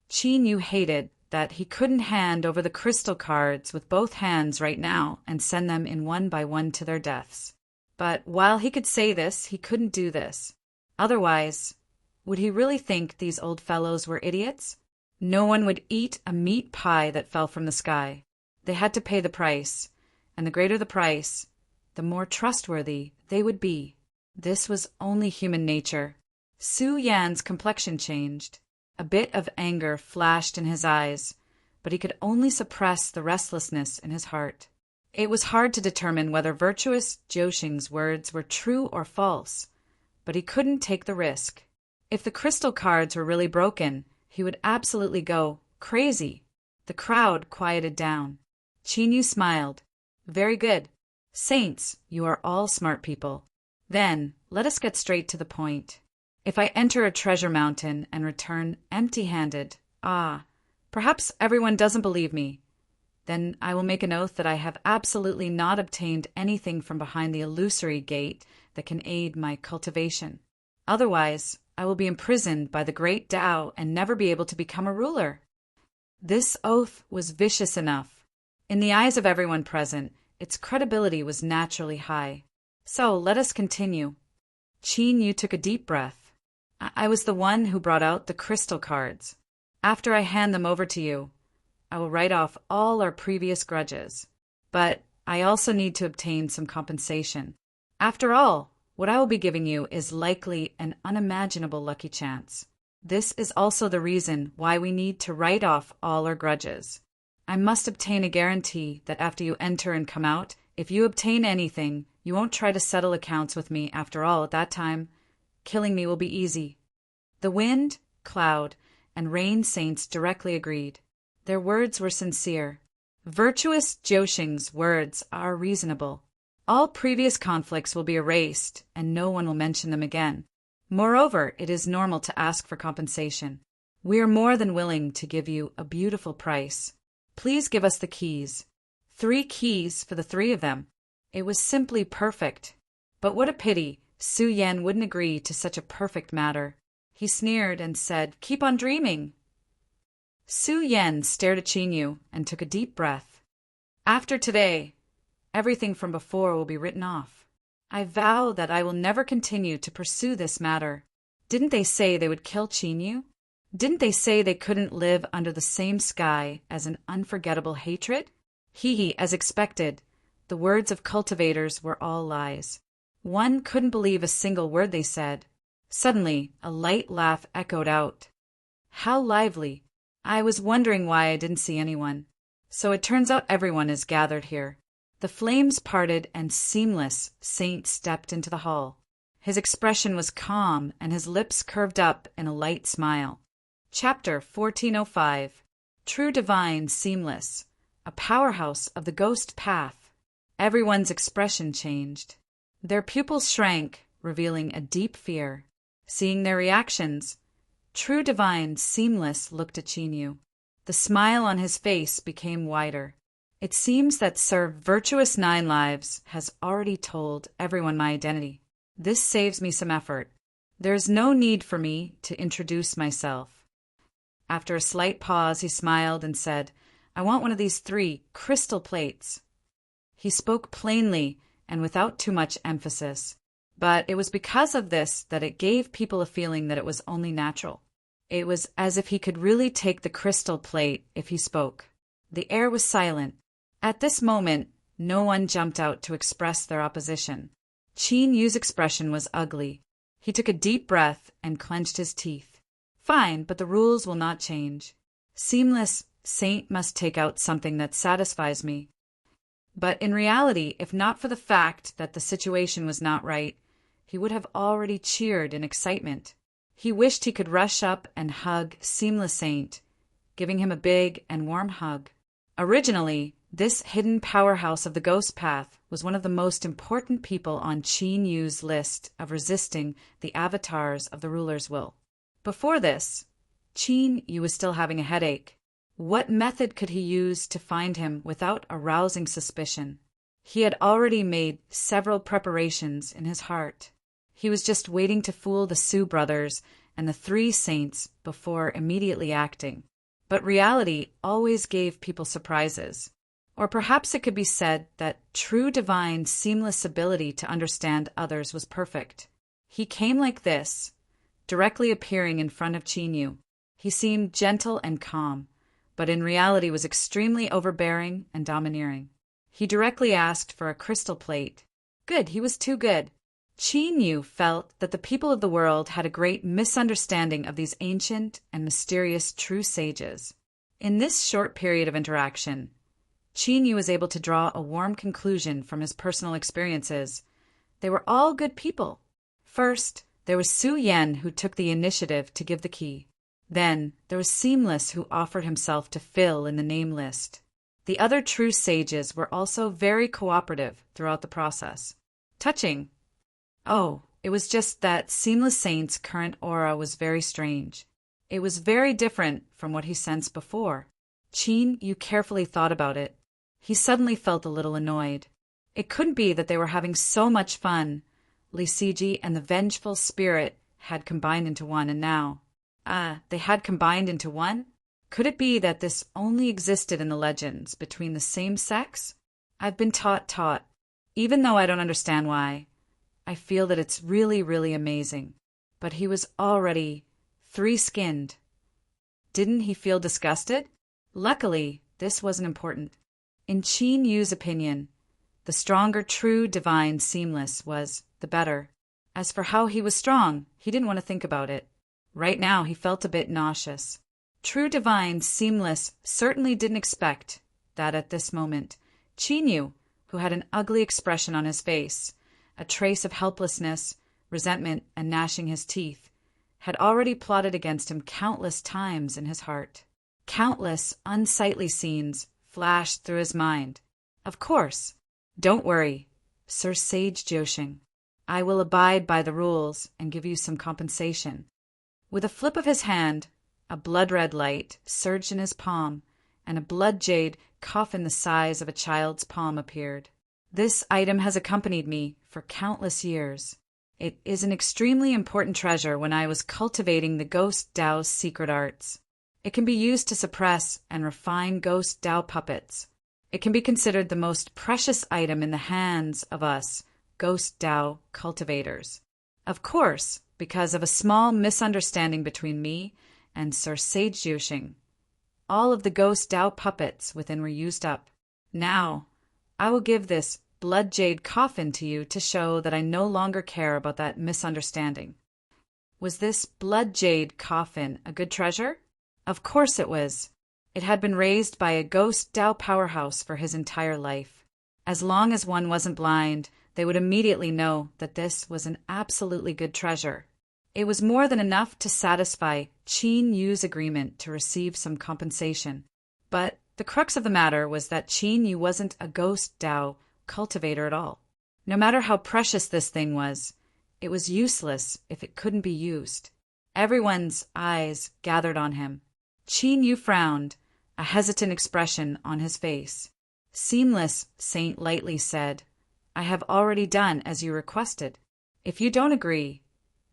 Qin Yu hated that he couldn't hand over the crystal cards with both hands right now and send them in one by one to their deaths. But while he could say this, he couldn't do this. Otherwise, would he really think these old fellows were idiots? No one would eat a meat pie that fell from the sky. They had to pay the price, and the greater the price, the more trustworthy they would be. This was only human nature. Su Yan's complexion changed. A bit of anger flashed in his eyes, but he could only suppress the restlessness in his heart. It was hard to determine whether Virtuous Joshing's words were true or false, but he couldn't take the risk. If the crystal cards were really broken, he would absolutely go crazy. The crowd quieted down. Qin Yu smiled. "Very good. Saints, you are all smart people. Then, let us get straight to the point. If I enter a treasure mountain and return empty-handed, perhaps everyone doesn't believe me. Then I will make an oath that I have absolutely not obtained anything from behind the illusory gate that can aid my cultivation. Otherwise, I will be imprisoned by the great Tao and never be able to become a ruler." This oath was vicious enough. In the eyes of everyone present, its credibility was naturally high. So let us continue. Qin Yu took a deep breath. I was the one who brought out the crystal cards. After I hand them over to you, I will write off all our previous grudges. But I also need to obtain some compensation. After all, what I will be giving you is likely an unimaginable lucky chance. This is also the reason why we need to write off all our grudges. I must obtain a guarantee that after you enter and come out, if you obtain anything, you won't try to settle accounts with me. After all, at that time, killing me will be easy." The wind, cloud, and rain saints directly agreed. Their words were sincere. Virtuous Joshing's words are reasonable. All previous conflicts will be erased, and no one will mention them again. Moreover, it is normal to ask for compensation. We are more than willing to give you a beautiful price. Please give us the keys. 3 keys for the 3 of them. It was simply perfect. But what a pity Su Yen wouldn't agree to such a perfect matter. He sneered and said, "Keep on dreaming." Su Yen stared at Qin Yu and took a deep breath. After today, everything from before will be written off. I vow that I will never continue to pursue this matter. Didn't they say they would kill Chinyu? Didn't they say they couldn't live under the same sky as an unforgettable hatred? Hee, as expected, the words of cultivators were all lies. One couldn't believe a single word they said. Suddenly, a light laugh echoed out. How lively! I was wondering why I didn't see anyone. So it turns out everyone is gathered here. The flames parted and Seamless Saint stepped into the hall. His expression was calm and his lips curved up in a light smile. Chapter 1405. True Divine Seamless, a powerhouse of the ghost path. Everyone's expression changed. Their pupils shrank, revealing a deep fear. Seeing their reactions, True Divine Seamless looked at Chinyu. The smile on his face became wider. It seems that Sir Virtuous Nine Lives has already told everyone my identity. This saves me some effort. There is no need for me to introduce myself. After a slight pause, he smiled and said, I want one of these 3 crystal plates. He spoke plainly and without too much emphasis, but it was because of this that it gave people a feeling that it was only natural. It was as if he could really take the crystal plate if he spoke. The air was silent. At this moment, no one jumped out to express their opposition. Chinyu's expression was ugly. He took a deep breath and clenched his teeth. Fine, but the rules will not change. Seamless Saint must take out something that satisfies me. But in reality, if not for the fact that the situation was not right, he would have already cheered in excitement. He wished he could rush up and hug Seamless Saint, giving him a big and warm hug. Originally, this hidden powerhouse of the ghost path was one of the most important people on Chinyu's list of resisting the avatars of the ruler's will. Before this, Chinyu was still having a headache. What method could he use to find him without arousing suspicion? He had already made several preparations in his heart. He was just waiting to fool the Su brothers and the 3 saints before immediately acting. But reality always gave people surprises. Or perhaps it could be said that True Divine Seamless ability to understand others was perfect. He came like this, directly appearing in front of Chinyu. He seemed gentle and calm, but in reality was extremely overbearing and domineering. He directly asked for a crystal plate. Good, he was too good. Chinyu felt that the people of the world had a great misunderstanding of these ancient and mysterious true sages. In this short period of interaction, Chinyu was able to draw a warm conclusion from his personal experiences. They were all good people. First, there was Su Yen, who took the initiative to give the key. Then, there was Seamless, who offered himself to fill in the name list. The other true sages were also very cooperative throughout the process. Touching. Oh, it was just that Seamless Saint's current aura was very strange. It was very different from what he sensed before. Chinyu carefully thought about it. He suddenly felt a little annoyed. It couldn't be that they were having so much fun. Li Siji and the vengeful spirit had combined into one, and now... they had combined into one? Could it be that this only existed in the legends between the same sex? I've been taught. Even though I don't understand why, I feel that it's really, really amazing. But he was already 3-skinned. Didn't he feel disgusted? Luckily, this wasn't important. In Chinyu's opinion, the stronger True Divine Seamless was the better. As for how he was strong, he didn't want to think about it. Right now, he felt a bit nauseous. True Divine Seamless certainly didn't expect that at this moment, Chinyu, who had an ugly expression on his face, a trace of helplessness, resentment, and gnashing his teeth, had already plotted against him countless times in his heart. Countless unsightly scenes flashed through his mind. Of course. Don't worry, Sir Sage Joshing. I will abide by the rules and give you some compensation. With a flip of his hand, a blood-red light surged in his palm, and a blood jade coffin the size of a child's palm appeared. This item has accompanied me for countless years. It is an extremely important treasure when I was cultivating the Ghost Dao's secret arts. It can be used to suppress and refine Ghost Dao puppets. It can be considered the most precious item in the hands of us Ghost Dao cultivators. Of course, because of a small misunderstanding between me and Sir Sage Jushing. All of the Ghost Dao puppets within were used up. Now, I will give this blood jade coffin to you to show that I no longer care about that misunderstanding. Was this blood jade coffin a good treasure? Of course it was. It had been raised by a Ghost Dao powerhouse for his entire life. As long as one wasn't blind, they would immediately know that this was an absolutely good treasure. It was more than enough to satisfy Qin Yu's agreement to receive some compensation. But the crux of the matter was that Qin Yu wasn't a Ghost Dao cultivator at all. No matter how precious this thing was, it was useless if it couldn't be used. Everyone's eyes gathered on him. Qin Yu frowned, a hesitant expression on his face. Seamless Saint lightly said, I have already done as you requested. If you don't agree,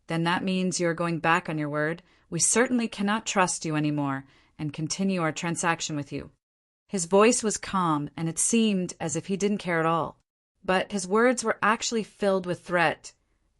then that means you are going back on your word. We certainly cannot trust you anymore and continue our transaction with you. His voice was calm, and it seemed as if he didn't care at all. But his words were actually filled with threat,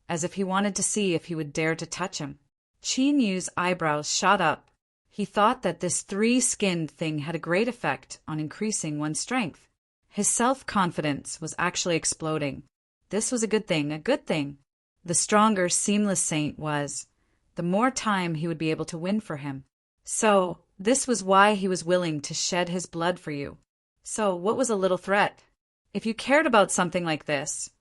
as if he wanted to see if he would dare to touch him. Qin Yu's eyebrows shot up. He thought that this three-skinned thing had a great effect on increasing one's strength. His self-confidence was actually exploding. This was a good thing, a good thing. The stronger Seamless Saint was, the more time he would be able to win for him. So, this was why he was willing to shed his blood for you. So, what was a little threat? If you cared about something like this,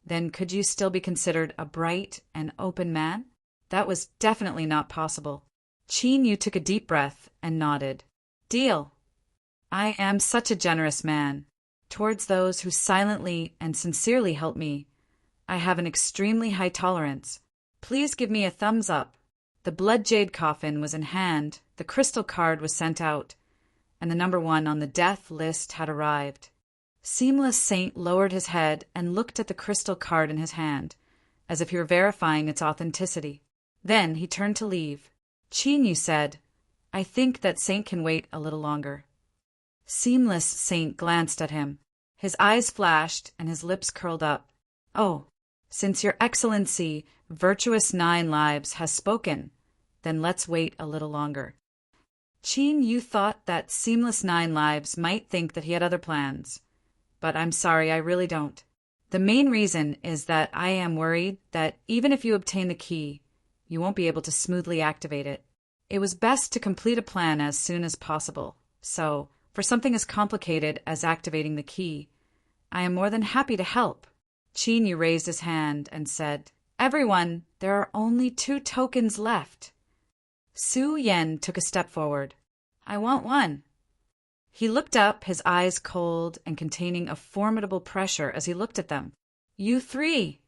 then could you still be considered a bright and open man? That was definitely not possible. Qin Yu took a deep breath and nodded. Deal. I am such a generous man. Towards those who silently and sincerely help me, I have an extremely high tolerance. Please give me a thumbs up. The blood jade coffin was in hand, the crystal card was sent out, and the number 1 on the death list had arrived. Seamless Saint lowered his head and looked at the crystal card in his hand, as if he were verifying its authenticity. Then he turned to leave. Qin Yu said, I think that Saint can wait a little longer. Seamless Saint glanced at him. His eyes flashed and his lips curled up. Oh, since your Excellency, Virtuous 9 Lives, has spoken, then let's wait a little longer. Qin Yu thought that Seamless 9 Lives might think that he had other plans. But I'm sorry, I really don't. The main reason is that I am worried that even if you obtain the key, you won't be able to smoothly activate it. It was best to complete a plan as soon as possible. So, for something as complicated as activating the key, I am more than happy to help. Qin Yu raised his hand and said, Everyone, there are only 2 tokens left. Su Yen took a step forward. I want one. He looked up, his eyes cold and containing a formidable pressure as he looked at them. You 3.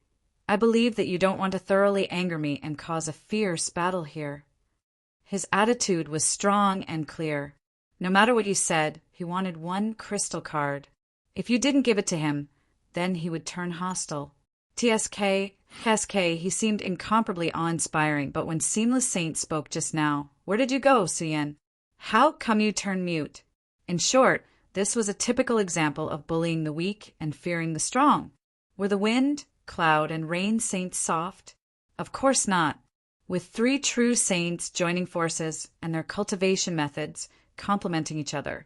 I believe that you don't want to thoroughly anger me and cause a fierce battle here. His attitude was strong and clear. No matter what you said, he wanted 1 crystal card. If you didn't give it to him, then he would turn hostile. SK, he seemed incomparably awe-inspiring, but when Seamless Saint spoke just now, where did you go, Suyen? How come you turned mute? In short, this was a typical example of bullying the weak and fearing the strong. Were the wind, cloud, and rain saints soft? Of course not. With 3 true saints joining forces and their cultivation methods complementing each other,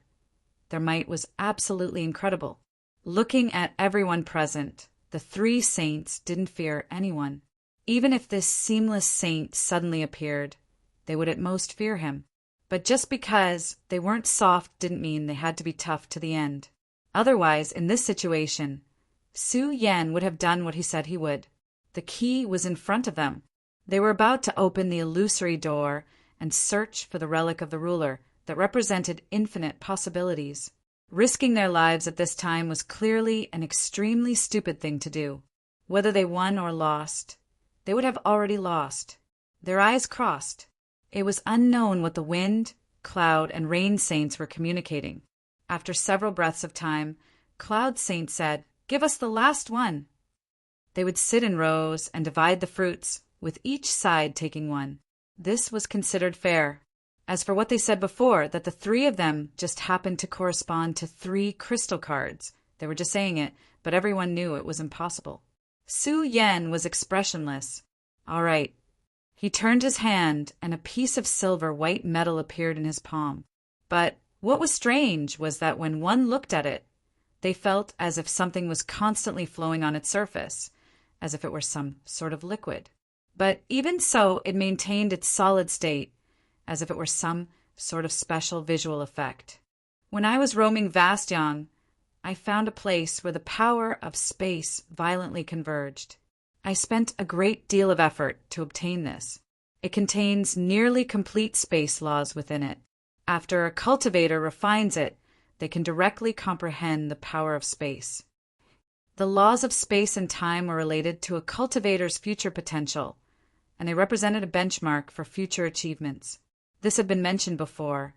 their might was absolutely incredible. Looking at everyone present, the 3 saints didn't fear anyone. Even if this Seamless Saint suddenly appeared, they would at most fear him. But just because they weren't soft didn't mean they had to be tough to the end. Otherwise, in this situation, Su Yen would have done what he said he would. The key was in front of them. They were about to open the illusory door and search for the relic of the ruler that represented infinite possibilities. Risking their lives at this time was clearly an extremely stupid thing to do. Whether they won or lost, they would have already lost. Their eyes crossed. It was unknown what the wind, cloud, and rain saints were communicating. After several breaths of time, Cloud Saint said, Give us the last one. They would sit in rows and divide the fruits, with each side taking one. This was considered fair. As for what they said before, that the three of them just happened to correspond to 3 crystal cards, they were just saying it, but everyone knew it was impossible. Su Yen was expressionless. All right. He turned his hand, and a piece of silver white metal appeared in his palm. But what was strange was that when one looked at it, they felt as if something was constantly flowing on its surface, as if it were some sort of liquid. But even so, it maintained its solid state, as if it were some sort of special visual effect. When I was roaming Vastyong, I found a place where the power of space violently converged. I spent a great deal of effort to obtain this. It contains nearly complete space laws within it. After a cultivator refines it, they can directly comprehend the power of space. The laws of space and time were related to a cultivator's future potential, and they represented a benchmark for future achievements. This had been mentioned before,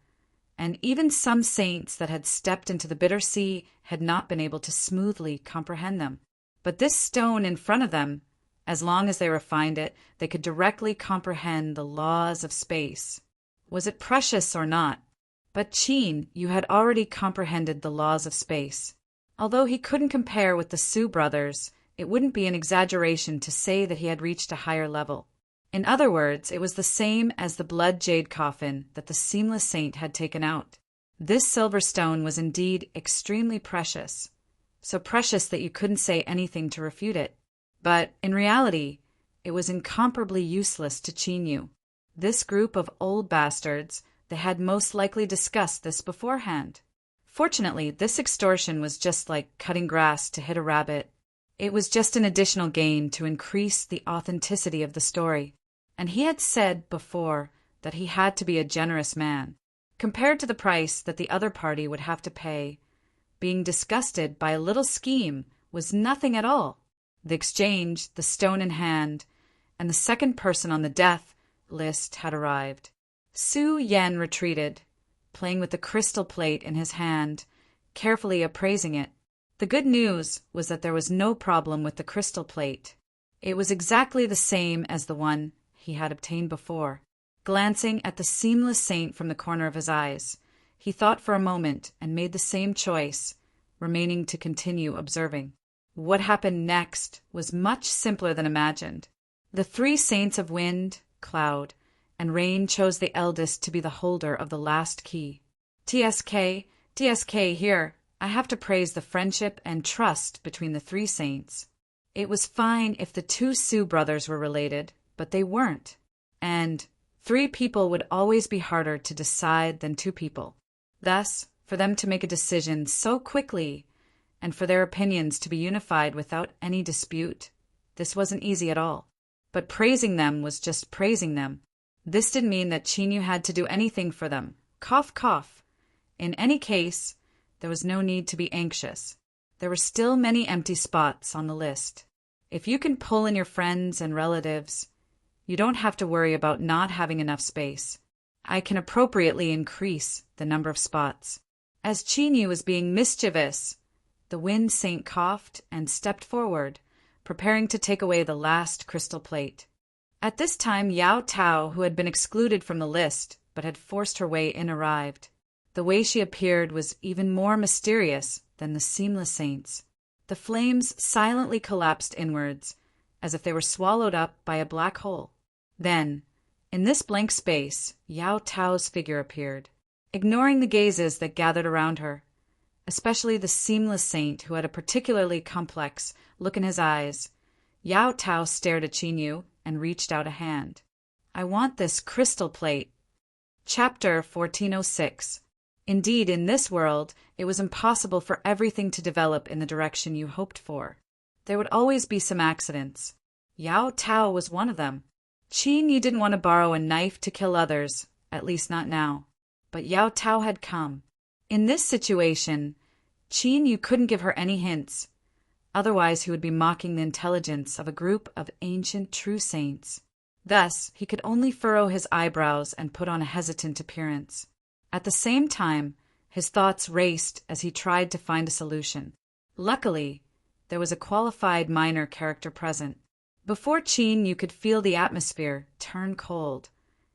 and even some saints that had stepped into the bitter sea had not been able to smoothly comprehend them. But this stone in front of them, as long as they refined it, they could directly comprehend the laws of space. Was it precious or not? But Qin Yu had already comprehended the laws of space. Although he couldn't compare with the Su brothers, it wouldn't be an exaggeration to say that he had reached a higher level. In other words, it was the same as the blood jade coffin that the Seamless Saint had taken out. This silver stone was indeed extremely precious, so precious that you couldn't say anything to refute it. But in reality, it was incomparably useless to Qin Yu. This group of old bastards, they had most likely discussed this beforehand. Fortunately, this extortion was just like cutting grass to hit a rabbit. It was just an additional gain to increase the authenticity of the story. And he had said before that he had to be a generous man. Compared to the price that the other party would have to pay, being disgusted by a little scheme was nothing at all. The exchange, the stone in hand, and the second person on the death list had arrived. Su Yen retreated, playing with the crystal plate in his hand, carefully appraising it. The good news was that there was no problem with the crystal plate. It was exactly the same as the one he had obtained before. Glancing at the Seamless Saint from the corner of his eyes, he thought for a moment and made the same choice, remaining to continue observing. What happened next was much simpler than imagined. The 3 saints of wind, cloud, and rain chose the eldest to be the holder of the last key. TSK here. I have to praise the friendship and trust between the 3 saints. It was fine if the 2 Su brothers were related, but they weren't. And 3 people would always be harder to decide than 2 people. Thus, for them to make a decision so quickly, and for their opinions to be unified without any dispute, this wasn't easy at all. But praising them was just praising them. This didn't mean that Qin Yu had to do anything for them. Cough, cough. In any case, there was no need to be anxious. There were still many empty spots on the list. If you can pull in your friends and relatives, you don't have to worry about not having enough space. I can appropriately increase the number of spots. As Qin Yu was being mischievous, the Wind Saint coughed and stepped forward, preparing to take away the last crystal plate. At this time, Yao Tao, who had been excluded from the list but had forced her way in, arrived. The way she appeared was even more mysterious than the Seamless Saints. The flames silently collapsed inwards, as if they were swallowed up by a black hole. Then, in this blank space, Yao Tao's figure appeared, ignoring the gazes that gathered around her, especially the Seamless Saint, who had a particularly complex look in his eyes. Yao Tao stared at Qin Yu and reached out a hand. I want this crystal plate. Chapter 1406. Indeed, in this world, it was impossible for everything to develop in the direction you hoped for. There would always be some accidents. Yao Tao was one of them. Qin Yu didn't want to borrow a knife to kill others, at least not now. But Yao Tao had come. In this situation, Qin Yu couldn't give her any hints. Otherwise, he would be mocking the intelligence of a group of ancient true saints. Thus, he could only furrow his eyebrows and put on a hesitant appearance. At the same time, his thoughts raced as he tried to find a solution. Luckily, there was a qualified minor character present. Before Qin Yu could feel the atmosphere turn cold,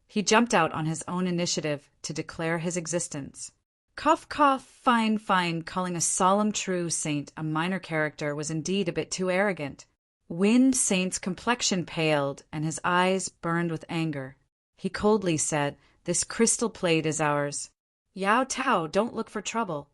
He jumped out on his own initiative to declare his existence. Cough, cough, fine, fine, calling a solemn true saint a minor character was indeed a bit too arrogant. Wind Saint's complexion paled, and his eyes burned with anger. He coldly said, "This crystal plate is ours. Yao Tao, don't look for trouble."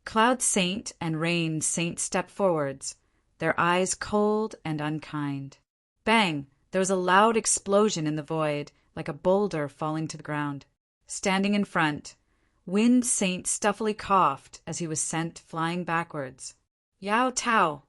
Cloud Saint and Rain Saint stepped forwards, their eyes cold and unkind. Bang! There was a loud explosion in the void, like a boulder falling to the ground. Standing in front, Wind Saint stuffily coughed as he was sent flying backwards. Yao Tao!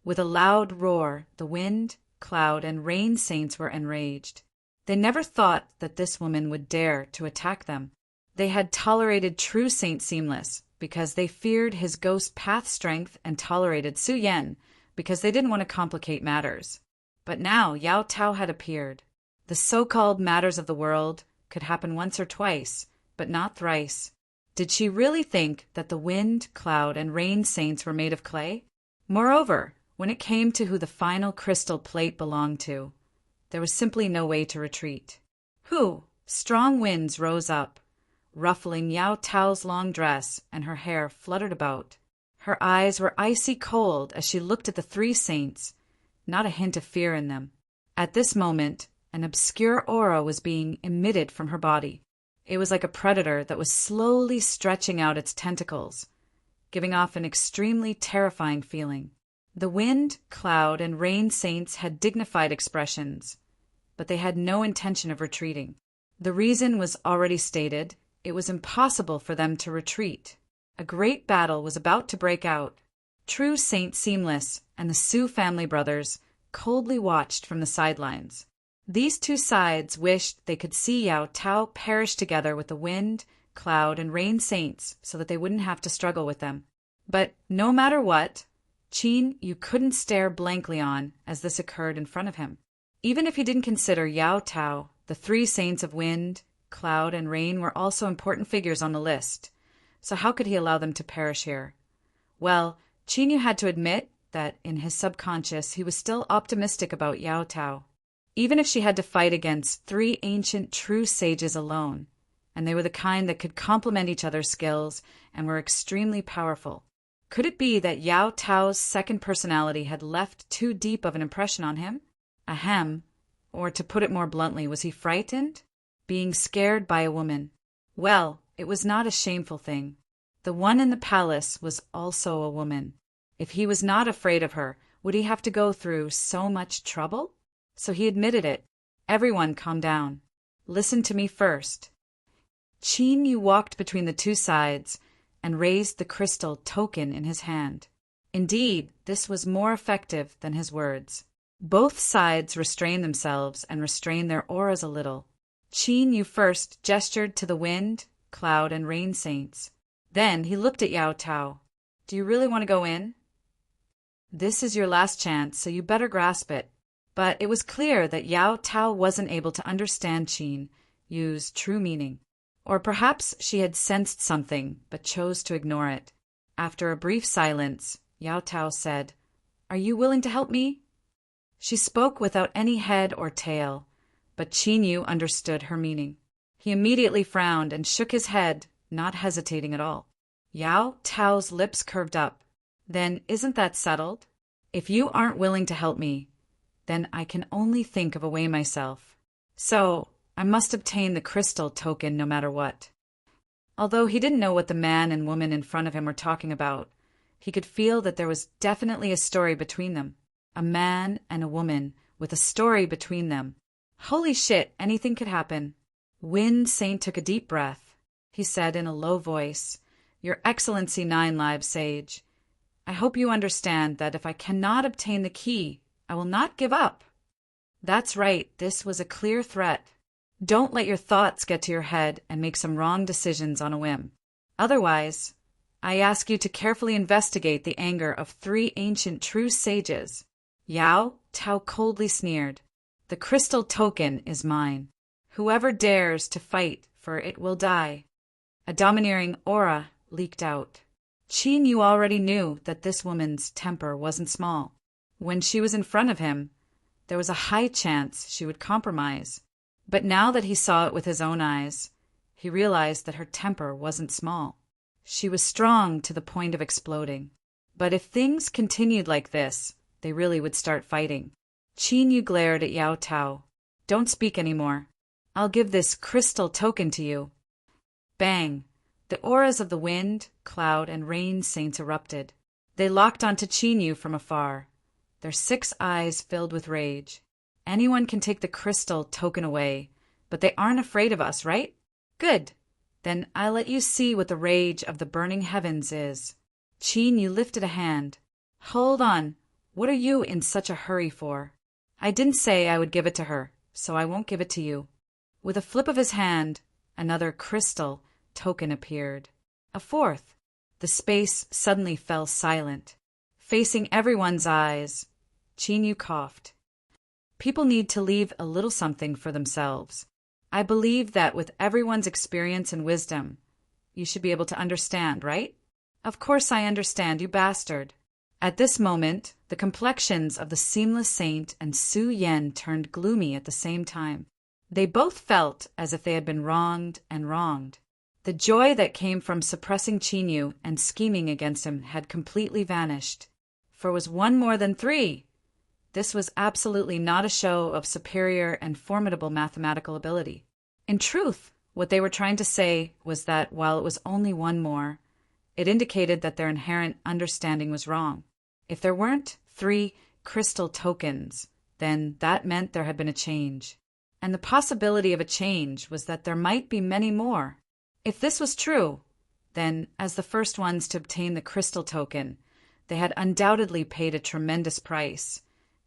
With a loud roar, the Wind, Cloud, and Rain Saints were enraged. They never thought that this woman would dare to attack them. They had tolerated True Saint Seamless because they feared his ghost path strength and tolerated Su Yen because they didn't want to complicate matters. But now Yao Tao had appeared. The so-called matters of the world could happen once or twice, but not thrice. Did she really think that the Wind, Cloud, and Rain Saints were made of clay? Moreover, when it came to who the final crystal plate belonged to, there was simply no way to retreat. Strong winds rose up, ruffling Yao Tao's long dress, and her hair fluttered about. Her eyes were icy cold as she looked at the three saints, not a hint of fear in them. At this moment, an obscure aura was being emitted from her body. It was like a predator that was slowly stretching out its tentacles, giving off an extremely terrifying feeling. The Wind, Cloud, and Rain Saints had dignified expressions, but they had no intention of retreating. The reason was already stated. It was impossible for them to retreat. A great battle was about to break out. True Saint Seamless and the Su family brothers coldly watched from the sidelines. These two sides wished they could see Yao Tao perish together with the Wind, Cloud, and Rain Saints so that they wouldn't have to struggle with them. But no matter what, Qin you couldn't stare blankly on as this occurred in front of him. Even if he didn't consider Yao Tao, the three saints of Wind, Cloud, and Rain were also important figures on the list, so how could he allow them to perish here? Well, Qin Yu had to admit that in his subconscious he was still optimistic about Yao Tao. Even if she had to fight against three ancient true sages alone, and they were the kind that could complement each other's skills and were extremely powerful. Could it be that Yao Tao's second personality had left too deep of an impression on him? Ahem. Or to put it more bluntly, was he frightened? Being scared by a woman. Well, it was not a shameful thing. The one in the palace was also a woman. If he was not afraid of her, would he have to go through so much trouble? So he admitted it. Everyone calm down. Listen to me first. Qin Yu walked between the two sides and raised the crystal token in his hand. Indeed, this was more effective than his words. Both sides restrained themselves and restrained their auras a little. Qin Yu first gestured to the Wind, Cloud, and Rain Saints. Then he looked at Yao Tao. Do you really want to go in? This is your last chance, so you better grasp it. But it was clear that Yao Tao wasn't able to understand Qin Yu's true meaning. Or perhaps she had sensed something, but chose to ignore it. After a brief silence, Yao Tao said, "Are you willing to help me?" She spoke without any head or tail, but Qin Yu understood her meaning. He immediately frowned and shook his head, not hesitating at all. Yao Tao's lips curved up. Then isn't that settled? If you aren't willing to help me, then I can only think of a way myself. So, I must obtain the crystal token no matter what. Although he didn't know what the man and woman in front of him were talking about, he could feel that there was definitely a story between them. A man and a woman with a story between them. Holy shit, anything could happen. Wind Saint took a deep breath. He said in a low voice, "Your Excellency Nine Lives Sage, I hope you understand that if I cannot obtain the key, I will not give up." That's right, this was a clear threat. Don't let your thoughts get to your head and make some wrong decisions on a whim. Otherwise, I ask you to carefully investigate the anger of three ancient true sages. Yao Tao coldly sneered. The crystal token is mine. Whoever dares to fight for it will die. A domineering aura leaked out. Qin Yu already knew that this woman's temper wasn't small. When she was in front of him, there was a high chance she would compromise. But now that he saw it with his own eyes, he realized that her temper wasn't small. She was strong to the point of exploding. But if things continued like this, they really would start fighting. Qin Yu glared at Yao Tao. "Don't speak anymore. I'll give this crystal token to you." Bang! The auras of the wind, cloud, and rain saints erupted. They locked onto Qin Yu from afar, their 6 eyes filled with rage. "Anyone can take the crystal token away, but they aren't afraid of us, right? Good. Then I'll let you see what the rage of the burning heavens is." Qin Yu lifted a hand. "Hold on. What are you in such a hurry for? I didn't say I would give it to her, so I won't give it to you." With a flip of his hand, another crystal token appeared. A fourth. The space suddenly fell silent. Facing everyone's eyes, Qin Yu coughed. "People need to leave a little something for themselves. I believe that with everyone's experience and wisdom, you should be able to understand, right?" "Of course I understand, you bastard." At this moment, the complexions of the Seamless Saint and Su Yen turned gloomy at the same time. They both felt as if they had been wronged and wronged. The joy that came from suppressing Qin Yu and scheming against him had completely vanished. For was 1 more than 3? This was absolutely not a show of superior and formidable mathematical ability. In truth, what they were trying to say was that while it was only 1 more, it indicated that their inherent understanding was wrong. If there weren't 3 crystal tokens, then that meant there had been a change. And the possibility of a change was that there might be many more. If this was true, then, as the first ones to obtain the crystal token, they had undoubtedly paid a tremendous price,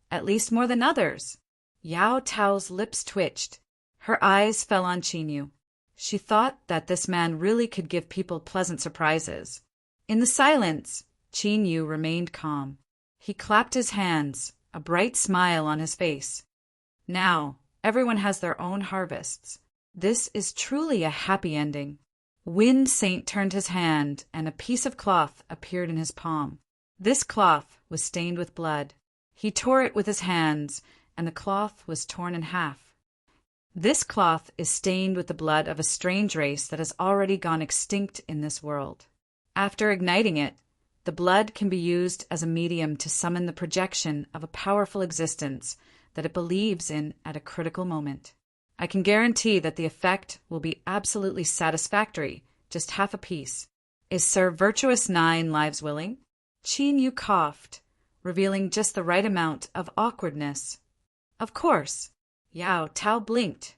at least more than others. Yao Tao's lips twitched. Her eyes fell on Qin Yu. She thought that this man really could give people pleasant surprises. In the silence, Qin Yu remained calm. He clapped his hands, a bright smile on his face. "Now, everyone has their own harvests. This is truly a happy ending." Wind Saint turned his hand, and a piece of cloth appeared in his palm. This cloth was stained with blood. He tore it with his hands, and the cloth was torn in half. "This cloth is stained with the blood of a strange race that has already gone extinct in this world. After igniting it, the blood can be used as a medium to summon the projection of a powerful existence that it believes in at a critical moment. I can guarantee that the effect will be absolutely satisfactory, just half a piece. Is Sir Virtuous 9 Lives willing?" Qin Yu coughed, revealing just the right amount of awkwardness. "Of course." Yao Tao blinked.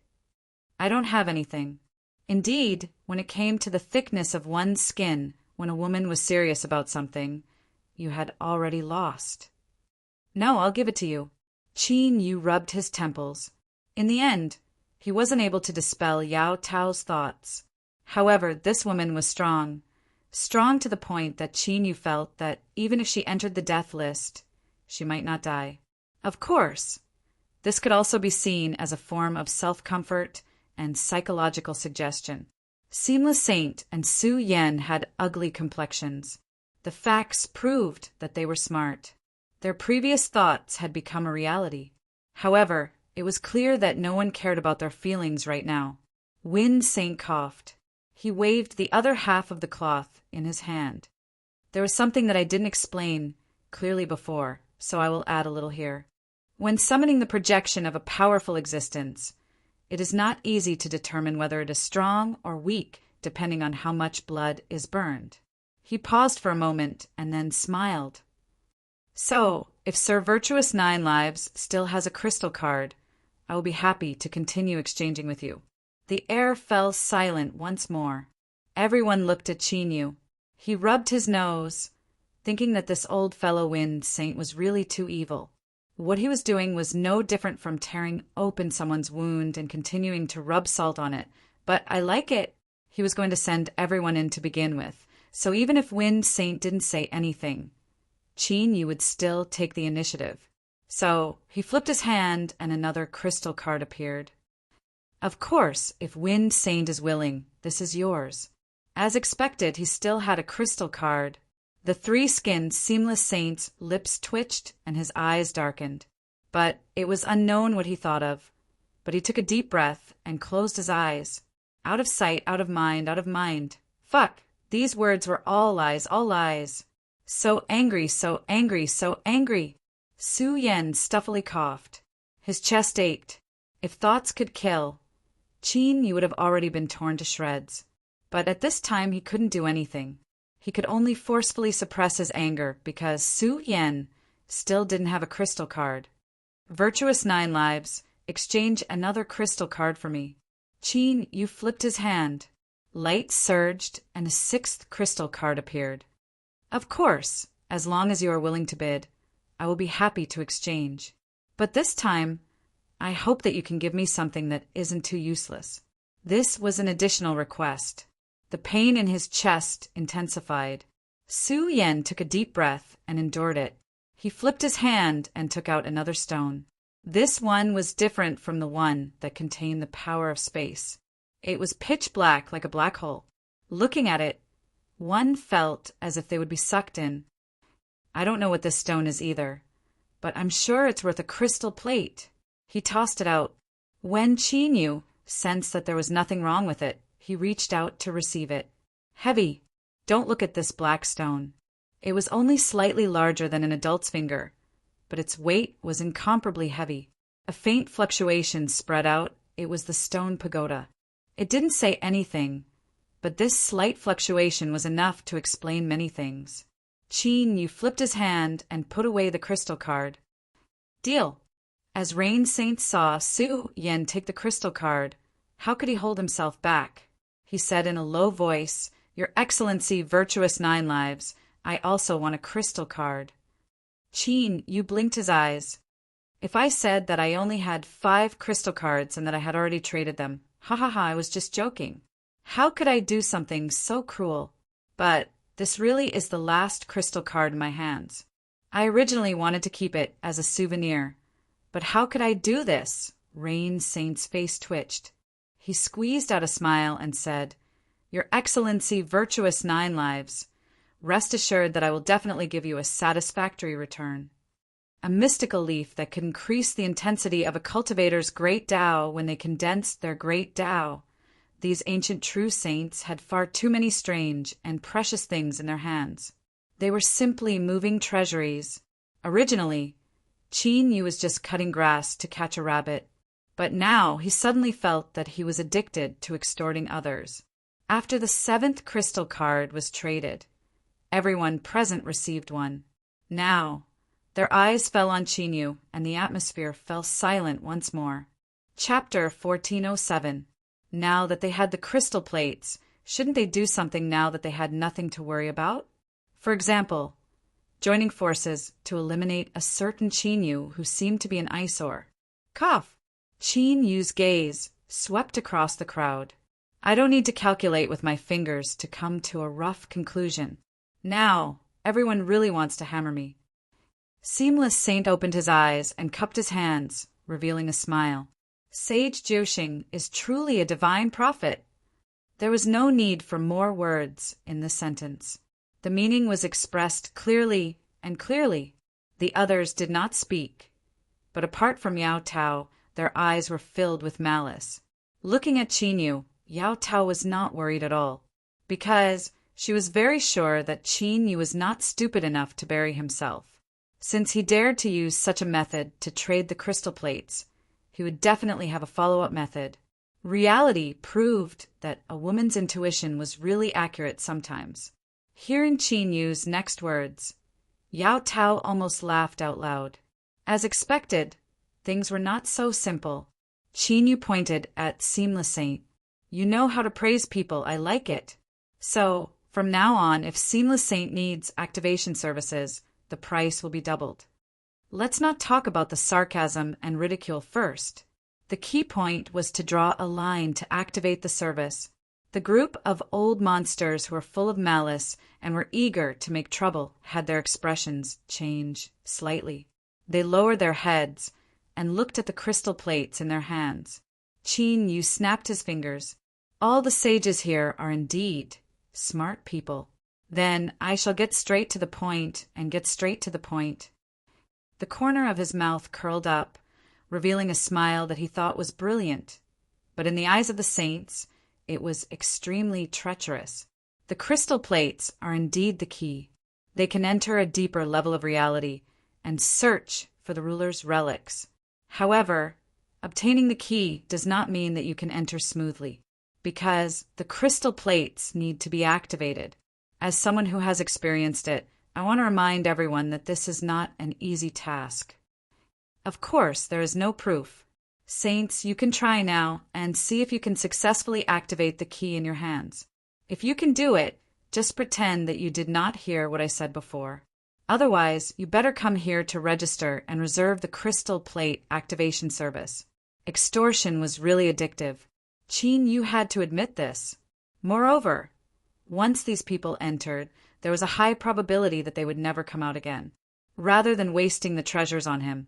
"I don't have anything." Indeed, when it came to the thickness of one's skin when a woman was serious about something, you had already lost. "No, I'll give it to you." Qin Yu rubbed his temples. In the end, he wasn't able to dispel Yao Tao's thoughts. However, this woman was strong to the point that Qin Yu felt that even if she entered the death list, she might not die. Of course, this could also be seen as a form of self-comfort and psychological suggestion. Seamless Saint and Su Yen had ugly complexions. The facts proved that they were smart. Their previous thoughts had become a reality. However, it was clear that no one cared about their feelings right now. Wind Saint coughed. He waved the other half of the cloth in his hand. "There was something that I didn't explain clearly before, so I will add a little here. When summoning the projection of a powerful existence, it is not easy to determine whether it is strong or weak depending on how much blood is burned." He paused for a moment and then smiled. "So, if Sir Virtuous 9 Lives still has a crystal card, I will be happy to continue exchanging with you." The air fell silent once more. Everyone looked at Qin Yu. He rubbed his nose, thinking that this old fellow Wind Saint was really too evil. What he was doing was no different from tearing open someone's wound and continuing to rub salt on it. "But I like it." He was going to send everyone in to begin with, so even if Wind Saint didn't say anything, Qin Yu would still take the initiative. So he flipped his hand and another crystal card appeared. "Of course, if Wind Saint is willing, this is yours." As expected, he still had a crystal card. The 3-skinned Seamless Saint's lips twitched and his eyes darkened. But it was unknown what he thought of. but he took a deep breath and closed his eyes. Out of sight, out of mind, out of mind. Fuck! These words were all lies, all lies. So angry, so angry, so angry. Su Yen stuffily coughed. His chest ached. If thoughts could kill, Qin Yu would have already been torn to shreds. But at this time he couldn't do anything. He could only forcefully suppress his anger because Su Yen still didn't have a crystal card. Virtuous 9 lives, exchange another crystal card for me. Qin Yu flipped his hand. Light surged, and a 6th crystal card appeared. Of course, as long as you are willing to bid, I will be happy to exchange. But this time, I hope that you can give me something that isn't too useless. This was an additional request. The pain in his chest intensified. Su Yen took a deep breath and endured it. He flipped his hand and took out another stone. This one was different from the one that contained the power of space. It was pitch black like a black hole. Looking at it, one felt as if they would be sucked in. I don't know what this stone is either, but I'm sure it's worth a crystal plate. He tossed it out. When Qin Yu sensed that there was nothing wrong with it, he reached out to receive it. Heavy. Don't look at this black stone. It was only slightly larger than an adult's finger, but its weight was incomparably heavy. A faint fluctuation spread out. It was the stone pagoda. It didn't say anything, but this slight fluctuation was enough to explain many things. Qin Yu flipped his hand and put away the crystal card. Deal. As Rain Saint saw Su Yen take the crystal card, how could he hold himself back? He said in a low voice, Your Excellency, virtuous 9 lives, I also want a crystal card. Qin Yu blinked his eyes. If I said that I only had 5 crystal cards and that I had already traded them, ha ha ha, I was just joking. How could I do something so cruel? But this really is the last crystal card in my hands. I originally wanted to keep it as a souvenir. But how could I do this? Rain Saint's face twitched. He squeezed out a smile and said, Your Excellency, virtuous 9 lives, rest assured that I will definitely give you a satisfactory return. A mystical leaf that could increase the intensity of a cultivator's great Tao when they condensed their great Tao. These ancient true saints had far too many strange and precious things in their hands. They were simply moving treasuries. Originally, Qin Yu was just cutting grass to catch a rabbit, but now he suddenly felt that he was addicted to extorting others. After the 7th crystal card was traded, everyone present received one. Now, their eyes fell on Qin Yu, and the atmosphere fell silent once more. Chapter 1407. Now that they had the crystal plates, shouldn't they do something now that they had nothing to worry about? For example, joining forces to eliminate a certain Qin Yu who seemed to be an eyesore. Cough! Qin Yu's gaze swept across the crowd. I don't need to calculate with my fingers to come to a rough conclusion. Now, everyone really wants to hammer me. Seamless Saint opened his eyes and cupped his hands, revealing a smile. Sage Jiuxing is truly a divine prophet. There was no need for more words in this sentence. The meaning was expressed clearly and clearly. The others did not speak, but apart from Yao Tao, their eyes were filled with malice. Looking at Qin Yu, Yao Tao was not worried at all, because she was very sure that Qin Yu was not stupid enough to bury himself. Since he dared to use such a method to trade the crystal plates, he would definitely have a follow-up method. Reality proved that a woman's intuition was really accurate sometimes. Hearing Qin Yu's next words, Yao Tao almost laughed out loud. As expected, things were not so simple. Qin Yu pointed at Seamless Saint. You know how to praise people, I like it. So, from now on, if Seamless Saint needs activation services, the price will be doubled. Let's not talk about the sarcasm and ridicule first. The key point was to draw a line to activate the service. The group of old monsters who were full of malice and were eager to make trouble had their expressions change slightly. They lowered their heads and looked at the crystal plates in their hands. Qin Yu snapped his fingers. All the sages here are indeed smart people. Then I shall get straight to the point and get straight to the point. The corner of his mouth curled up, revealing a smile that he thought was brilliant. But in the eyes of the saints, it was extremely treacherous. The crystal plates are indeed the key. They can enter a deeper level of reality and search for the ruler's relics. However, obtaining the key does not mean that you can enter smoothly, because the crystal plates need to be activated. As someone who has experienced it, I want to remind everyone that this is not an easy task. Of course, there is no proof. Saints, you can try now and see if you can successfully activate the key in your hands. If you can do it, just pretend that you did not hear what I said before. Otherwise, you better come here to register and reserve the crystal plate activation service. Extortion was really addictive. Qin, you had to admit this. Moreover, once these people entered, there was a high probability that they would never come out again. Rather than wasting the treasures on him,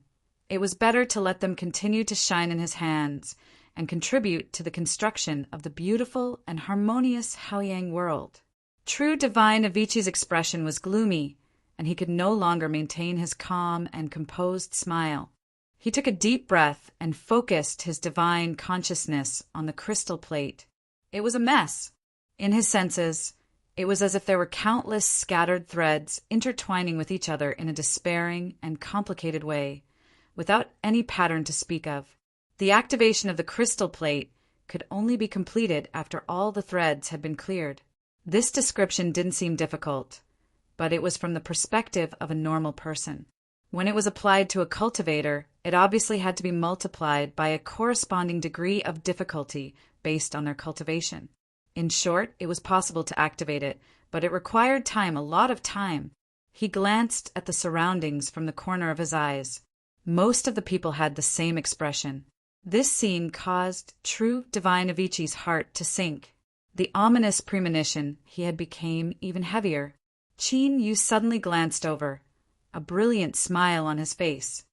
it was better to let them continue to shine in his hands and contribute to the construction of the beautiful and harmonious Haoyang world. True Divine Avicii's expression was gloomy, and he could no longer maintain his calm and composed smile. He took a deep breath and focused his divine consciousness on the crystal plate. It was a mess. In his senses, it was as if there were countless scattered threads intertwining with each other in a despairing and complicated way, without any pattern to speak of. The activation of the crystal plate could only be completed after all the threads had been cleared. This description didn't seem difficult, but it was from the perspective of a normal person. When it was applied to a cultivator, it obviously had to be multiplied by a corresponding degree of difficulty based on their cultivation. In short, it was possible to activate it, but it required time, a lot of time. He glanced at the surroundings from the corner of his eyes. Most of the people had the same expression. This scene caused True Divine Avicii's heart to sink. The ominous premonition he had became even heavier. Qin Yu suddenly glanced over, a brilliant smile on his face.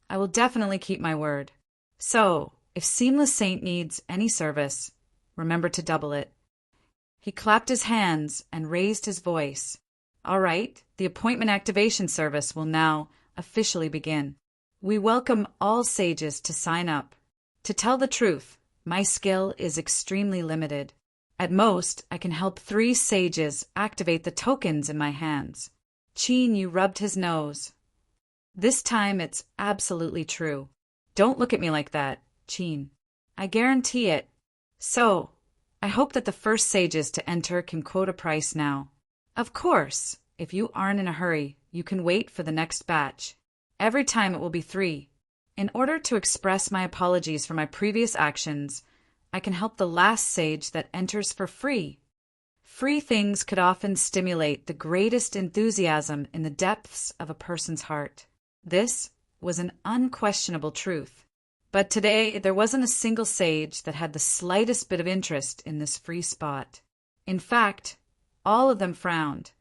I will definitely keep my word. So, if Seamless Saint needs any service, remember to double it. He clapped his hands and raised his voice. All right, the appointment activation service will now officially begin. We welcome all sages to sign up. To tell the truth, my skill is extremely limited. At most, I can help 3 sages activate the tokens in my hands. Qin Yu rubbed his nose. This time it's absolutely true. Don't look at me like that, Qin. I guarantee it. So, I hope that the first sages to enter can quote a price now. Of course, if you aren't in a hurry, you can wait for the next batch. Every time it will be 3. In order to express my apologies for my previous actions, I can help the last sage that enters for free. Free things could often stimulate the greatest enthusiasm in the depths of a person's heart. This was an unquestionable truth. But today, there wasn't a single sage that had the slightest bit of interest in this free spot. In fact, all of them frowned,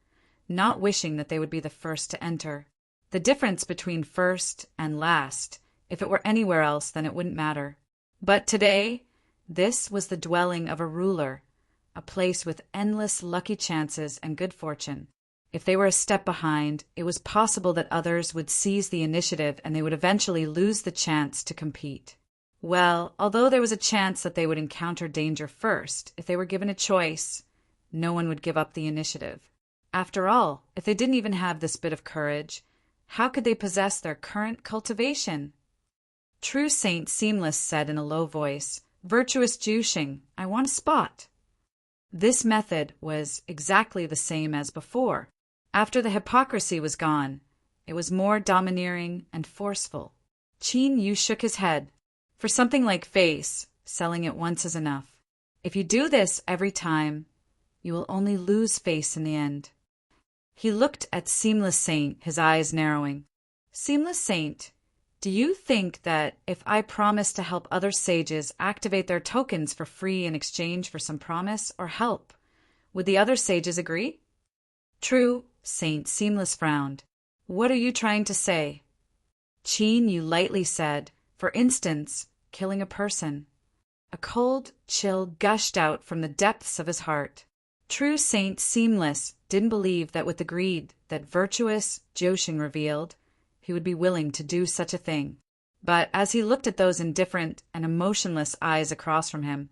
not wishing that they would be the first to enter. The difference between first and last, if it were anywhere else, then it wouldn't matter. But today, this was the dwelling of a ruler, a place with endless lucky chances and good fortune. If they were a step behind, it was possible that others would seize the initiative and they would eventually lose the chance to compete. Well, although there was a chance that they would encounter danger first, if they were given a choice, no one would give up the initiative. After all, if they didn't even have this bit of courage, how could they possess their current cultivation? True Saint Seamless said in a low voice, "Virtuous Jushing, I want a spot." This method was exactly the same as before. After the hypocrisy was gone, it was more domineering and forceful. Qin Yu shook his head. For something like face, selling it once is enough. If you do this every time, you will only lose face in the end. He looked at Seamless Saint, his eyes narrowing. Seamless Saint, do you think that if I promise to help other sages activate their tokens for free in exchange for some promise or help, would the other sages agree? True Saint Seamless frowned. What are you trying to say? Qin Yu lightly said, for instance, killing a person. A cold chill gushed out from the depths of his heart. True Saint Seamless didn't believe that with the greed that virtuous Joshing revealed, he would be willing to do such a thing. But as he looked at those indifferent and emotionless eyes across from him,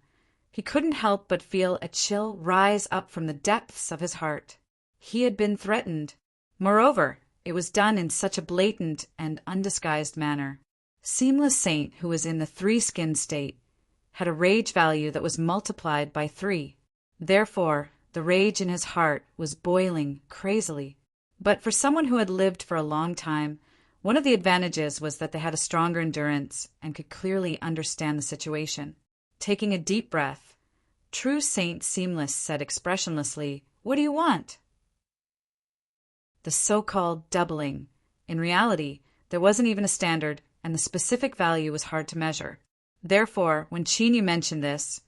he couldn't help but feel a chill rise up from the depths of his heart. He had been threatened. Moreover, it was done in such a blatant and undisguised manner. Seamless Saint, who was in the three-skin state, had a rage value that was multiplied by 3. Therefore, the rage in his heart was boiling crazily. But for someone who had lived for a long time, one of the advantages was that they had a stronger endurance and could clearly understand the situation. Taking a deep breath, True Saint Seamless said expressionlessly, "What do you want?" The so-called doubling. In reality, there wasn't even a standard, and the specific value was hard to measure. Therefore, when Chinyu mentioned this,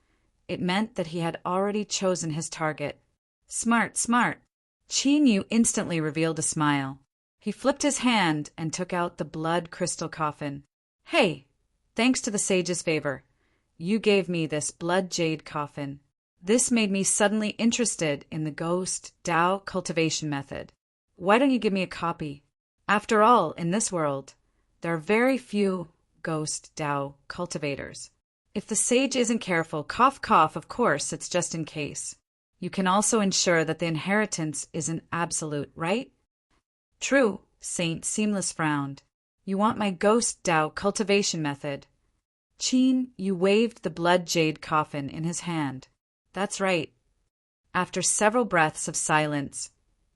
it meant that he had already chosen his target. Smart, smart. Chinyu instantly revealed a smile. He flipped his hand and took out the blood crystal coffin. "Hey, thanks to the sage's favor, you gave me this blood jade coffin. This made me suddenly interested in the ghost Tao cultivation method. Why don't you give me a copy? After all, in this world, there are very few ghost Tao cultivators. If the sage isn't careful, cough cough, of course, it's just in case. You can also ensure that the inheritance isn't absolute, right?" "True," Saint Seamless frowned. "You want my ghost Tao cultivation method." You waved the blood jade coffin in his hand. "That's right." After several breaths of silence,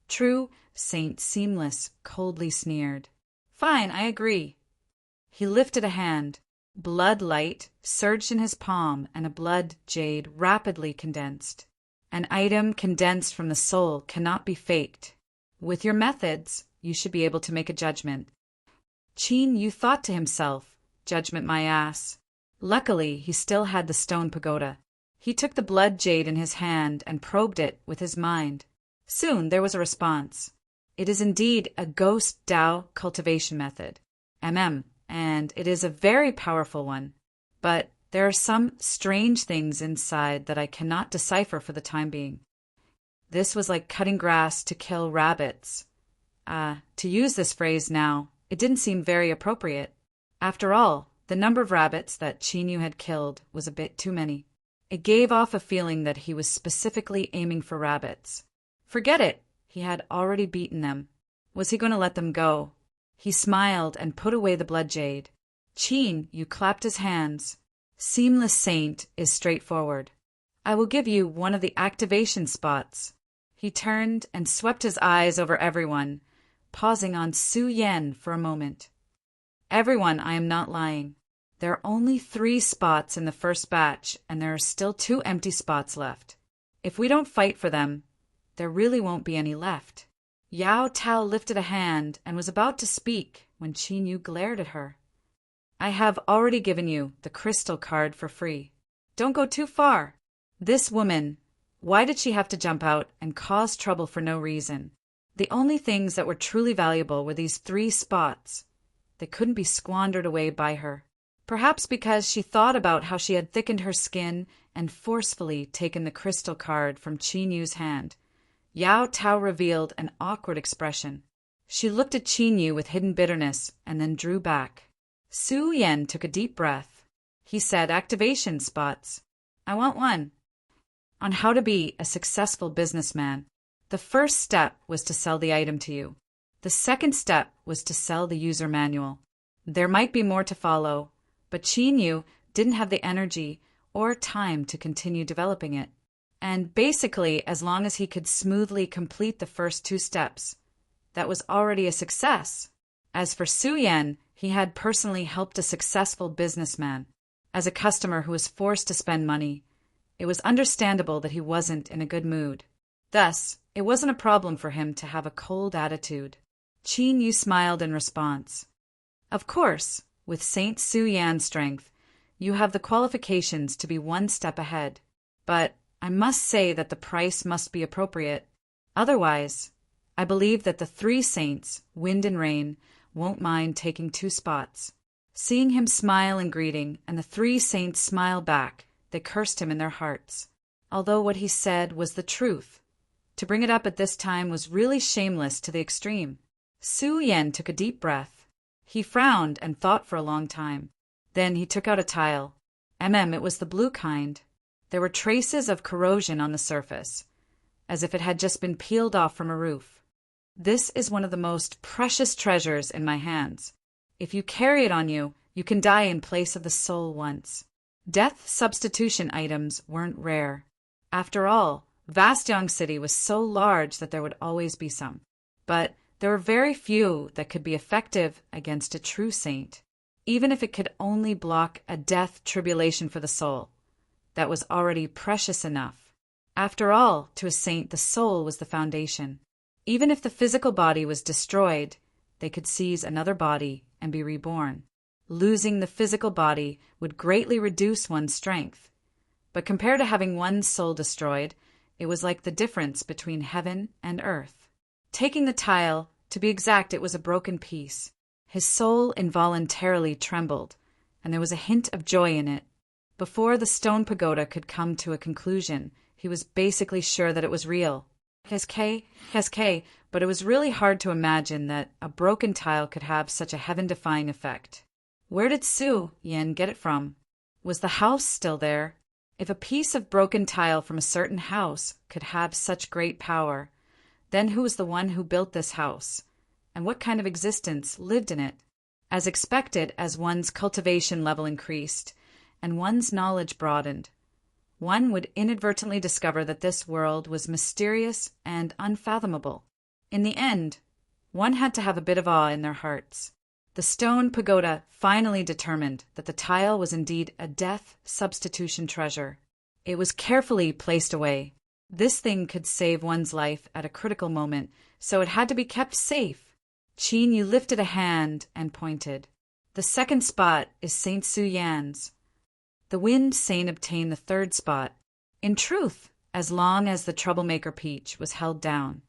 True Saint Seamless coldly sneered. "Fine, I agree." He lifted a hand. Blood light surged in his palm and a blood jade rapidly condensed. An item condensed from the soul cannot be faked. With your methods, you should be able to make a judgment. Yu thought to himself, "Judgment my ass." Luckily, he still had the stone pagoda. He took the blood jade in his hand and probed it with his mind. Soon there was a response. It is indeed a ghost Tao cultivation method, and it is a very powerful one. But there are some strange things inside that I cannot decipher for the time being. This was like cutting grass to kill rabbits. To use this phrase now, it didn't seem very appropriate. After all, the number of rabbits that Chinyu had killed was a bit too many. It gave off a feeling that he was specifically aiming for rabbits. Forget it, he had already beaten them. Was he going to let them go? He smiled and put away the blood jade. Yu clapped his hands. Seamless Saint is straightforward. I will give you one of the activation spots. He turned and swept his eyes over everyone, pausing on Su Yan for a moment. Everyone, I am not lying. There are only 3 spots in the first batch, and there are still 2 empty spots left. If we don't fight for them, there really won't be any left. Yao Tao lifted a hand and was about to speak when Yu glared at her. I have already given you the crystal card for free. Don't go too far. This woman, why did she have to jump out and cause trouble for no reason? The only things that were truly valuable were these 3 spots. They couldn't be squandered away by her. Perhaps because she thought about how she had thickened her skin and forcefully taken the crystal card from Yu's hand. Yao Tao revealed an awkward expression. She looked at Yu with hidden bitterness and then drew back. Su Yan took a deep breath. He said, "Activation spots. I want one." On how to be a successful businessman, the first step was to sell the item to you. The second step was to sell the user manual. There might be more to follow, but Yu didn't have the energy or time to continue developing it. And basically, as long as he could smoothly complete the first 2 steps, that was already a success. As for Su Yan, he had personally helped a successful businessman. As a customer who was forced to spend money, it was understandable that he wasn't in a good mood. Thus, it wasn't a problem for him to have a cold attitude. Yu smiled in response. Of course, with Saint Su Yan's strength, you have the qualifications to be 1 step ahead. But I must say that the price must be appropriate. Otherwise, I believe that the 3 saints, Wind and Rain, won't mind taking 2 spots. Seeing him smile in greeting and the 3 saints smile back, they cursed him in their hearts. Although what he said was the truth, to bring it up at this time was really shameless to the extreme. Su Yan took a deep breath. He frowned and thought for a long time. Then he took out a tile. It was the blue kind. There were traces of corrosion on the surface, as if it had just been peeled off from a roof. This is one of the most precious treasures in my hands. If you carry it on you, you can die in place of the soul once. Death substitution items weren't rare. After all, Vastyong City was so large that there would always be some. But there were very few that could be effective against a true saint, even if it could only block a death tribulation for the soul. That was already precious enough. After all, to a saint, the soul was the foundation. Even if the physical body was destroyed, they could seize another body and be reborn. Losing the physical body would greatly reduce one's strength. But compared to having one's soul destroyed, it was like the difference between heaven and earth. Taking the tile, to be exact, it was a broken piece. His soul involuntarily trembled, and there was a hint of joy in it. Before the stone pagoda could come to a conclusion, he was basically sure that it was real. But it was really hard to imagine that a broken tile could have such a heaven-defying effect. Where did Su Yin get it from? Was the house still there? If a piece of broken tile from a certain house could have such great power, then who was the one who built this house? And what kind of existence lived in it? As expected, as one's cultivation level increased, and one's knowledge broadened, one would inadvertently discover that this world was mysterious and unfathomable. In the end, one had to have a bit of awe in their hearts. The stone pagoda finally determined that the tile was indeed a death substitution treasure. It was carefully placed away. This thing could save one's life at a critical moment, so it had to be kept safe. Qin Yu lifted a hand and pointed. The second spot is Saint Su Yan's. The wind saint obtained the third spot. In truth, as long as the troublemaker peach was held down,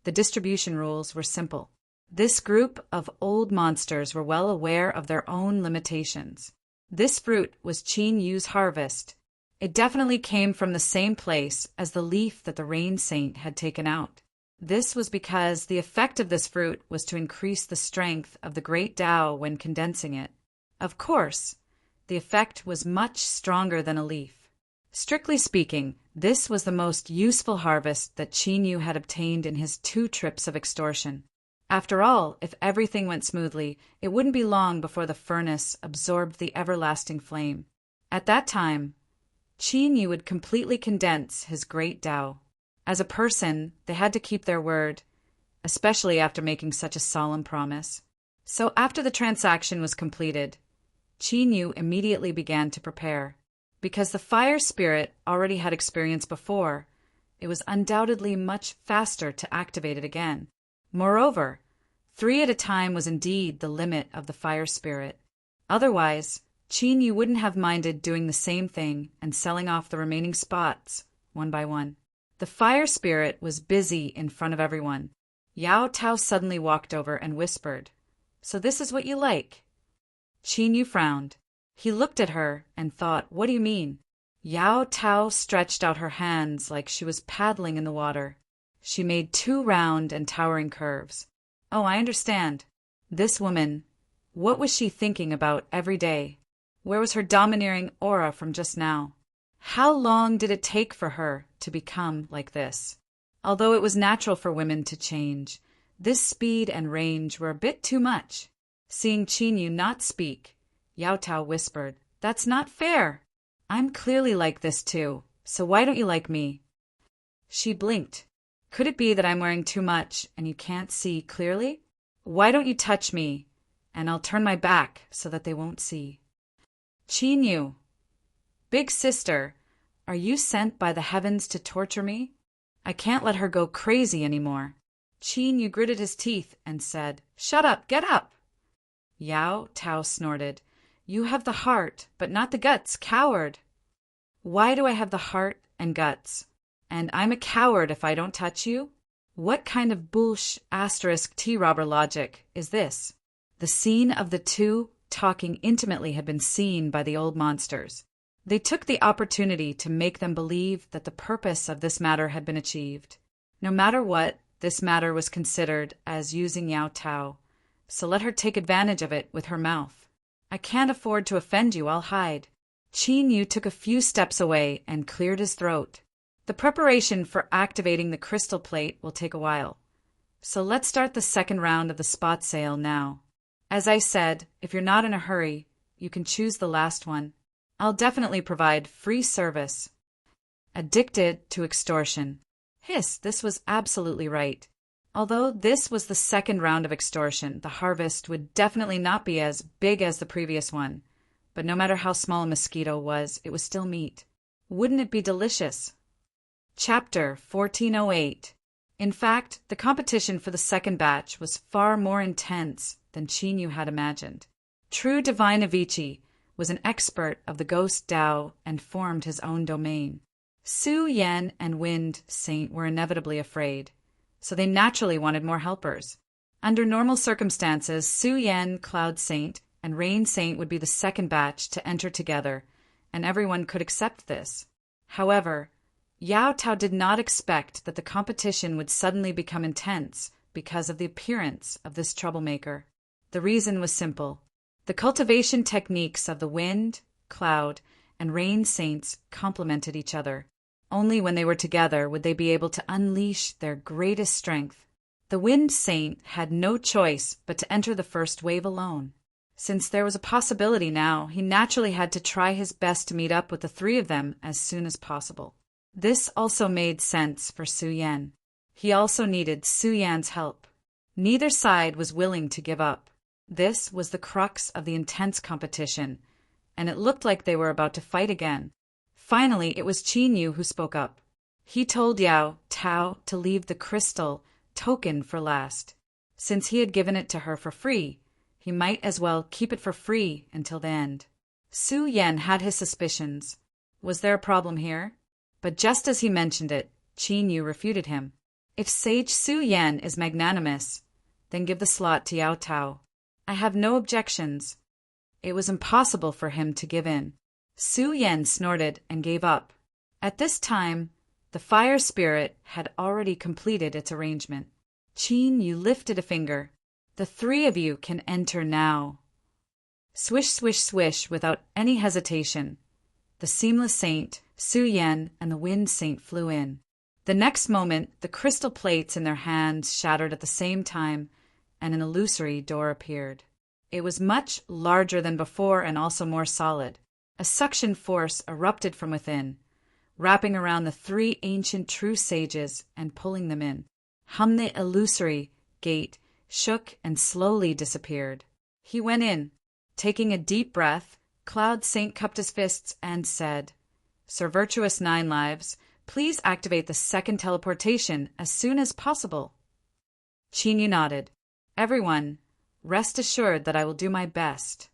the distribution rules were simple. This group of old monsters were well aware of their own limitations. This fruit was Qin Yu's harvest. It definitely came from the same place as the leaf that the rain saint had taken out. This was because the effect of this fruit was to increase the strength of the great Tao when condensing it. Of course, the effect was much stronger than a leaf. Strictly speaking, this was the most useful harvest that Qin Yu had obtained in his 2 trips of extortion. After all, if everything went smoothly, it wouldn't be long before the furnace absorbed the everlasting flame. At that time, Qin Yu would completely condense his great Tao. As a person, they had to keep their word, especially after making such a solemn promise. So after the transaction was completed, Qin Yu immediately began to prepare. Because the fire spirit already had experience before, it was undoubtedly much faster to activate it again. Moreover, 3 at a time was indeed the limit of the fire spirit. Otherwise, Qin Yu wouldn't have minded doing the same thing and selling off the remaining spots, one by one. The fire spirit was busy in front of everyone. Yao Tao suddenly walked over and whispered, "So this is what you like?" Qin Yu frowned. He looked at her and thought, "What do you mean?" Yao Tao stretched out her hands like she was paddling in the water. She made 2 round and towering curves. "Oh, I understand. This woman, what was she thinking about every day? Where was her domineering aura from just now? How long did it take for her to become like this?" Although it was natural for women to change, this speed and range were a bit too much. Seeing Qin Yu not speak, Yao Tao whispered, "That's not fair. I'm clearly like this too, so why don't you like me?" She blinked. "Could it be that I'm wearing too much and you can't see clearly? Why don't you touch me, and I'll turn my back so that they won't see." "Qin Yu, big sister, are you sent by the heavens to torture me? I can't let her go crazy anymore." Qin Yu gritted his teeth and said, "Shut up, get up." Yao Tao snorted, "You have the heart, but not the guts, coward." "Why do I have the heart and guts? And I'm a coward if I don't touch you? What kind of **T-robber logic is this?" The scene of the 2 talking intimately had been seen by the old monsters. They took the opportunity to make them believe that the purpose of this matter had been achieved. No matter what, this matter was considered as using Yao Tao, so let her take advantage of it with her mouth. I can't afford to offend you, I'll hide. Qin Yu took a few steps away and cleared his throat. The preparation for activating the crystal plate will take a while. So let's start the second round of the spot sale now. As I said, if you're not in a hurry, you can choose the last one. I'll definitely provide free service. Addicted to extortion. Hiss, this was absolutely right. Although this was the second round of extortion, the harvest would definitely not be as big as the previous one. But no matter how small a mosquito was, it was still meat. Wouldn't it be delicious? Chapter 1408. In fact, the competition for the second batch was far more intense than Qin Yu had imagined. True Divine Avicii was an expert of the Ghost Tao and formed his own domain. Su Yan and Wind Saint were inevitably afraid, so they naturally wanted more helpers. Under normal circumstances, Su Yan, Cloud Saint, and Rain Saint would be the second batch to enter together, and everyone could accept this. However, Yao Tao did not expect that the competition would suddenly become intense because of the appearance of this troublemaker. The reason was simple. The cultivation techniques of the Wind, Cloud, and Rain Saints complemented each other. Only when they were together would they be able to unleash their greatest strength. The Wind Saint had no choice but to enter the first wave alone. Since there was a possibility now, he naturally had to try his best to meet up with the three of them as soon as possible. This also made sense for Su Yan. He also needed Su Yan's help. Neither side was willing to give up. This was the crux of the intense competition, and it looked like they were about to fight again. Finally, it was Qin Yu who spoke up. He told Yao Tao to leave the crystal token for last. Since he had given it to her for free, he might as well keep it for free until the end. Su Yan had his suspicions. Was there a problem here? But just as he mentioned it, Qin Yu refuted him. If Sage Su Yan is magnanimous, then give the slot to Yao Tao. I have no objections. It was impossible for him to give in. Su Yan snorted and gave up. At this time, the fire spirit had already completed its arrangement. Qin Yu lifted a finger. The three of you can enter now. Swish, swish, swish, without any hesitation. The Seamless Saint, Su Yan, and the Wind Saint flew in. The next moment, the crystal plates in their hands shattered at the same time, and an illusory door appeared. It was much larger than before and also more solid. A suction force erupted from within, wrapping around the three ancient true sages and pulling them in. The illusory gate shook and slowly disappeared. He went in. Taking a deep breath, Cloud Saint cupped his fists and said, Sir Virtuous Nine Lives, please activate the second teleportation as soon as possible. Qin Yu nodded. Everyone, rest assured that I will do my best.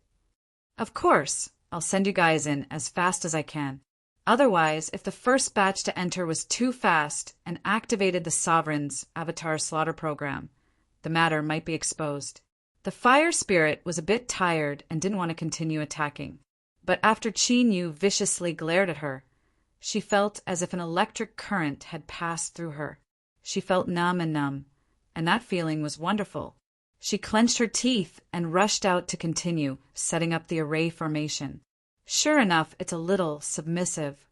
Of course, I'll send you guys in as fast as I can. Otherwise, if the first batch to enter was too fast and activated the Sovereign's Avatar Slaughter program, the matter might be exposed. The fire spirit was a bit tired and didn't want to continue attacking. But after Qin Yu viciously glared at her, she felt as if an electric current had passed through her. She felt numb, and that feeling was wonderful. She clenched her teeth and rushed out to continue setting up the array formation. Sure enough, it's a little submissive.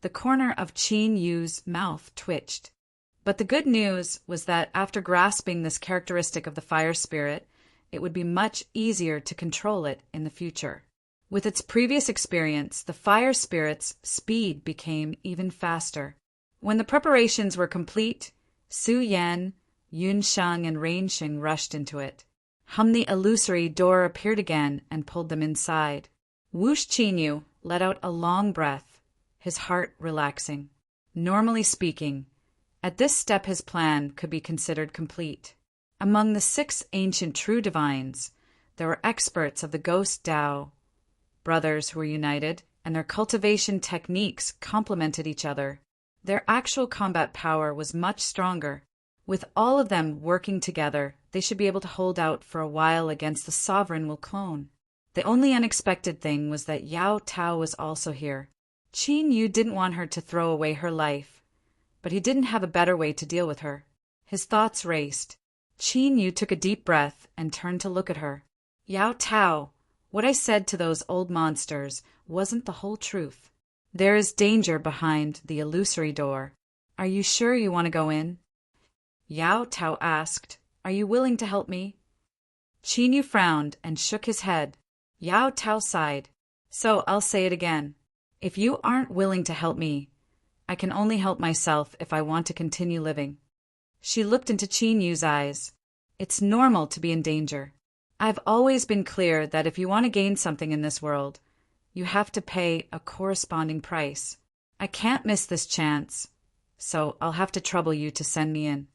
The corner of Qin Yu's mouth twitched. But the good news was that after grasping this characteristic of the fire spirit, it would be much easier to control it in the future. With its previous experience, the fire spirit's speed became even faster. When the preparations were complete, Su Yan, Yun Sheng, and Rain Sheng rushed into it. The illusory door appeared again and pulled them inside. Whoosh Qin Yu let out a long breath, his heart relaxing. Normally speaking, at this step his plan could be considered complete. Among the 6 ancient true divines, there were experts of the Ghost Tao, brothers who were united, and their cultivation techniques complemented each other. Their actual combat power was much stronger. With all of them working together, they should be able to hold out for a while against the Sovereign will clone. The only unexpected thing was that Yao Tao was also here. Qin Yu didn't want her to throw away her life, but he didn't have a better way to deal with her. His thoughts raced. Qin Yu took a deep breath and turned to look at her. Yao Tao, what I said to those old monsters wasn't the whole truth. There is danger behind the illusory door. Are you sure you want to go in? Yao Tao asked, Are you willing to help me? Qin Yu frowned and shook his head. Yao Tao sighed. So I'll say it again. If you aren't willing to help me, I can only help myself if I want to continue living. She looked into Qin Yu's eyes. It's normal to be in danger. I've always been clear that if you want to gain something in this world, you have to pay a corresponding price. I can't miss this chance, so I'll have to trouble you to send me in.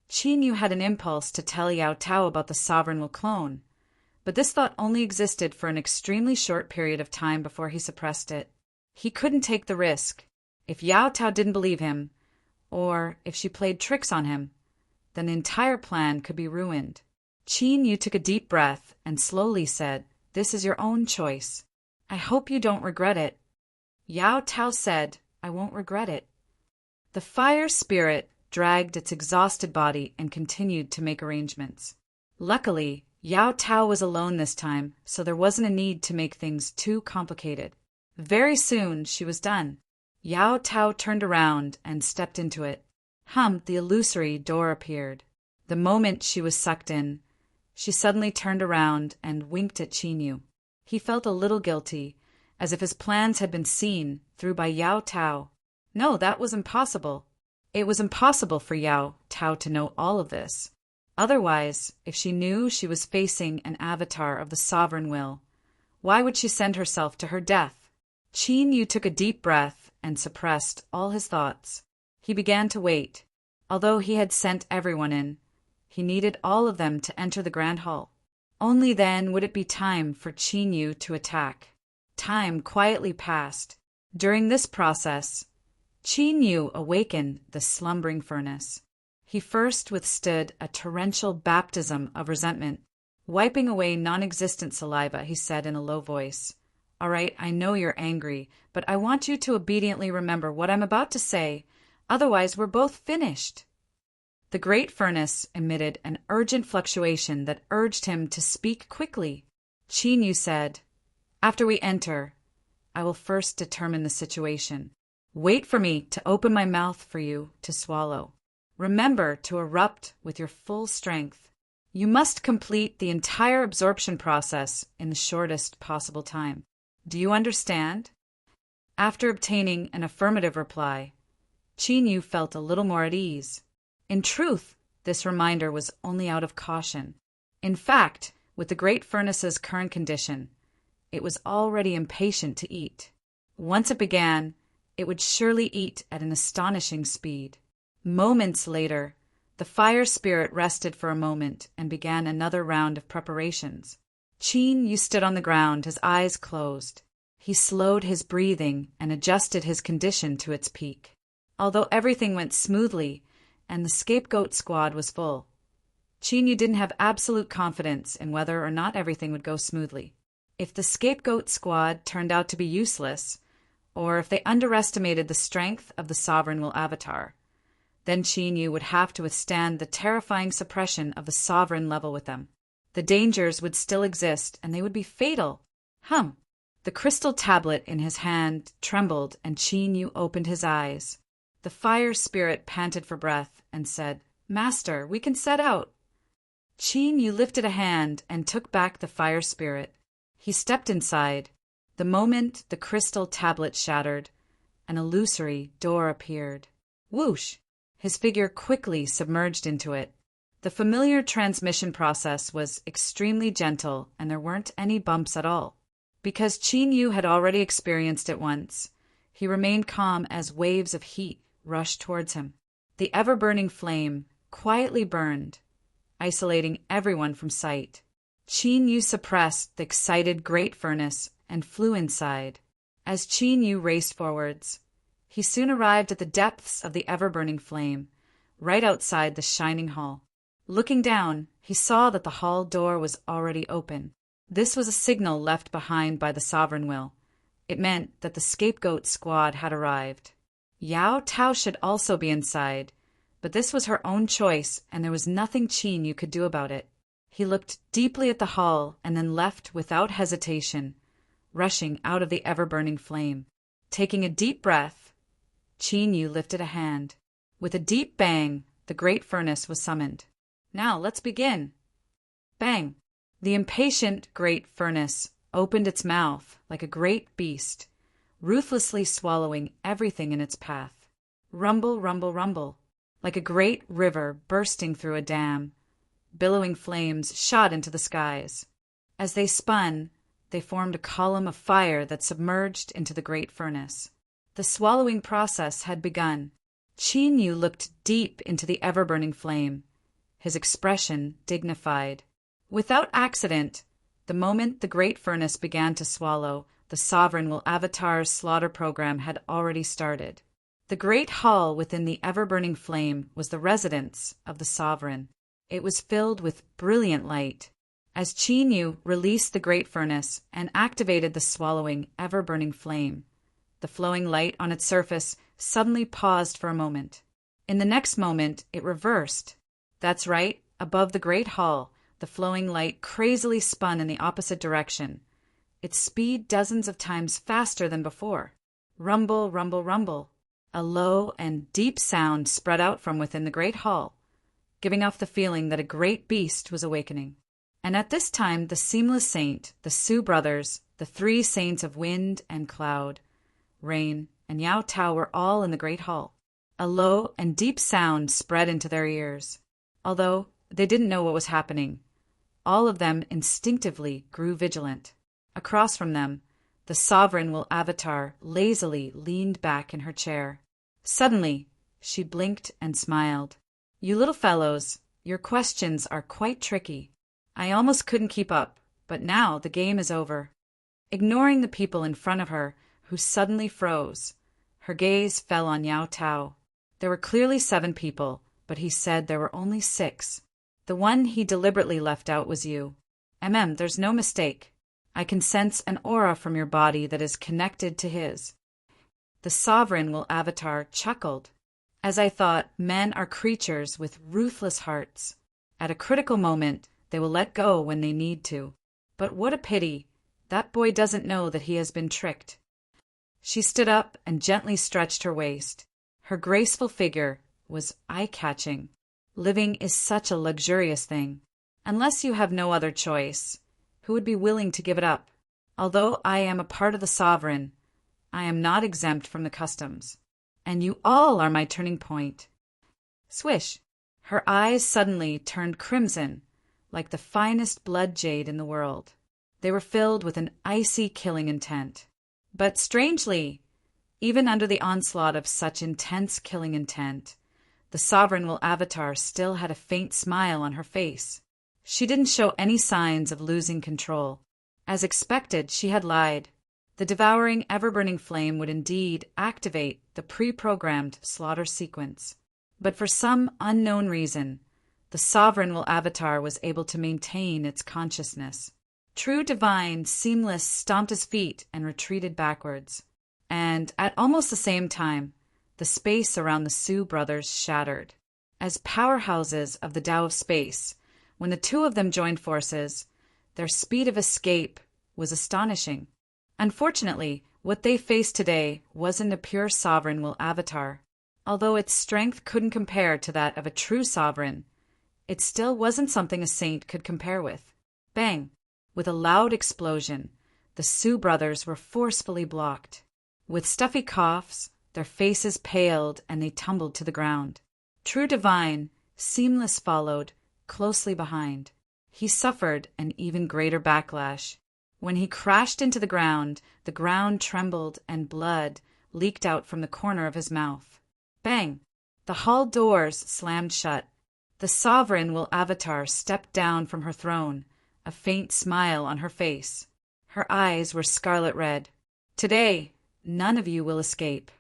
Qin Yu had an impulse to tell Yao Tao about the sovereign will clone, but this thought only existed for an extremely short period of time before he suppressed it. He couldn't take the risk. If Yao Tao didn't believe him, or if she played tricks on him, then the entire plan could be ruined. Qin Yu took a deep breath and slowly said, This is your own choice. I hope you don't regret it. Yao Tao said, I won't regret it. The fire spirit dragged its exhausted body and continued to make arrangements. Luckily, Yao Tao was alone this time, so there wasn't a need to make things too complicated. Very soon she was done. Yao Tao turned around and stepped into it. The illusory door appeared. The moment she was sucked in, she suddenly turned around and winked at Qin Yu. He felt a little guilty, as if his plans had been seen through by Yao Tao. No, that was impossible. It was impossible for Yao Tao to know all of this. Otherwise, if she knew she was facing an avatar of the sovereign will, why would she send herself to her death? Qin Yu took a deep breath and suppressed all his thoughts. He began to wait. Although he had sent everyone in, he needed all of them to enter the Grand Hall. Only then would it be time for Qin Yu to attack. Time quietly passed. During this process, Qin Yu awakened the slumbering furnace. He first withstood a torrential baptism of resentment. Wiping away non-existent saliva, he said in a low voice, All right, I know you're angry, but I want you to obediently remember what I'm about to say, otherwise we're both finished. The great furnace emitted an urgent fluctuation that urged him to speak quickly. Qin Yu said, After we enter, I will first determine the situation. Wait for me to open my mouth for you to swallow. Remember to erupt with your full strength. You must complete the entire absorption process in the shortest possible time. Do you understand? After obtaining an affirmative reply, Qin Yu felt a little more at ease. In truth, this reminder was only out of caution. In fact, with the great furnace's current condition, it was already impatient to eat. Once it began, it would surely eat at an astonishing speed. Moments later, the fire spirit rested for a moment and began another round of preparations. Qin Yu stood on the ground, his eyes closed. He slowed his breathing and adjusted his condition to its peak. Although everything went smoothly and the scapegoat squad was full, Qin Yu didn't have absolute confidence in whether or not everything would go smoothly. If the scapegoat squad turned out to be useless, or if they underestimated the strength of the sovereign will avatar, then Qin Yu would have to withstand the terrifying suppression of the sovereign level with them. The dangers would still exist, and they would be fatal. The crystal tablet in his hand trembled, and Qin Yu opened his eyes. The fire spirit panted for breath and said, Master, we can set out. Qin Yu lifted a hand and took back the fire spirit. He stepped inside. The moment the crystal tablet shattered, an illusory door appeared. Whoosh! His figure quickly submerged into it. The familiar transmission process was extremely gentle, and there weren't any bumps at all. Because Qin Yu had already experienced it once, he remained calm as waves of heat rushed towards him. The ever-burning flame quietly burned, isolating everyone from sight. Qin Yu suppressed the excited great furnace and flew inside. As Qin Yu raced forwards, he soon arrived at the depths of the ever-burning flame, right outside the shining hall. Looking down, he saw that the hall door was already open. This was a signal left behind by the sovereign will. It meant that the scapegoat squad had arrived. Yao Tao should also be inside, But this was her own choice, and there was nothing Qin Yu could do about it. He looked deeply at the hall and then left without hesitation, rushing out of the ever-burning flame. Taking a deep breath, Qin Yu lifted a hand. With a deep bang, the great furnace was summoned. Now, let's begin. Bang! The impatient great furnace opened its mouth like a great beast, ruthlessly swallowing everything in its path. Rumble, rumble, rumble. Like a great river bursting through a dam, billowing flames shot into the skies. As they spun, they formed a column of fire that submerged into the great furnace. The swallowing process had begun. Qin Yu looked deep into the ever-burning flame, his expression dignified. Without accident, the moment the great furnace began to swallow, the sovereign will Avatar's slaughter program had already started. The great hall within the ever-burning flame was the residence of the sovereign. It was filled with brilliant light. As Qin Yu released the great furnace and activated the swallowing, ever-burning flame, the flowing light on its surface suddenly paused for a moment. In the next moment, it reversed. That's right, above the great hall, the flowing light crazily spun in the opposite direction, its speed dozens of times faster than before. Rumble, rumble, rumble. A low and deep sound spread out from within the great hall, giving off the feeling that a great beast was awakening. And at this time the Seamless Saint, the Su brothers, the three saints of wind and cloud, rain, and Yao Tao were all in the great hall. A low and deep sound spread into their ears. Although they didn't know what was happening, all of them instinctively grew vigilant. Across from them, the sovereign will Avatar lazily leaned back in her chair. Suddenly, she blinked and smiled. You little fellows, your questions are quite tricky. I almost couldn't keep up, but now the game is over. Ignoring the people in front of her, who suddenly froze, her gaze fell on Yao Tao. There were clearly 7 people, but he said there were only 6. The one he deliberately left out was you. There's no mistake. I can sense an aura from your body that is connected to his. The sovereign will Avatar chuckled. As I thought, men are creatures with ruthless hearts. At a critical moment, they will let go when they need to. But what a pity. That boy doesn't know that he has been tricked. She stood up and gently stretched her waist. Her graceful figure was eye-catching. Living is such a luxurious thing. Unless you have no other choice, who would be willing to give it up? Although I am a part of the sovereign, I am not exempt from the customs. And you all are my turning point. Swish! Her eyes suddenly turned crimson, like the finest blood jade in the world. They were filled with an icy killing intent. But strangely, even under the onslaught of such intense killing intent, the sovereign will Avatar still had a faint smile on her face. She didn't show any signs of losing control. As expected, she had lied. The devouring, ever-burning flame would indeed activate the pre-programmed slaughter sequence. But for some unknown reason, the sovereign will Avatar was able to maintain its consciousness. True Divine Seamless stomped his feet and retreated backwards. And at almost the same time, the space around the Su brothers shattered. As powerhouses of the Tao of Space, when the two of them joined forces, their speed of escape was astonishing. Unfortunately, what they faced today wasn't a pure sovereign will Avatar. Although its strength couldn't compare to that of a true sovereign, it still wasn't something a saint could compare with. Bang! With a loud explosion, the Su brothers were forcefully blocked. With stuffy coughs, their faces paled and they tumbled to the ground. True Divine, Seamless followed, closely behind. He suffered an even greater backlash. When he crashed into the ground trembled and blood leaked out from the corner of his mouth. Bang! The hall doors slammed shut. The sovereign will Avatar stepped down from her throne, a faint smile on her face. Her eyes were scarlet red. Today, none of you will escape.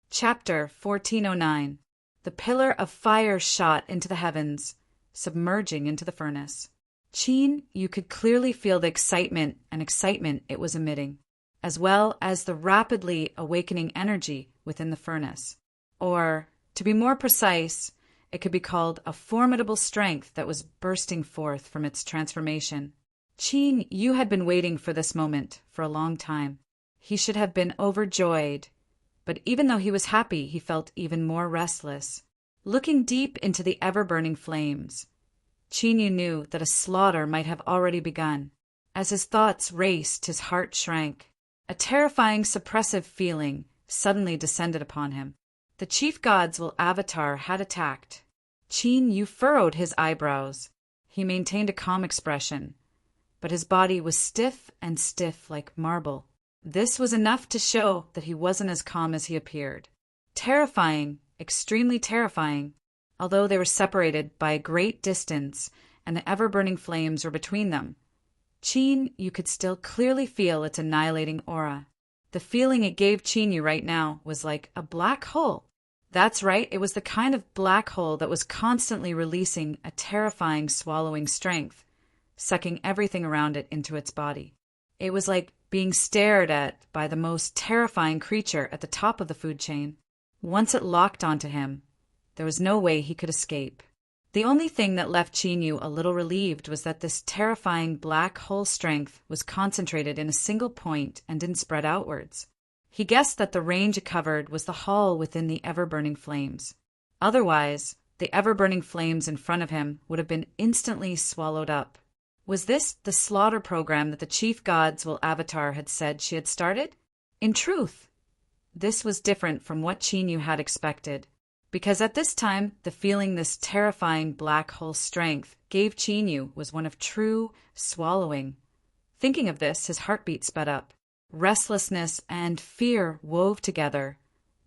Chapter 1409. The pillar of fire shot into the heavens, submerging into the furnace. Qin, you could clearly feel the excitement it was emitting, as well as the rapidly awakening energy within the furnace. Or, to be more precise, It could be called a formidable strength that was bursting forth from its transformation. Qin Yu had been waiting for this moment for a long time. He should have been overjoyed, but even though he was happy, he felt even more restless. Looking deep into the ever-burning flames, Qin Yu knew that a slaughter might have already begun. As his thoughts raced, his heart shrank. A terrifying, suppressive feeling suddenly descended upon him. The chief gods will Avatar had attacked. Qin Yu furrowed his eyebrows. He maintained a calm expression, but his body was stiff like marble. This was enough to show that he wasn't as calm as he appeared. Terrifying, extremely terrifying. Although they were separated by a great distance and the ever-burning flames were between them, Qin Yu could still clearly feel its annihilating aura. The feeling it gave Qin Yu right now was like a black hole. That's right, it was the kind of black hole that was constantly releasing a terrifying swallowing strength, sucking everything around it into its body. It was like being stared at by the most terrifying creature at the top of the food chain. Once it locked onto him, there was no way he could escape. The only thing that left Qin Yu a little relieved was that this terrifying black hole strength was concentrated in a single point and didn't spread outwards. He guessed that the range it covered was the hall within the ever-burning flames. Otherwise, the ever-burning flames in front of him would have been instantly swallowed up. Was this the slaughter program that the chief gods will Avatar had said she had started? In truth, this was different from what Qin Yu had expected, because at this time the feeling this terrifying black hole strength gave Qin Yu was one of true swallowing. Thinking of this, his heartbeat sped up. Restlessness and fear wove together,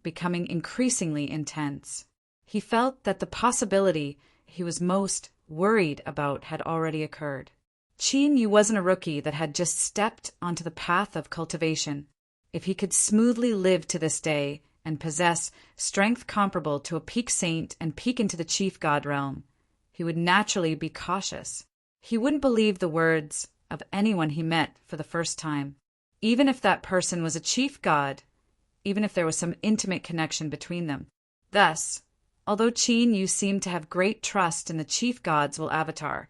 becoming increasingly intense. He felt that the possibility he was most worried about had already occurred. Qin Yu wasn't a rookie that had just stepped onto the path of cultivation. If he could smoothly live to this day and possess strength comparable to a peak saint and peek into the chief god realm, he would naturally be cautious. He wouldn't believe the words of anyone he met for the first time, even if that person was a chief god, even if there was some intimate connection between them. Thus, although Qin Yu seemed to have great trust in the chief gods will Avatar,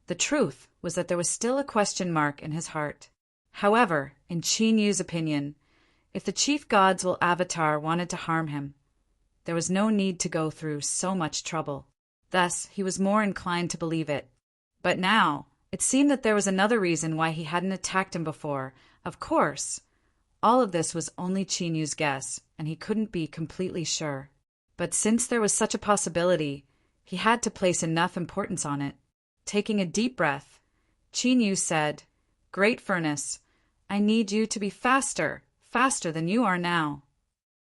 the truth was that there was still a question mark in his heart. However, in Qin Yu's opinion, if the chief gods will Avatar wanted to harm him, there was no need to go through so much trouble. Thus, he was more inclined to believe it. But now, it seemed that there was another reason why he hadn't attacked him before. Of course, all of this was only Qin Yu's guess, and he couldn't be completely sure. But since there was such a possibility, he had to place enough importance on it. Taking a deep breath, Qin Yu said, "Great Furnace, I need you to be faster than you are now."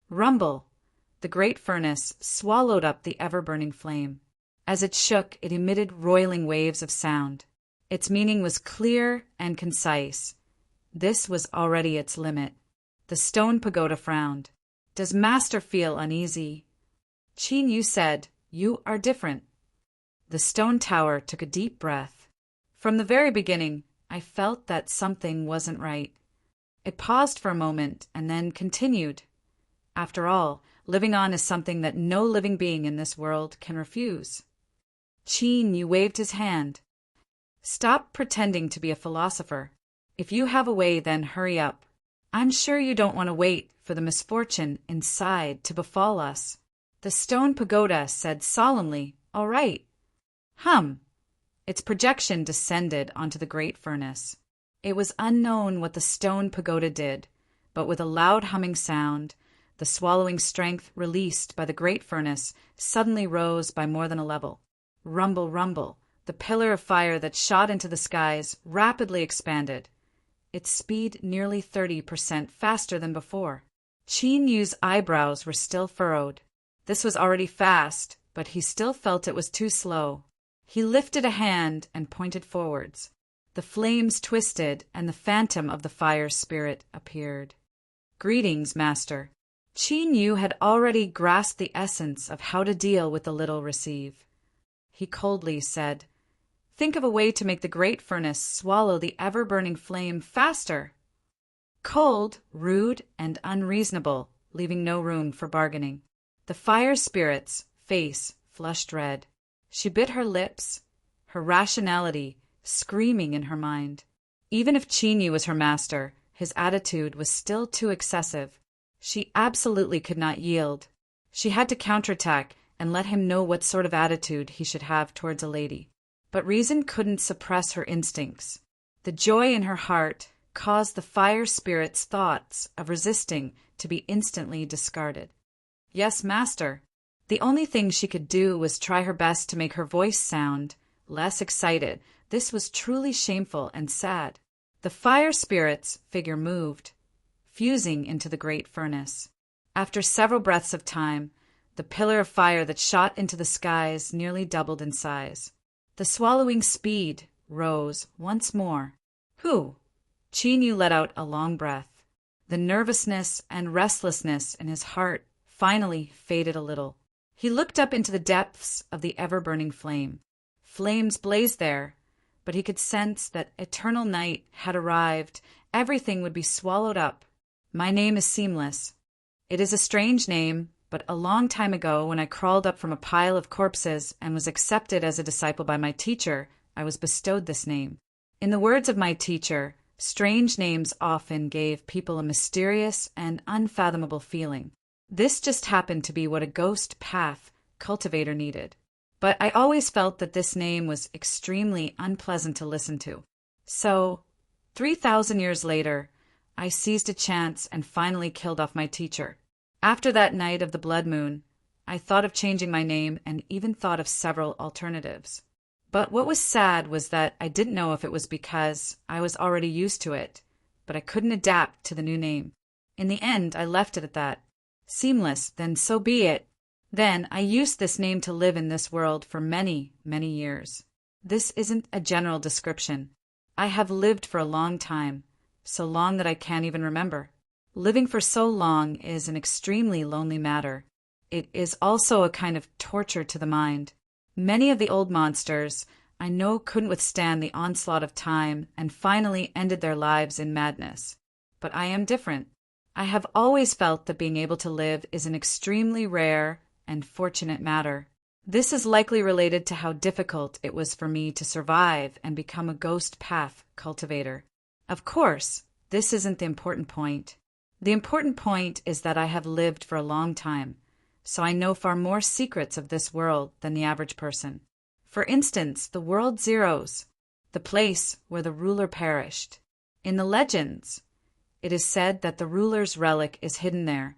Rumble! The great furnace swallowed up the ever-burning flame. As it shook, it emitted roiling waves of sound. Its meaning was clear and concise. This was already its limit. The stone pagoda frowned. "Does Master feel uneasy?" Qin Yu said, "You are different." The stone tower took a deep breath. "From the very beginning, I felt that something wasn't right." It paused for a moment and then continued. "After all, living on is something that no living being in this world can refuse." Qin Yu waved his hand. "Stop pretending to be a philosopher. If you have a way, then hurry up. I'm sure you don't want to wait for the misfortune inside to befall us." The stone pagoda said solemnly, "All right." Its projection descended onto the great furnace. It was unknown what the stone pagoda did, but with a loud humming sound, the swallowing strength released by the great furnace suddenly rose by more than a level. Rumble, rumble, the pillar of fire that shot into the skies rapidly expanded, its speed nearly 30% faster than before. Qin Yu's eyebrows were still furrowed. This was already fast, but he still felt it was too slow. He lifted a hand and pointed forwards. The flames twisted, and the phantom of the fire spirit appeared. "Greetings, Master." Qin Yu had already grasped the essence of how to deal with the little receive. He coldly said, "Think of a way to make the great furnace swallow the ever-burning flame faster." Cold, rude, and unreasonable, leaving no room for bargaining. The fire spirit's face flushed red. She bit her lips, her rationality screaming in her mind. Even if Chinyu was her master, his attitude was still too excessive. She absolutely could not yield. She had to counterattack and let him know what sort of attitude he should have towards a lady. But reason couldn't suppress her instincts. The joy in her heart caused the fire spirit's thoughts of resisting to be instantly discarded. Yes, master. The only thing she could do was try her best to make her voice sound less excited. This was truly shameful and sad. The fire spirit's figure moved, fusing into the great furnace. After several breaths of time, the pillar of fire that shot into the skies nearly doubled in size. The swallowing speed rose once more. Whew! Chinyu let out a long breath. The nervousness and restlessness in his heart finally faded a little. He looked up into the depths of the ever-burning flame. Flames blazed there, but he could sense that eternal night had arrived. Everything would be swallowed up. My name is Seamless. It is a strange name, but a long time ago, when I crawled up from a pile of corpses and was accepted as a disciple by my teacher, I was bestowed this name. In the words of my teacher, strange names often gave people a mysterious and unfathomable feeling. This just happened to be what a ghost path cultivator needed. But I always felt that this name was extremely unpleasant to listen to. So, 3,000 years later, I seized a chance and finally killed off my teacher. After that night of the blood moon, I thought of changing my name and even thought of several alternatives. But what was sad was that I didn't know if it was because I was already used to it, but I couldn't adapt to the new name. In the end, I left it at that. Seamless, then so be it. Then I used this name to live in this world for many, many years. This isn't a general description. I have lived for a long time, so long that I can't even remember. Living for so long is an extremely lonely matter. It is also a kind of torture to the mind. Many of the old monsters I know couldn't withstand the onslaught of time and finally ended their lives in madness. But I am different. I have always felt that being able to live is an extremely rare and fortunate matter. This is likely related to how difficult it was for me to survive and become a ghost path cultivator. Of course, this isn't the important point. The important point is that I have lived for a long time, so I know far more secrets of this world than the average person. For instance, the world zeros, the place where the ruler perished. In the legends, it is said that the ruler's relic is hidden there,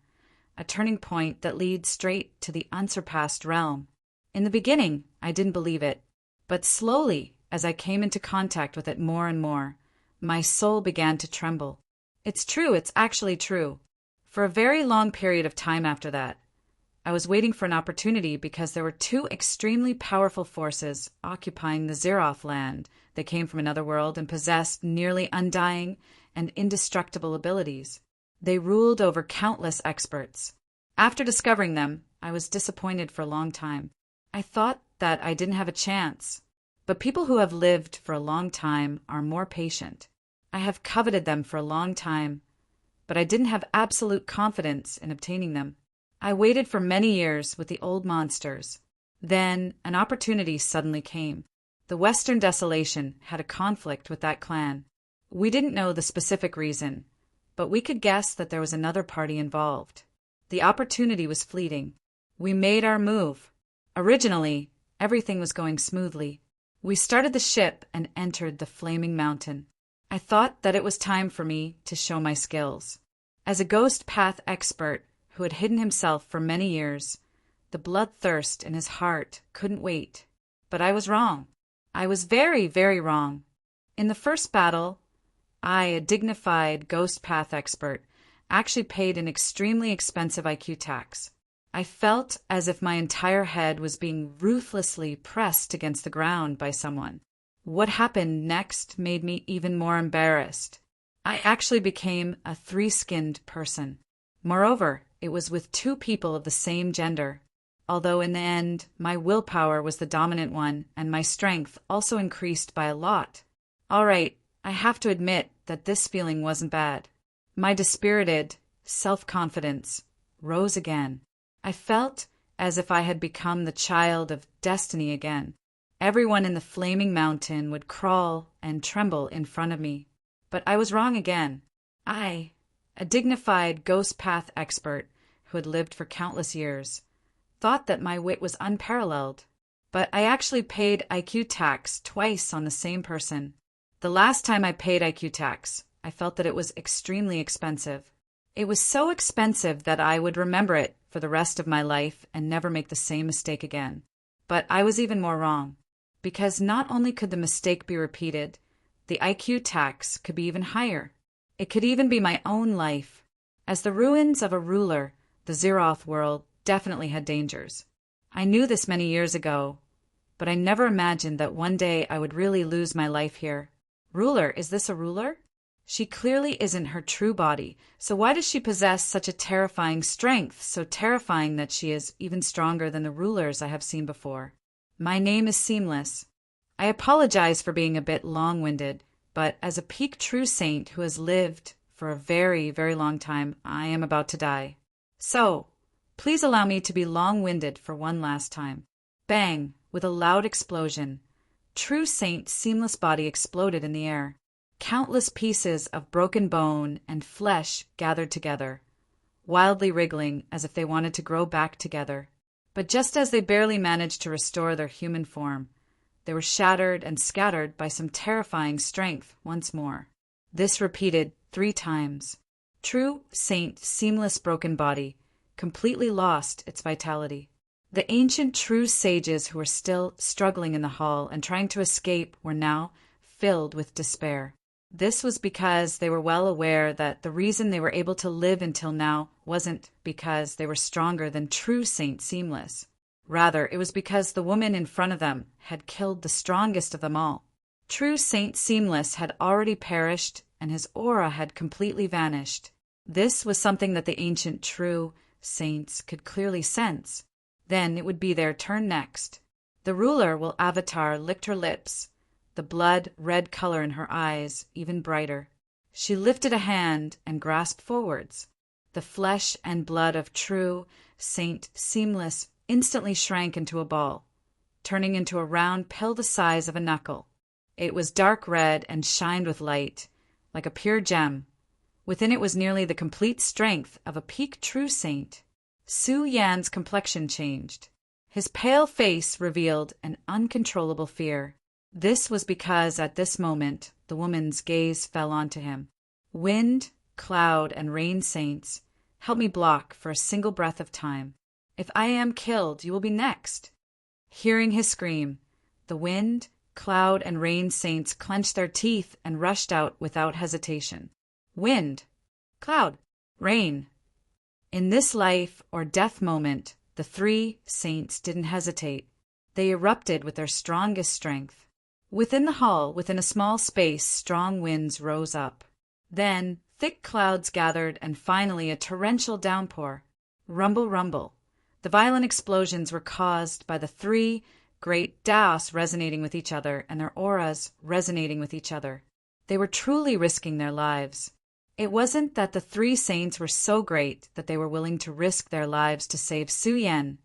a turning point that leads straight to the unsurpassed realm. In the beginning, I didn't believe it, but slowly, as I came into contact with it more and more, my soul began to tremble. It's true, it's actually true. For a very long period of time after that, I was waiting for an opportunity because there were two extremely powerful forces occupying the Zeroth land. They came from another world and possessed nearly undying and indestructible abilities. They ruled over countless experts. After discovering them, I was disappointed for a long time. I thought that I didn't have a chance. But people who have lived for a long time are more patient. I have coveted them for a long time, but I didn't have absolute confidence in obtaining them. I waited for many years with the old monsters. Then an opportunity suddenly came. The Western Desolation had a conflict with that clan. We didn't know the specific reason, but we could guess that there was another party involved. The opportunity was fleeting. We made our move. Originally, everything was going smoothly. We started the ship and entered the flaming mountain. I thought that it was time for me to show my skills. As a ghost path expert who had hidden himself for many years, the bloodthirst in his heart couldn't wait. But I was wrong. I was very, very wrong. In the first battle, I, a dignified ghost path expert, actually paid an extremely expensive IQ tax. I felt as if my entire head was being ruthlessly pressed against the ground by someone. What happened next made me even more embarrassed. I actually became a three-skinned person. Moreover, it was with two people of the same gender. Although in the end, my willpower was the dominant one, and my strength also increased by a lot. All right, I have to admit that this feeling wasn't bad. My dispirited self-confidence rose again. I felt as if I had become the child of destiny again. Everyone in the flaming mountain would crawl and tremble in front of me. But I was wrong again. I, a dignified ghost path expert who had lived for countless years, thought that my wit was unparalleled. But I actually paid IQ tax twice on the same person. The last time I paid IQ tax, I felt that it was extremely expensive. It was so expensive that I would remember it for the rest of my life and never make the same mistake again. But I was even more wrong, because not only could the mistake be repeated, the IQ tax could be even higher. It could even be my own life. As the ruins of a ruler, the Zeroth world definitely had dangers. I knew this many years ago, but I never imagined that one day I would really lose my life here. Ruler, is this a ruler? She clearly isn't her true body, so why does she possess such a terrifying strength, so terrifying that she is even stronger than the rulers I have seen before? My name is Seamless. I apologize for being a bit long-winded, but as a peak true saint who has lived for a very, very long time, I am about to die. So, please allow me to be long-winded for one last time. Bang! With a loud explosion, True Saint's seamless body exploded in the air. Countless pieces of broken bone and flesh gathered together, wildly wriggling as if they wanted to grow back together. But just as they barely managed to restore their human form, they were shattered and scattered by some terrifying strength once more. This repeated 3 times. True Saint's seamless broken body completely lost its vitality. The ancient true sages who were still struggling in the hall and trying to escape were now filled with despair. This was because they were well aware that the reason they were able to live until now wasn't because they were stronger than true Saint Seamless. Rather, it was because the woman in front of them had killed the strongest of them all. True Saint Seamless had already perished, and his aura had completely vanished. This was something that the ancient true saints could clearly sense. Then it would be their turn next. The ruler will avatar licked her lips, the blood-red color in her eyes even brighter. She lifted a hand and grasped forwards. The flesh and blood of true Saint Seamless instantly shrank into a ball, turning into a round pill the size of a knuckle. It was dark red and shined with light, like a pure gem. Within it was nearly the complete strength of a peak true saint. Su Yan's complexion changed. His pale face revealed an uncontrollable fear. This was because at this moment the woman's gaze fell onto him. Wind, cloud, and rain saints, help me block for a single breath of time. If I am killed, you will be next. Hearing his scream, the wind, cloud, and rain saints clenched their teeth and rushed out without hesitation. Wind, cloud, rain. In this life or death moment, the 3 saints didn't hesitate. They erupted with their strongest strength. Within the hall, within a small space, strong winds rose up. Then thick clouds gathered, and finally a torrential downpour. Rumble, rumble. The violent explosions were caused by the 3 great Daos resonating with each other and their auras resonating with each other. They were truly risking their lives. It wasn't that the 3 saints were so great that they were willing to risk their lives to save Su Yan,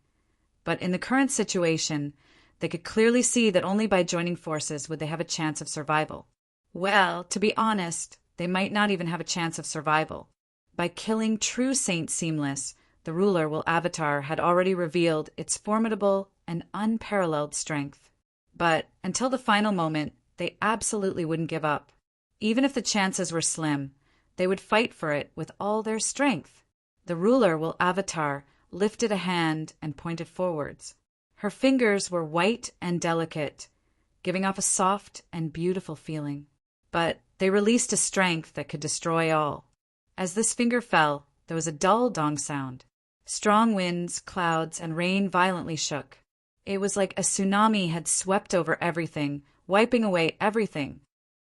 but in the current situation, they could clearly see that only by joining forces would they have a chance of survival. Well, to be honest, they might not even have a chance of survival. By killing true Saint Seamless, the ruler will Avatar had already revealed its formidable and unparalleled strength. But until the final moment, they absolutely wouldn't give up. Even if the chances were slim, they would fight for it with all their strength. The ruler will Avatar lifted a hand and pointed forwards. Her fingers were white and delicate, giving off a soft and beautiful feeling. But they released a strength that could destroy all. As this finger fell, there was a dull dong sound. Strong winds, clouds, and rain violently shook. It was like a tsunami had swept over everything, wiping away everything.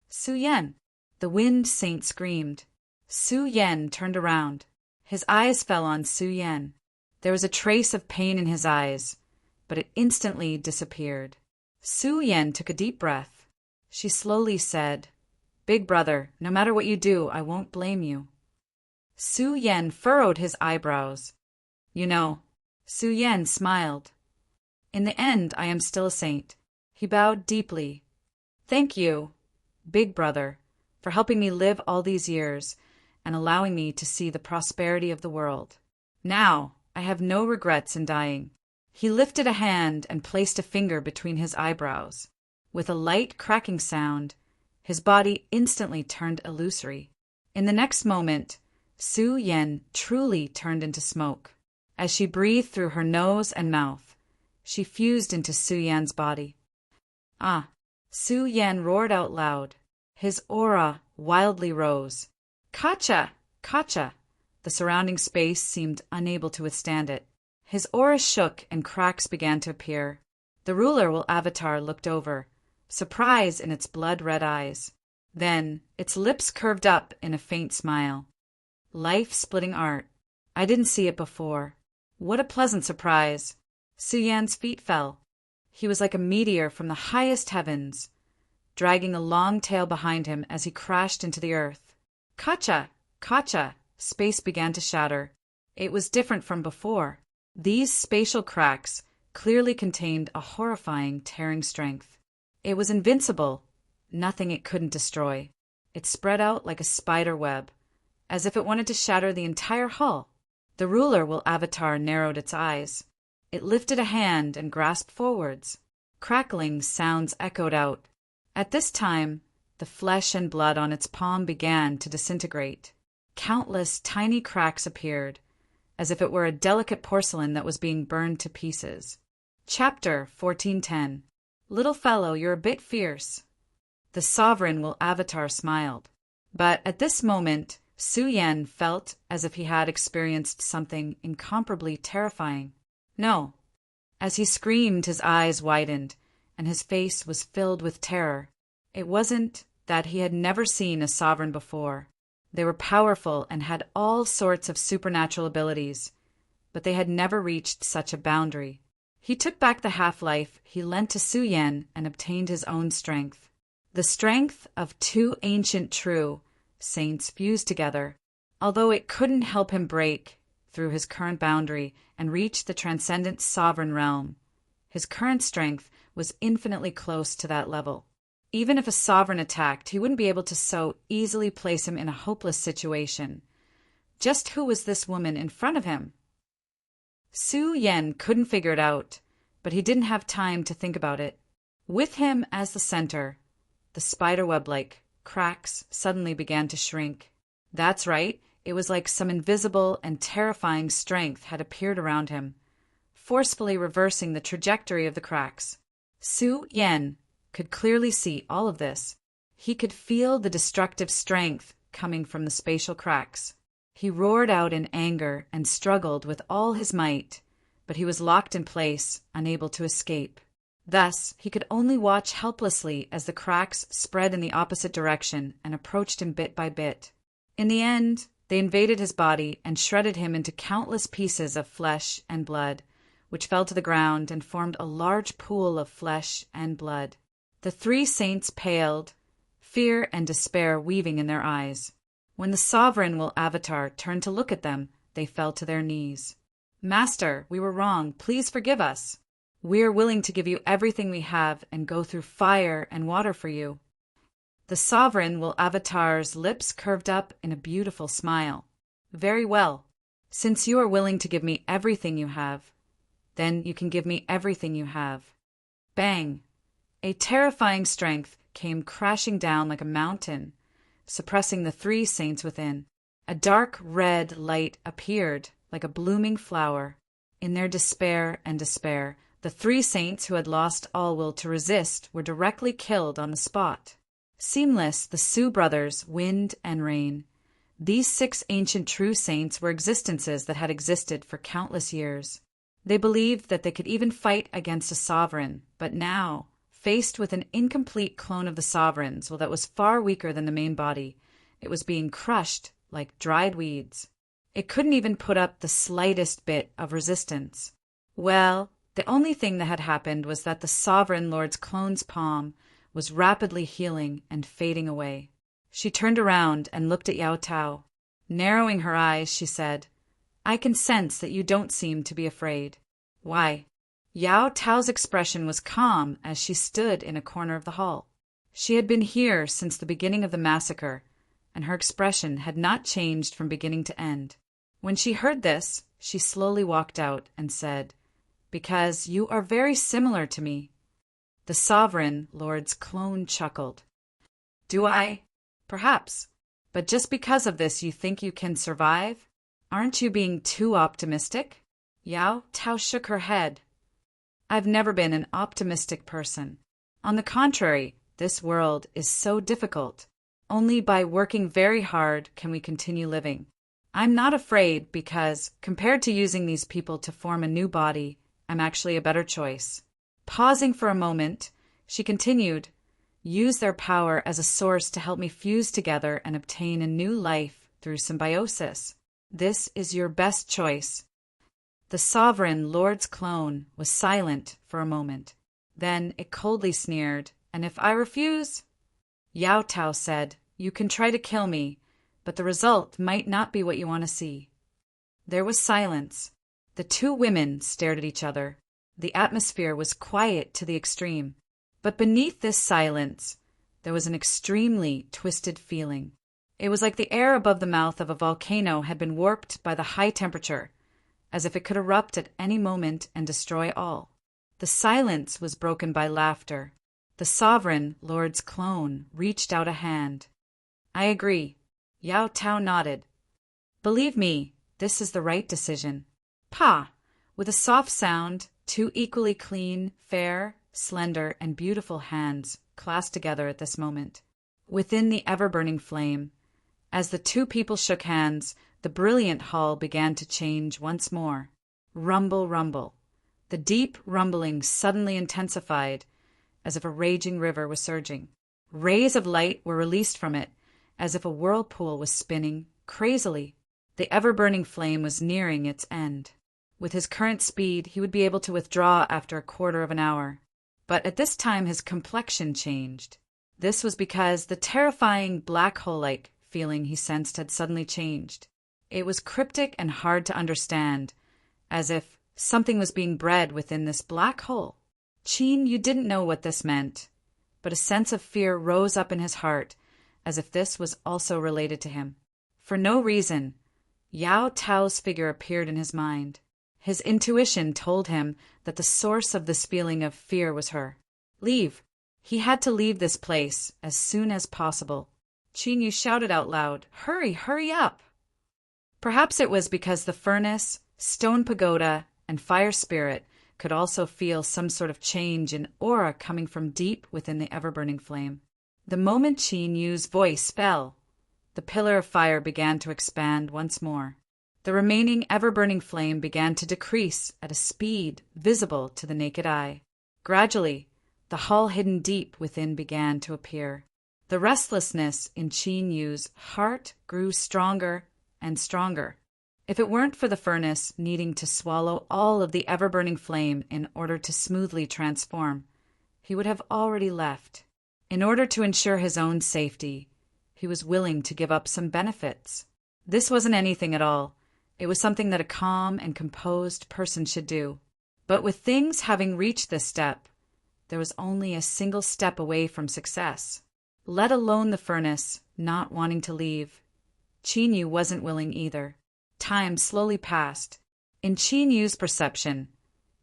Su Yan! The wind saint screamed. Su Yan turned around. His eyes fell on Su Yan. There was a trace of pain in his eyes, but it instantly disappeared. Su Yan took a deep breath. She slowly said, "Big brother, no matter what you do, I won't blame you." Su Yan furrowed his eyebrows. "You know, Su Yan smiled. In the end, I am still a saint. He bowed deeply. Thank you, Big Brother, for helping me live all these years and allowing me to see the prosperity of the world. Now, I have no regrets in dying. He lifted a hand and placed a finger between his eyebrows. With a light cracking sound, his body instantly turned illusory. In the next moment, Su Yan truly turned into smoke. As she breathed through her nose and mouth, she fused into Su Yan's body. Ah! Su Yan roared out loud. His aura wildly rose. Kacha! Kacha! The surrounding space seemed unable to withstand it. His aura shook and cracks began to appear. The ruler will avatar looked over, surprise in its blood-red eyes. Then, its lips curved up in a faint smile. Life-splitting art. I didn't see it before. What a pleasant surprise. Su Yan's feet fell. He was like a meteor from the highest heavens, dragging a long tail behind him as he crashed into the earth. Kacha! Kacha! Space began to shatter. It was different from before. These spatial cracks clearly contained a horrifying, tearing strength. It was invincible. Nothing it couldn't destroy. It spread out like a spider web, as if it wanted to shatter the entire hull. The ruler will avatar narrowed its eyes. It lifted a hand and grasped forwards. Crackling sounds echoed out. At this time, the flesh and blood on its palm began to disintegrate. Countless tiny cracks appeared, as if it were a delicate porcelain that was being burned to pieces. Chapter 1410. Little fellow, you're a bit fierce. The sovereign will avatar smiled. But at this moment, Su Yan felt as if he had experienced something incomparably terrifying. No. As he screamed, his eyes widened, and his face was filled with terror. It wasn't that he had never seen a sovereign before. They were powerful and had all sorts of supernatural abilities, but they had never reached such a boundary. He took back the half-life he lent to Su Yan and obtained his own strength. The strength of two ancient true saints fused together, although it couldn't help him break through his current boundary and reach the transcendent sovereign realm. His current strength was infinitely close to that level. Even if a sovereign attacked, he wouldn't be able to so easily place him in a hopeless situation. Just who was this woman in front of him? Su Yan couldn't figure it out, but he didn't have time to think about it. With him as the center, the spiderweb-like cracks suddenly began to shrink. That's right, it was like some invisible and terrifying strength had appeared around him, forcefully reversing the trajectory of the cracks. Su Yan could clearly see all of this. He could feel the destructive strength coming from the spatial cracks. He roared out in anger and struggled with all his might, but he was locked in place, unable to escape. Thus, he could only watch helplessly as the cracks spread in the opposite direction and approached him bit by bit. In the end, they invaded his body and shredded him into countless pieces of flesh and blood, which fell to the ground and formed a large pool of flesh and blood. The three saints paled, fear and despair weaving in their eyes. When the sovereign will avatar turned to look at them, they fell to their knees. Master, we were wrong. Please forgive us. We are willing to give you everything we have and go through fire and water for you. The sovereign will avatar's lips curved up in a beautiful smile. Very well. Since you are willing to give me everything you have, then you can give me everything you have. Bang! A terrifying strength came crashing down like a mountain, suppressing the three saints within. A dark red light appeared like a blooming flower. In their despair, the three saints who had lost all will to resist were directly killed on the spot. Seamless, the Su brothers, wind and rain. These 6 ancient true saints were existences that had existed for countless years. They believed that they could even fight against a sovereign, but now, faced with an incomplete clone of the sovereign's, that was far weaker than the main body, it was being crushed like dried weeds. It couldn't even put up the slightest bit of resistance. Well, the only thing that had happened was that the sovereign lord's clone's palm was rapidly healing and fading away. She turned around and looked at Yao Tao. Narrowing her eyes, she said, I can sense that you don't seem to be afraid. Why? Yao Tao's expression was calm as she stood in a corner of the hall. She had been here since the beginning of the massacre, and her expression had not changed from beginning to end. When she heard this, she slowly walked out and said, "Because you are very similar to me." The sovereign lord's clone chuckled. "Do I? Perhaps. But just because of this you think you can survive? Aren't you being too optimistic?" Yao Tao shook her head. "I've never been an optimistic person. On the contrary, this world is so difficult. Only by working very hard can we continue living. I'm not afraid because, compared to using these people to form a new body, I'm actually a better choice." Pausing for a moment, she continued, "Use their power as a source to help me fuse together and obtain a new life through symbiosis. This is your best choice." The sovereign lord's clone was silent for a moment. Then it coldly sneered, "And if I refuse?" Yao Tao said, "You can try to kill me, but the result might not be what you want to see." There was silence. The two women stared at each other. The atmosphere was quiet to the extreme. But beneath this silence, there was an extremely twisted feeling. It was like the air above the mouth of a volcano had been warped by the high temperature, as if it could erupt at any moment and destroy all. The silence was broken by laughter. The sovereign lord's clone reached out a hand. "I agree." Yao Tao nodded. "Believe me, this is the right decision." Pa! With a soft sound, two equally clean, fair, slender, and beautiful hands clasped together at this moment. Within the ever-burning flame, as the two people shook hands, the brilliant hall began to change once more. Rumble, rumble. The deep rumbling suddenly intensified, as if a raging river was surging. Rays of light were released from it, as if a whirlpool was spinning crazily. The ever-burning flame was nearing its end. With his current speed, he would be able to withdraw after a quarter of an hour. But at this time his complexion changed. This was because the terrifying black hole-like feeling he sensed had suddenly changed. It was cryptic and hard to understand, as if something was being bred within this black hole. Qin, you didn't know what this meant, but a sense of fear rose up in his heart, as if this was also related to him. For no reason, Yao Tao's figure appeared in his mind. His intuition told him that the source of this feeling of fear was her. Leave. He had to leave this place as soon as possible. Qin Yu shouted out loud, "Hurry, hurry up!" Perhaps it was because the furnace, stone pagoda, and fire spirit could also feel some sort of change in aura coming from deep within the ever-burning flame. The moment Qin Yu's voice fell, the pillar of fire began to expand once more. The remaining ever-burning flame began to decrease at a speed visible to the naked eye. Gradually, the hall hidden deep within began to appear. The restlessness in Qin Yu's heart grew stronger and stronger. If it weren't for the furnace needing to swallow all of the ever-burning flame in order to smoothly transform, he would have already left. In order to ensure his own safety, he was willing to give up some benefits. This wasn't anything at all. It was something that a calm and composed person should do. But with things having reached this step, there was only a single step away from success. Let alone the furnace not wanting to leave. Qin Yu wasn't willing either. Time slowly passed. In Qin Yu's perception,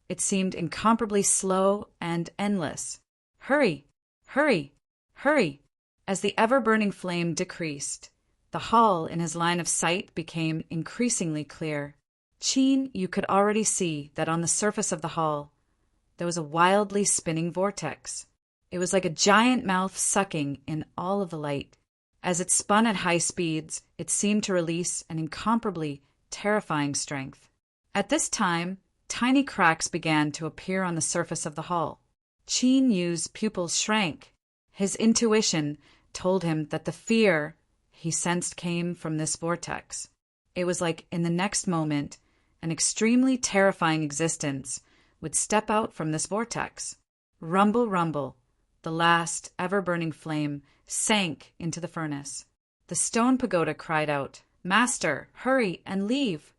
it seemed incomparably slow and endless. Hurry, hurry, hurry. As the ever-burning flame decreased, the hall in his line of sight became increasingly clear. Qin Yu could already see that on the surface of the hall, there was a wildly spinning vortex. It was like a giant mouth sucking in all of the light. As it spun at high speeds, it seemed to release an incomparably terrifying strength. At this time, tiny cracks began to appear on the surface of the hall. Qin Yu's pupils shrank. His intuition told him that the fear he sensed came from this vortex. It was like in the next moment, an extremely terrifying existence would step out from this vortex. Rumble, rumble. The last ever-burning flame sank into the furnace. The stone pagoda cried out, "Master, hurry and leave!"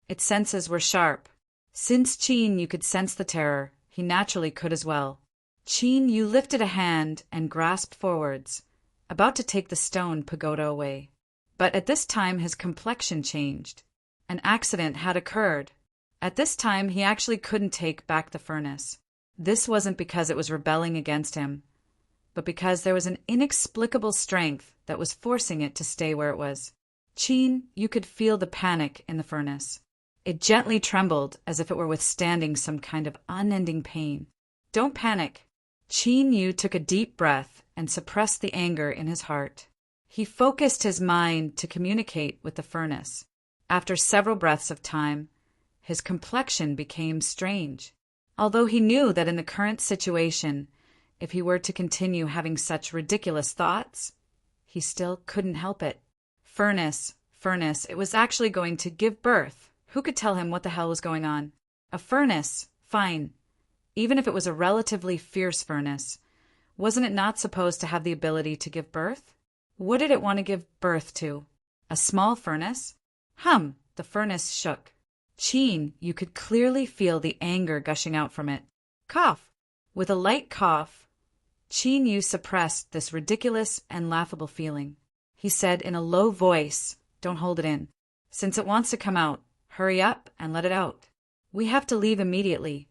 Its senses were sharp. Since Qin Yu could sense the terror, he naturally could as well. Qin Yu lifted a hand and grasped forwards, about to take the stone pagoda away. But at this time his complexion changed. An accident had occurred. At this time he actually couldn't take back the furnace. This wasn't because it was rebelling against him, but because there was an inexplicable strength that was forcing it to stay where it was. Qin Yu could feel the panic in the furnace. It gently trembled as if it were withstanding some kind of unending pain. Don't panic. Qin Yu took a deep breath and suppressed the anger in his heart. He focused his mind to communicate with the furnace. After several breaths of time, his complexion became strange. Although he knew that in the current situation, if he were to continue having such ridiculous thoughts, he still couldn't help it. Furnace, it was actually going to give birth. Who could tell him what the hell was going on? A furnace, fine. Even if it was a relatively fierce furnace, wasn't it not supposed to have the ability to give birth? What did it want to give birth to? A small furnace? The furnace shook. Qin Yu could clearly feel the anger gushing out from it. Cough! With a light cough, Qin Yu suppressed this ridiculous and laughable feeling. He said in a low voice, "Don't hold it in. Since it wants to come out, hurry up and let it out. We have to leave immediately."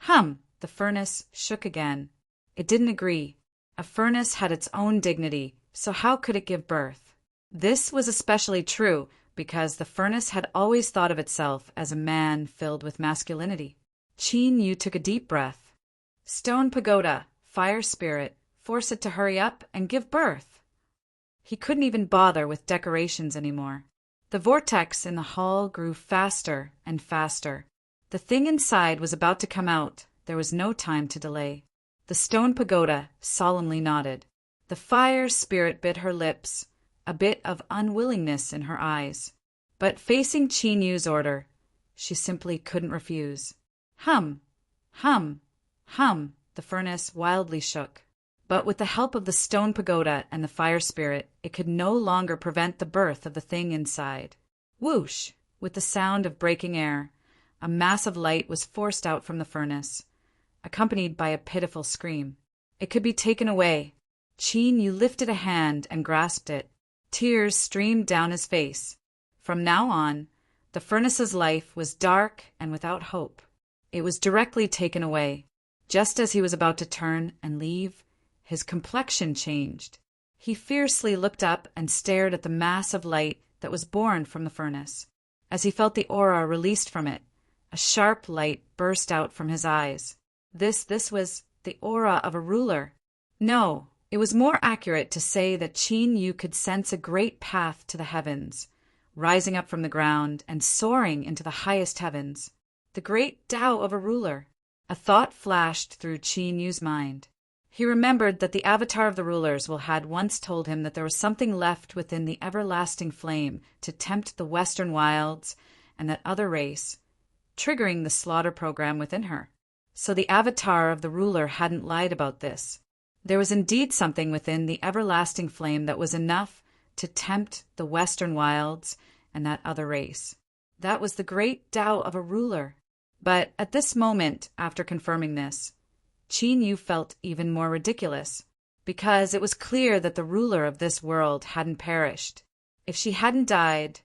The furnace shook again. It didn't agree. A furnace had its own dignity, so how could it give birth? This was especially true because the furnace had always thought of itself as a man filled with masculinity. Qin Yu took a deep breath. Stone pagoda, fire spirit, force it to hurry up and give birth. He couldn't even bother with decorations anymore. The vortex in the hall grew faster and faster. The thing inside was about to come out. There was no time to delay. The stone pagoda solemnly nodded. The fire spirit bit her lips, a bit of unwillingness in her eyes. But facing Qin Yu's order, she simply couldn't refuse. The furnace wildly shook. But with the help of the stone pagoda and the fire spirit, it could no longer prevent the birth of the thing inside. Whoosh! With the sound of breaking air, a mass of light was forced out from the furnace, accompanied by a pitiful scream. It could be taken away. Qin Yu lifted a hand and grasped it. Tears streamed down his face. From now on, the furnace's life was dark and without hope. It was directly taken away. Just as he was about to turn and leave, his complexion changed. He fiercely looked up and stared at the mass of light that was born from the furnace. As he felt the aura released from it, a sharp light burst out from his eyes. This was the aura of a ruler. No, it was more accurate to say that Qin Yu could sense a great path to the heavens, rising up from the ground and soaring into the highest heavens. The great Tao of a ruler. A thought flashed through Qin Yu's mind. He remembered that the avatar of the rulers had once told him that there was something left within the everlasting flame to tempt the western wilds and that other race, triggering the slaughter program within her. So the avatar of the ruler hadn't lied about this. There was indeed something within the everlasting flame that was enough to tempt the western wilds and that other race. That was the great Tao of a ruler. But at this moment, after confirming this, Qin Yu felt even more ridiculous, because it was clear that the ruler of this world hadn't perished. If she hadn't died,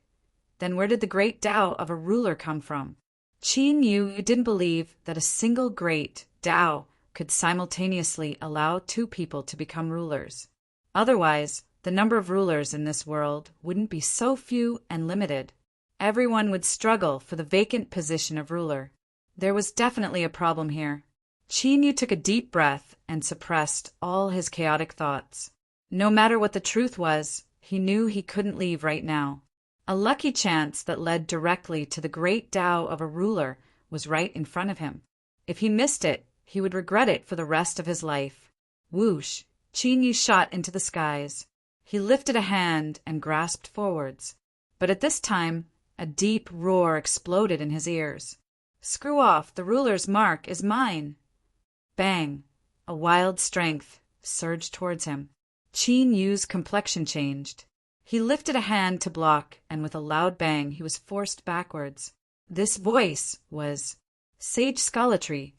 then where did the great Tao of a ruler come from? Qin Yu didn't believe that a single great Tao could simultaneously allow two people to become rulers. Otherwise, the number of rulers in this world wouldn't be so few and limited. Everyone would struggle for the vacant position of ruler. There was definitely a problem here. Qin Yu took a deep breath and suppressed all his chaotic thoughts. No matter what the truth was, he knew he couldn't leave right now. A lucky chance that led directly to the great Tao of a ruler was right in front of him. If he missed it, he would regret it for the rest of his life. Whoosh! Qin Yu shot into the skies. He lifted a hand and grasped forwards. But at this time, a deep roar exploded in his ears. "Screw off! The ruler's mark is mine!" Bang! A wild strength surged towards him. Qin Yu's complexion changed. He lifted a hand to block, and with a loud bang he was forced backwards. This voice was Sage Scollotry,